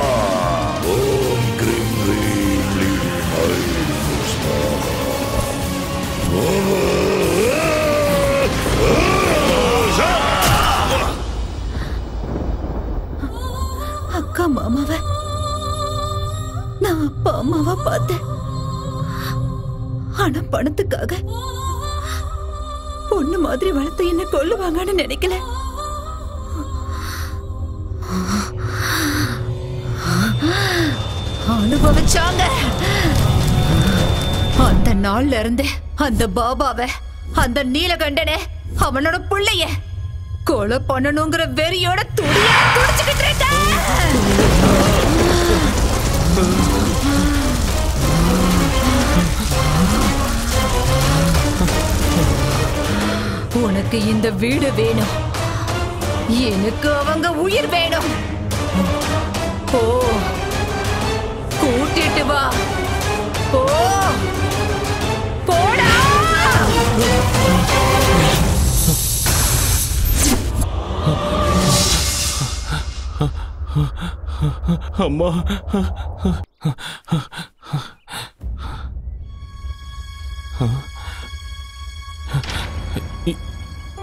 ஓம் கிரீம் ரீம் ரீம் ஐம் ஸ்வாஹா. அக்கா மாமாவ நான் அப்பா அம்மாவா பார்த்தேன். ஆனா பணத்துக்காக பொண்ணு மாதிரி வளர்த்து என்ன கொல்லுவாங்கன்னு நினைக்கல. அனுபவிச்சாங்க. அந்த நாள்ல இருந்து அந்த பாபாவ, அந்த நீலகண்டனை, அவனோட பிள்ளைய கொலை பண்ணணுங்கிற வெறியோட துடிச்சுக்கிட்டு இருக்க. உனக்கு இந்த வீடு வேணும், எனக்கு அவங்க உயிர் வேணும். ஓ கூட்டிட்டு வா. ஓ போடா. அம்மா,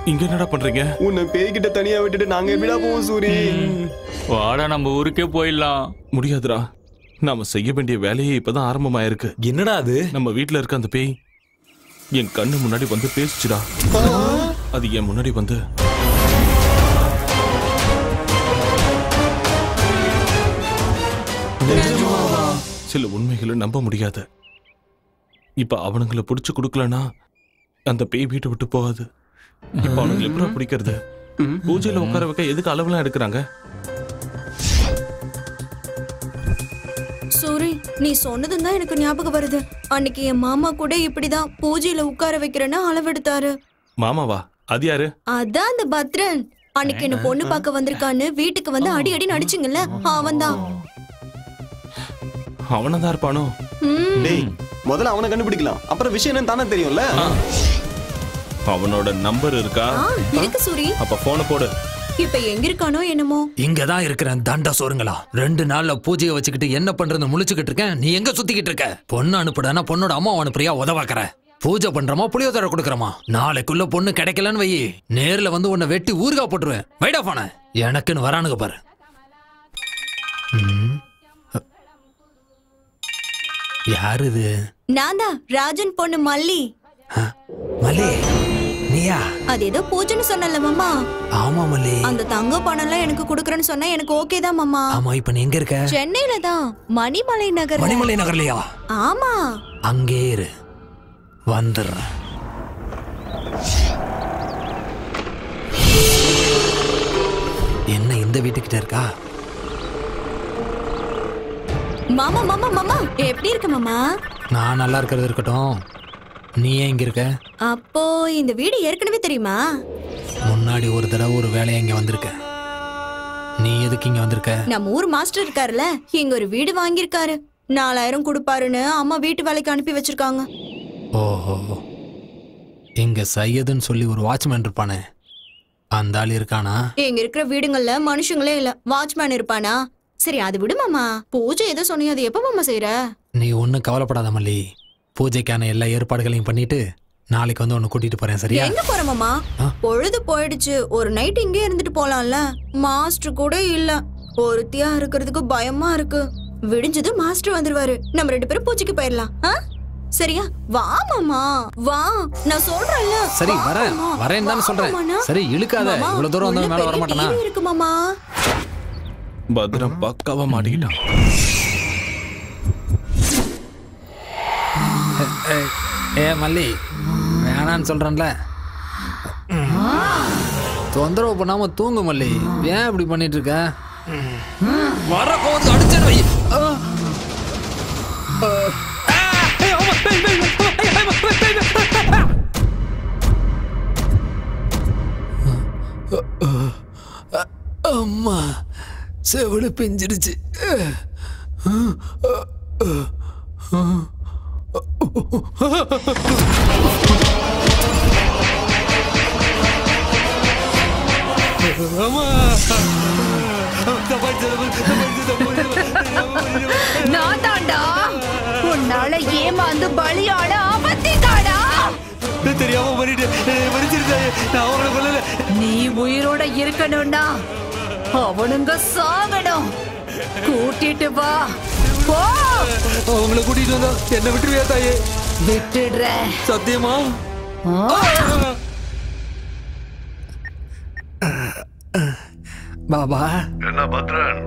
இங்க என்னடா பண்றீங்க? உன்னை பேய்கிட்ட தனியா விட்டுட்டு நாங்க எப்படிடா போவோம் சூரி? வாடா நம்ம ஊருக்கே போயிடலாம். முடியாதுடா, நாம செய்ய வேண்டிய வேலையே இப்பதான் ஆரம்பமாயிருக்கு. என்னடா அது? நம்ம வீட்டுல இருக்க அந்த பேய் என் கண்ணு முன்னாடி வந்து பேசிச்சுடா. அது என் முன்னாடி வந்து சில உண்மைகளை நம்ப முடியாது. இப்ப அவனுங்களை பிடிச்சு கொடுக்கலனா அந்த பேய் வீட்டை விட்டு போகாது. இப்ப அவனுங்களை எப்படி பிடிக்கிறது? பூஜையில உட்கார வைக்க எதுக்கு அளவுலாம் எடுக்கிறாங்க? சூரி, நீ சொன்னதும் தான் எனக்கு ஞாபகம் வருது. அன்னைக்கு என் மாமா கூட இப்படிதான் பூஜையில உட்கார வைக்கிறேன்னு அளவெடுத்தாரு. மாமாவா? அது யாரு? அதான் அந்த பத்ரன். அன்னைக்கு என்ன பொண்ணு பார்க்க வந்திருக்கான்னு வீட்டுக்கு வந்து அடி அடி நடிச்சுங்கல்ல, அவன்தான். அவனதான் இருப்பானோ? டேய், முதல்ல அவனை கண்டுபிடிக்கலாம், அப்புறம் விஷயம் என்னன்னு தானே தெரியும்ல. அவனோட நம்பர் இருக்கா? இருக்கு சூரி. அப்ப போன போடு. இப்ப எங்க இருக்கானோ என்னமோ. இங்கதான் இருக்கிறேன் தண்ட சோறுங்களா. 2 நாள்ல பூஜையை வச்சுக்கிட்டு என்ன பண்றது முழிச்சுக்கிட்டு இருக்கேன். நீ எங்க சுத்திக்கிட்டு இருக்க? பொண்ணு அனுப்புடானா பொண்ணோட அம்மா அனுப்புறியா? உதவாக்குற. பூஜை பண்றமா புளியோதரை கொடுக்கறமா? நாளைக்குள்ள பொண்ணு கிடைக்கலன்னு வை, நேர்ல வந்து உன்னை வெட்டி ஊறுகா போட்டுருவேன். வைடா போன. எனக்குன்னு வரானுங்க பாரு. யாரு இது? நான் தான் ராஜன் பொண்ணு மல்லி. மல்லி நீயா? அது ஏதோ பூஜைன்னு சொன்னல மாமா. ஆமா மல்லி. அந்த தங்க பணம் எல்லாம் எனக்கு குடுக்கறேன்னு சொன்னா எனக்கு ஓகே தான் மாமா. ஆமா, இப்ப நீ எங்க இருக்க? சென்னையில தான், மணிமலை நகர். மணிமலை நகர்லயா? ஆமா. அங்கே இரு, வந்துடுறேன். என்ன இந்த வீட்டுக்கிட்ட இருக்கா? மாமா மாமா மாமா, எப்படி இருக்க மாமா? நான் நல்லா இருக்கிறது இருக்கட்டும், நீ ஏன் இங்க இருக்க? அப்போ இந்த வீடு ஏற்கனவே தெரியுமா? முன்னாடி ஒரு தடவை ஒரு வேலையை இங்க வந்திருக்க. நீ எதுக்கு இங்க வந்திருக்க? நம்ம ஊர் மாஸ்டர் இருக்காருல்ல, இங்க ஒரு வீடு வாங்கியிருக்காரு. 4000 கொடுப்பாருன்னு அம்மா வீட்டு வேலைக்கு அனுப்பி வச்சிருக்காங்க. ஓஹோ, இங்க சையதுன்னு சொல்லி ஒரு வாட்ச்மேன் இருப்பானே, அந்த ஆள் இருக்கானா? இங்க இருக்கிற வீடுங்கள்ல மனுஷங்களே இல்ல, வாட்ச்மேன் இருப்பானா? சரி அது விடு மாமா. பூஜை எதை சொன்னியோ அது எப்ப மாமா செய்யற? நீ ஒன்னும் கவலைப்படாத மல்லி, பூஜைக்கான எல்லா ஏற்பாடுகளையும் பண்ணிட்டு நாளைக்கு வந்து உன்னை கூட்டிட்டு போறேன். சரியா? எங்க போற மாமா? பொழுது போயிடுச்சு. ஒரு நைட் இங்கே இருந்துட்டு போலாம்ல. மாஸ்டர் கூட இல்ல. ஒருத்தியா இருக்கிறதுக்கு பயமா இருக்கு. விடிஞ்சது மாஸ்டர் வந்துருவாரு. நம்ம 2 பேரும் பூஜைக்கு போயிடலாம். சரியா? வா மாமா வா, நான் சொல்றேன்ல. சரி வரேன் தானே சொல்றேன். சரி இழுக்காத. இவ்வளவு தூரம் வந்தா மேல வர மாட்டேனா? இருக்கு மாமா. பத்ரம் பக்காவா மாட்டிக்கிட்டான். மல்லி வேணான்னு சொல்றேன்ல. தொந்தரவு பண்ணாம தூங்கு மல்லி. ஏன் இப்படி பண்ணிட்டு இருக்க? வர கோவத்துக்கு அடிச்சிடு வை. அம்மா செவிடு பிஞ்சிருச்சு. நான் தாண்டா உன்னால ஏமாந்து பலியான ஆபத்திக்காடா. தெரியாம நீ உயிரோட இருக்கணும்னா அவனுங்க சாகணும். கூட்டிட்டு வா. போ. அவங்கள கூட்டிட்டு வந்தா என்ன விட்டுருவியா தாயே? விட்டுடுறேன். சத்தியமா? பாபா. என்ன பத்ரன்?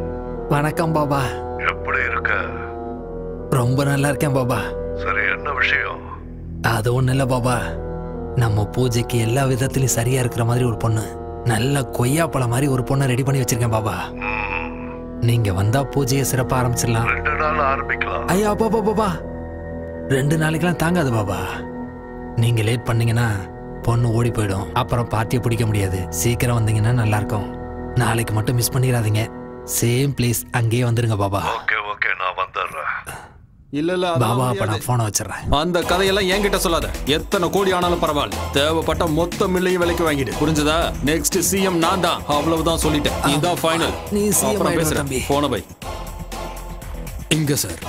வணக்கம் பாபா. எப்படி இருக்க? ரொம்ப நல்லா இருக்கேன் பாபா. சரி, என்ன விஷயம்? அது ஒண்ணு இல்ல பாபா. நம்ம பூஜைக்கு எல்லா விதத்திலும் சரியா இருக்கிற மாதிரி ஒரு பொண்ணு, நல்ல கொய்யாப்பழம் மாதிரி ஒரு பொண்ணை ரெடி பண்ணி வச்சிருக்கேன் பாபா. நீங்க வந்தா பூஜையை சிறப்பா ஆரம்பிச்சிடலாம். 2 நாள் ஆரம்பிக்கலாம். ஐயா பாபா பாபா 2 நாளைக்கெல்லாம் தாங்காது பாபா. நீங்க லேட் பண்ணீங்கன்னா பொண்ணு ஓடி போயிடும். அப்புறம் பார்ட்டியை பிடிக்க முடியாது. சீக்கிரம் வந்தீங்கன்னா நல்லா இருக்கும். நாளைக்கு மட்டும் மிஸ் பண்ணிடாதீங்க. சேம் பிளேஸ் அங்கேயே வந்துருங்க பாபா. ஓகே நான் வந்துடுறேன். இல்ல பாபா அப்ப நான் போனை வச்சிடறேன். அந்த கதையெல்லாம் என்கிட்ட சொல்லாத. எத்தனை கோடி ஆனாலும் பரவாயில்ல. தேவைப்பட்ட மொத்த மில்லையும் விலைக்கு வாங்கிடு. புரிஞ்சதா? நெக்ஸ்ட் சிஎம் நான் தான். அவ்வளவுதான் சொல்லிட்டேன். இதுதான் ஃபைனல். நீ சிஎம் பேசுற தம்பி. போன பை. இங்க சார்.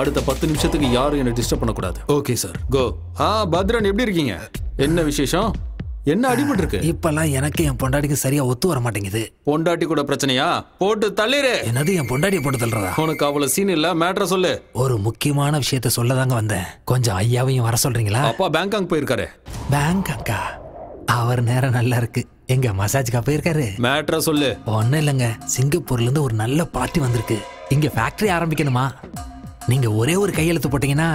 அடுத்த 10 நிமிஷத்துக்கு யாரும் என்ன டிஸ்டர்ப் பண்ணக்கூடாது. Okay sir. கோ. பத்ரன் எப்படி இருக்கீங்க? என்ன விசேஷம்? என்ன அடிபட்டு இருக்கு? இப்பெல்லாம் எனக்கு என் பொண்டாட்டிக்கு சரியா ஒத்து வர மாட்டேங்குது. பொண்டாட்டி கூட பிரச்சனையா? போட்டு தள்ளிரு. என்னது என் பொண்டாட்டியை போட்டு தள்ளுறதா? உனக்கு அவ்வளவு சீன் இல்ல. மேட்டரை சொல்லு. ஒரு முக்கியமான விஷயத்த சொல்லதாங்க வந்தேன். கொஞ்சம் ஐயாவையும் வர சொல்றீங்களா? அப்பா பேங்காக் போயிருக்காரு. பேங்காக்கா? அவர் நேரம் நல்லா இருக்கு. எங்க மசாஜ்க்கா போயிருக்காரு? மேட்டரை சொல்லு. ஒன்னும் இல்லைங்க. சிங்கப்பூர்ல இருந்து ஒரு நல்ல பார்ட்டி வந்திருக்கு. இங்க ஃபேக்டரி ஆரம்பிக்கணுமா? நீங்க ஒரே ஒரு கையெழுத்து போட்டீங்கன்னா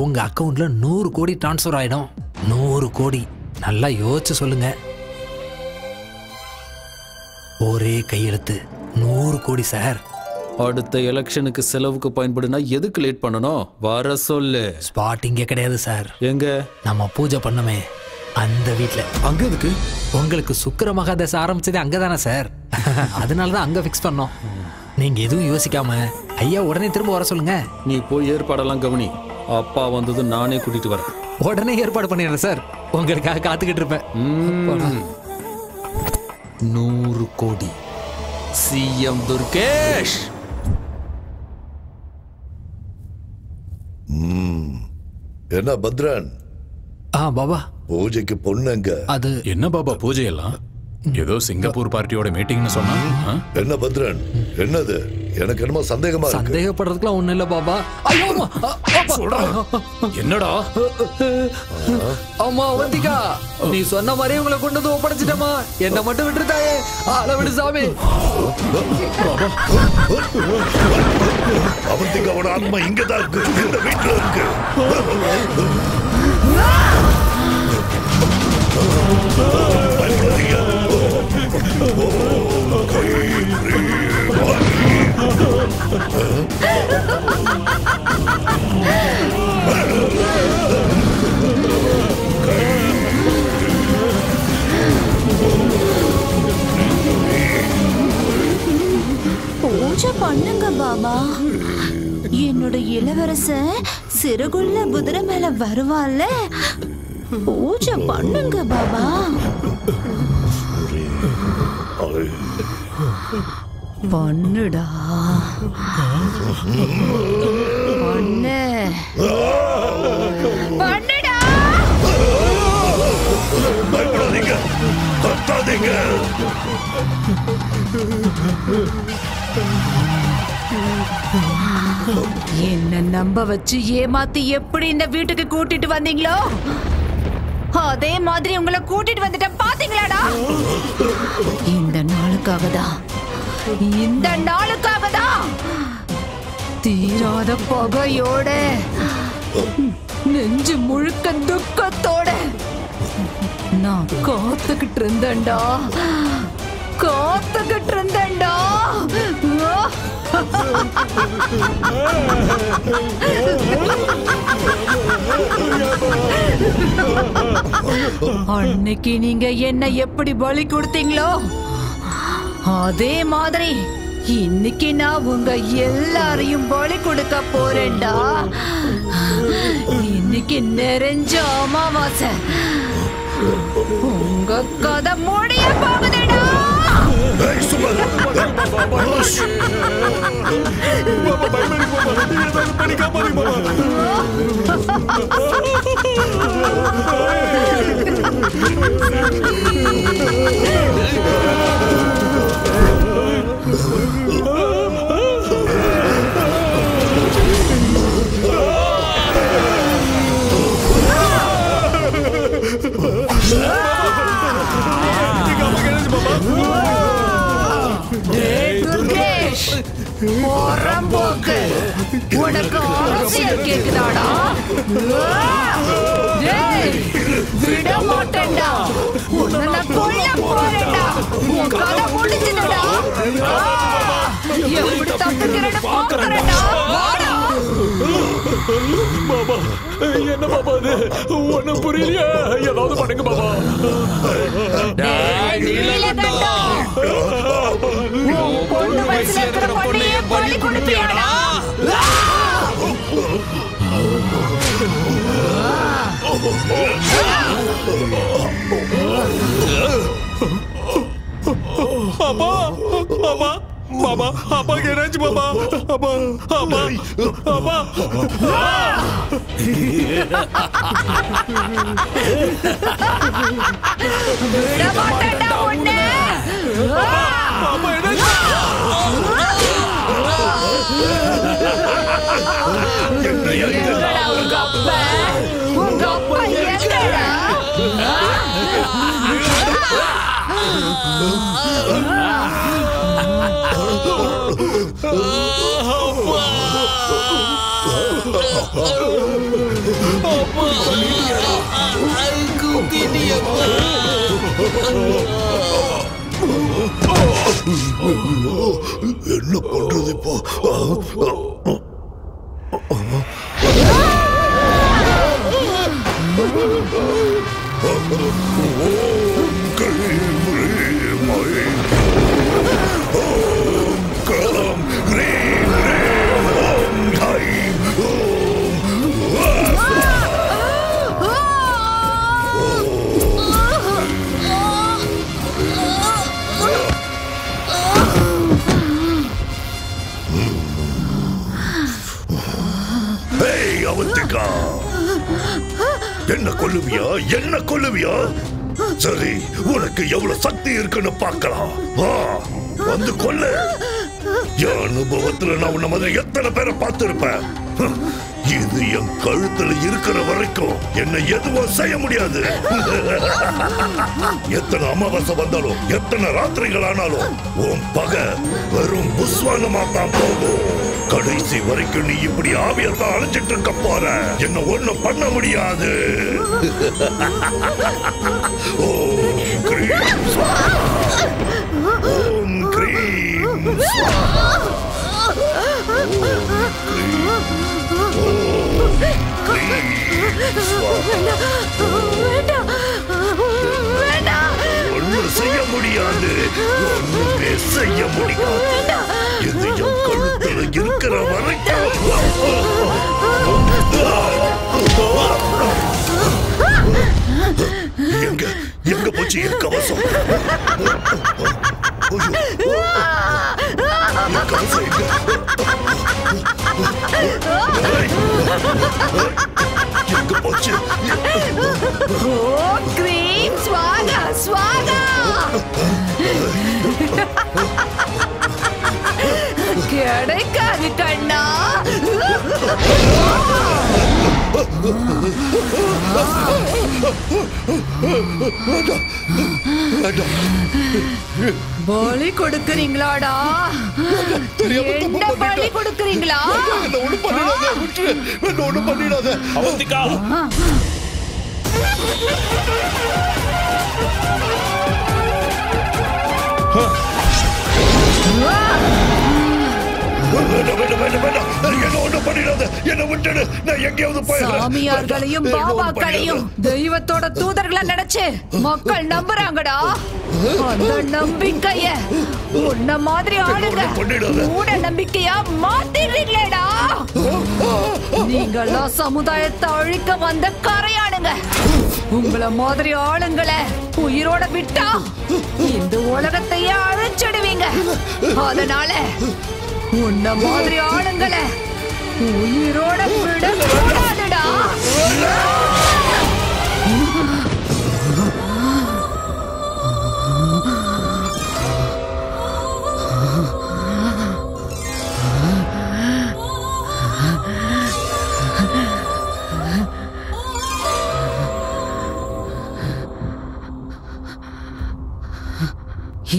உங்க அக்கவுண்ட்ல 100 கோடி டிரான்ஸ்ஃபர் ஆயிடும். 100 கோடி. நல்லா யோசிச்சு சொல்லுங்க. ஒரே கையெழுத்து 100 கோடி சார். அடுத்த எலெக்ஷனுக்கு செலவுக்கு பயன்படுனா எதுக்கு லேட் பண்ணணும்? வர சொல்லு. ஸ்பாட் இங்கே கிடையாது சார். எங்க? நம்ம பூஜை பண்ணமே அந்த வீட்ல. அங்க எதுக்கு? உங்களுக்கு சுக்கிர மகாதசை ஆரம்பிச்சதே அங்கதானே சார். அதனாலதான் அங்க ஃபிக்ஸ் பண்ணோம். நீங்க எதுவும் யோசிக்காம ஐயா உடனே திரும்ப வர சொல்லுங்க. நீ போய் ஏற்பாடெல்லாம் கவனி. அப்பா வந்தது நானே கூட்டிட்டு வரேன். உடனே ஏற்பாடு பண்ணிடுறேன் சார். உங்களுக்காக காத்துக்கிட்டு இருப்பேன். 100 கோடி. சிஎம் துர்கேஷ். என்ன பத்ரன்? பாபா பூஜைக்கு பொண்ணுங்க. அது என்ன பாபா பூஜையெல்லாம்? ஏதோ சிங்கப்பூர் பார்ட்டியோட மீட்டிங்னு சொன்னா. என்ன பத்ரன்? என்னது? எனக்கு என்னமோ சந்தேகமா இருக்கு. சந்தேகப்படுறதுக்குலாம் ஒண்ணு இல்ல பாபா. என்னடா? அம்மா அவந்திகா, நீ சொன்ன மாதிரி உங்களை கொண்டு வந்து ஒப்படைச்சிட்டமா. என்ன மட்டும் விட்டுருதாயே. ஆள விடு சாமி. அவந்திகாவோட ஆத்மா இங்கதான் இருக்கு. இந்த வீட்டுல இருக்கு. பூஜை பண்ணுங்க பாபா. என்னோட இளவரசன் சிறுகுள்ள குதிரை மேல வருவான்ல. பூஜை பண்ணுங்க பாபா. பண்ணுடா பண்ணு பண்ணுடா. பயப்படாதீங்க, கத்தாதீங்க. என்ன நம்ப வச்சு ஏமாத்தி எப்படி இந்த வீட்டுக்கு கூட்டிட்டு வந்தீங்களோ அதே மாதிரி உங்களை கூட்டிட்டு வந்துட்டேன் பாத்தீங்களாடா. இந்த நாளுக்காக தான் தீராத பகையோட நெஞ்சு முழுக்க துக்கத்தோட நான் காத்துக்கிட்டு இருந்தேன்டா. அன்னைக்கு நீங்க என்ன எப்படி பலி கொடுத்தீங்களோ அதே மாதிரி இன்னைக்கு நான் உங்க எல்லாரையும் பலி கொடுக்க போறேன்டா. இன்னைக்கு நிறைஞ்ச அமாவாசை, உங்க கதை முடிய போகுதுடா. துர்கேஷ், போறம்போக்கு உனக்கு அரசியல் கேக்குதாடா? விட மாட்டேன்டா, உன்னை கொல்ல போறேன்டா. உன் கதை முடிஞ்சுதுடா. எப்படி தப்பிக்கிறேன்னு பாக்குறேன்டா. வாடா. பாபா, என்ன பாபா இது? ஒண்ணும் புரியலையா? ஏதாவது பண்ணுங்க பாபா. பொண்ணு வயசுல இருக்கிற பொண்ணையே பலி கொடுப்பியாடா? அப்பா, அப்பா, பாபா, அப்பா கேராச்சு பாபா, அப்பா, அப்பா, அப்பா. விட மாட்டேன்டா உன்னை. பாபா என்ன? எங்கடா உங்க அப்பா? உங்க அப்பா எங்கடா? என்ன பண்றது இப்போ? என்ன கொல்லுவியா? என்ன கொல்லுவியா? சரி, உனக்கு எவ்வளவு சக்தி இருக்குன்னு பார்க்கலாம். வா, வந்து கொல்லு. என் அனுபவத்துல நான் உன்ன மாதிரி எத்தனை பேரை பார்த்திருப்பேன். இது என் கழுத்துல இருக்கிற வரைக்கும் என்ன எதுவும் செய்ய முடியாது. எத்தனை அமாவாசை வந்தாலும், எத்தனை ராத்திரிகள் ஆனாலும் உன் பகை வெறும் புஸ்வானமா தான் போகும். கடைசி வரைக்கும் நீ இப்படி ஆவியத்தான் அழைச்சிட்டு இருக்க போற. என்ன ஒண்ணும் பண்ண முடியாது. ஓம் கிரீம் ஸ்வாஹா. ஓம் கிரீம் ஸ்வாஹா. ஒன்னும் செய்ய முடியாது. ஒண்ணுமே செய்ய முடியாது. இது என் கழுத்துல இருக்கிற வரைக்கும். எங்க எங்க போச்சு என் கவசம்? கிடைக்காது கண்ணா. பலி கொடுக்கறீங்களாடா? என்ன பலி கொடுக்கறீங்களா? ஒண்ணு பண்ணிடாத. அவந்திகா சாமியார்களையும் பாபாக்களையும் தெய்வத்தோட தூதர்களை நினைச்சு மக்கள் நம்புறாங்கடா. அந்த நம்பிக்கைய உன்ன மாதிரி ஆளுங்க மூட நம்பிக்கையா மாத்திடுறீங்களேடா. நீங்கெல்லாம் சமுதாயத்தை அழிக்க வந்த கரையானுங்க. உங்கள மாதிரி ஆளுங்களை உயிரோட விட்டா இந்த உலகத்தையே அழிச்சிடுவீங்க. அதனால உன்ன மாதிரி ஆளுங்களை உயிரோட விட கூடாதுடா.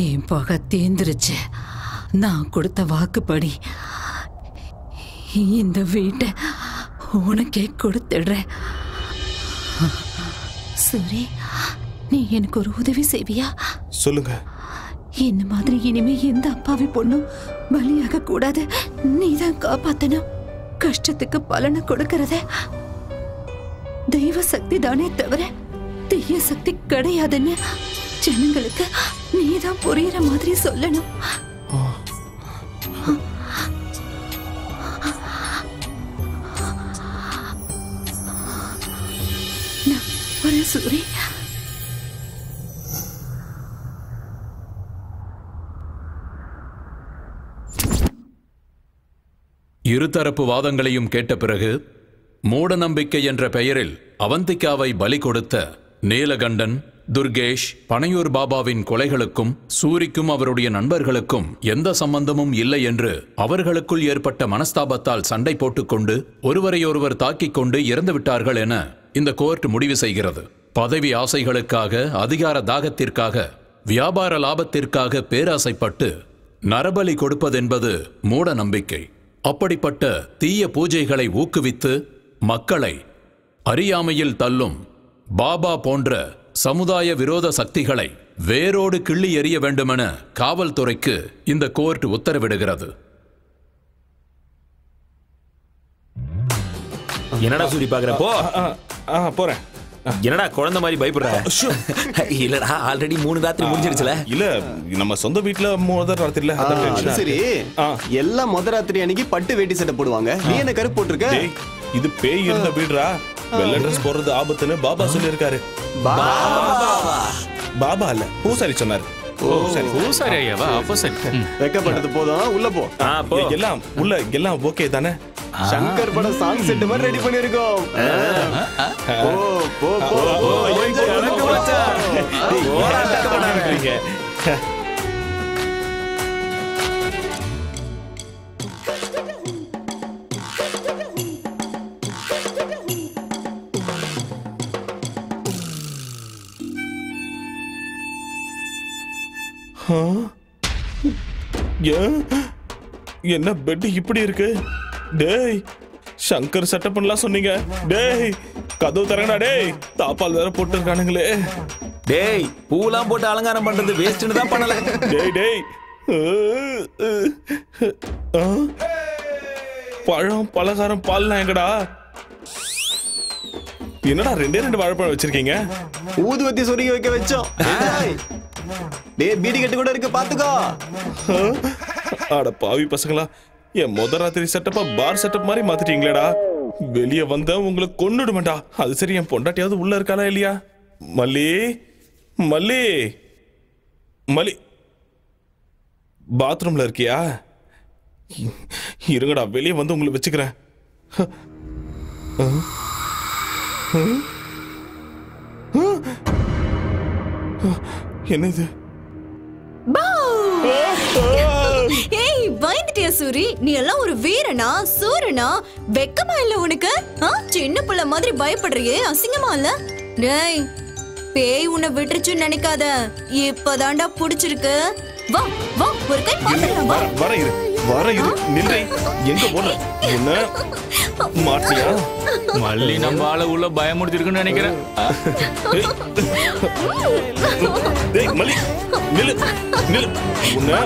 என் பகை தேர்ந்துருச்சு. நான் கொடுத்த வாக்குப்படி இந்த வீட்டை உனக்கே கொடுத்துடுறேன். சரி, நீ எனக்கு ஒரு உதவி செய்வியா? சொல்லுங்க. என்ன மாதிரி இனிமே எந்த அப்பாவி பொண்ணும் பலியாக கூடாது. நீதான் காப்பாத்தணும். கஷ்டத்துக்கு பலனை கொடுக்கறத தெய்வ சக்தி தானே தவிர தீய சக்தி கிடையாதுன்னு ஜனங்களுக்கு நீதான் புரியுற மாதிரி சொல்லணும். சூரி, இருதரப்பு வாதங்களையும் கேட்ட பிறகு மூடநம்பிக்கை என்ற பெயரில் அவந்திகாவை பலி கொடுத்த நீலகண்டன், துர்கேஷ், பனையூர் பாபாவின் கொலைகளுக்கும் சூரிக்கும் அவருடைய நண்பர்களுக்கும் எந்த சம்பந்தமும் இல்லை என்று அவர்களுக்குள் ஏற்பட்ட மனஸ்தாபத்தால் சண்டை போட்டுக்கொண்டு ஒருவரையொருவர் தாக்கிக் கொண்டு இறந்து விட்டார்கள் என இந்த கோர்ட் முடிவு செய்கிறது. பதவி ஆசைகளுக்காக, அதிகார தாகத்திற்காக, வியாபார லாபத்திற்காக பேராசைப்பட்டு நரபலி கொடுப்பதென்பது மூட நம்பிக்கை. அப்படிப்பட்ட தீய பூஜைகளை ஊக்குவித்து மக்களை அறியாமையில் தள்ளும் பாபா போன்ற சமுதாய விரோத சக்திகளை வேரோடு கிள்ளி எறிய வேண்டுமென காவல்துறைக்கு இந்த கோர்ட் உத்தரவிடுகிறது. என்னடா சூரி பாக்குறப்போ போறேன். என்னடா குழந்தை மாதிரி பயப்படுற? இல்லடா, ஆல்ரெடி 3 ராத்திரி முடிஞ்சிருச்சுல. இல்ல, நம்ம சொந்த வீட்ல முதல் ராத்திரில. அது சரி, எல்லாம் முதல் ராத்திரி அன்னைக்கு பட்டு வேட்டி சட்டை போடுவாங்க. நீ என்ன கருப்பு போட்டிருக்க? இது பேய் இருந்த வீடுடா. வெள்ளை ட்ரெஸ் போடுறது ஆபத்துன்னு பாபா சொல்லியிருக்காரு. பாபா இல்ல, பூசாரி சொன்னாரு. பூசாரி ஐயாவா? அப்போ சரி, வெக்கப்பட்டது போதும், உள்ள போ. எல்லாம் உள்ள, எல்லாம் ஓகே தானே? சங்கர் பட சாங் செட் மாதிரி ரெடி பண்ணிருக்கோம். என்ன பெட் இப்படி இருக்கு? டேய், சங்கர் செட்டப் பண்ணலாம் சொன்னீங்க. டேய், கதவு தரங்கடா. டேய், தாப்பால் வேற போட்டு இருக்கானுங்களே. டேய், பூலாம் போட்டு அலங்காரம் பண்றது வேஸ்ட்னு தான் பண்ணல. டேய் டேய், பழம், பலகாரம், பால்லாம் எங்கடா? என்னடா 2 வாழைப்பழம் வச்சிருக்கீங்க? ஊதுவத்தி சொருகி வைக்க வச்சோம். டேய், பீடி கட்டு கூட இருக்கு, பாத்துக்கோ. அட பாவி பசங்களா, என் முதல் ராத்திரி செட்டப்பா பார் செட்டப் மாதிரி மாத்திட்டீங்களேடா. வெளியே வந்த உங்களை கொன்னுடுவேன்டா. அது சரி, என் பொண்டாட்டியாவது உள்ள இருக்காளா இல்லையா? மல்லி, மல்லி, மல்லி, பாத்ரூம்ல இருக்கியா? இருங்கடா, வெளியே வந்து உங்களை வச்சுக்கிறேன். என்ன இது? ஏய், பயந்துட்டியா சூரி நீ எல்லாம் ஒரு வீரனா சூரனா வெக்கமா இல்ல உனக்கு சின்ன புள்ள மாதிரி பயப்படுறியே அசிங்கமா இல்ல டேய் பேய் உன்னை விட்டுருச்சுன்னு நினைக்காத இப்பதான்டா புடிச்சிருக்கு வா வா ஒரு கை பாத்துடலாம் வர இரு நில்லை எங்க போன உன்ன மாட்டியா மல்லி நம்ம ஆள உள்ள பயமுடுத்திருக்குன்னு நினைக்கிறேன் டேய் மல்லி நில்லு நில்லு உன்ன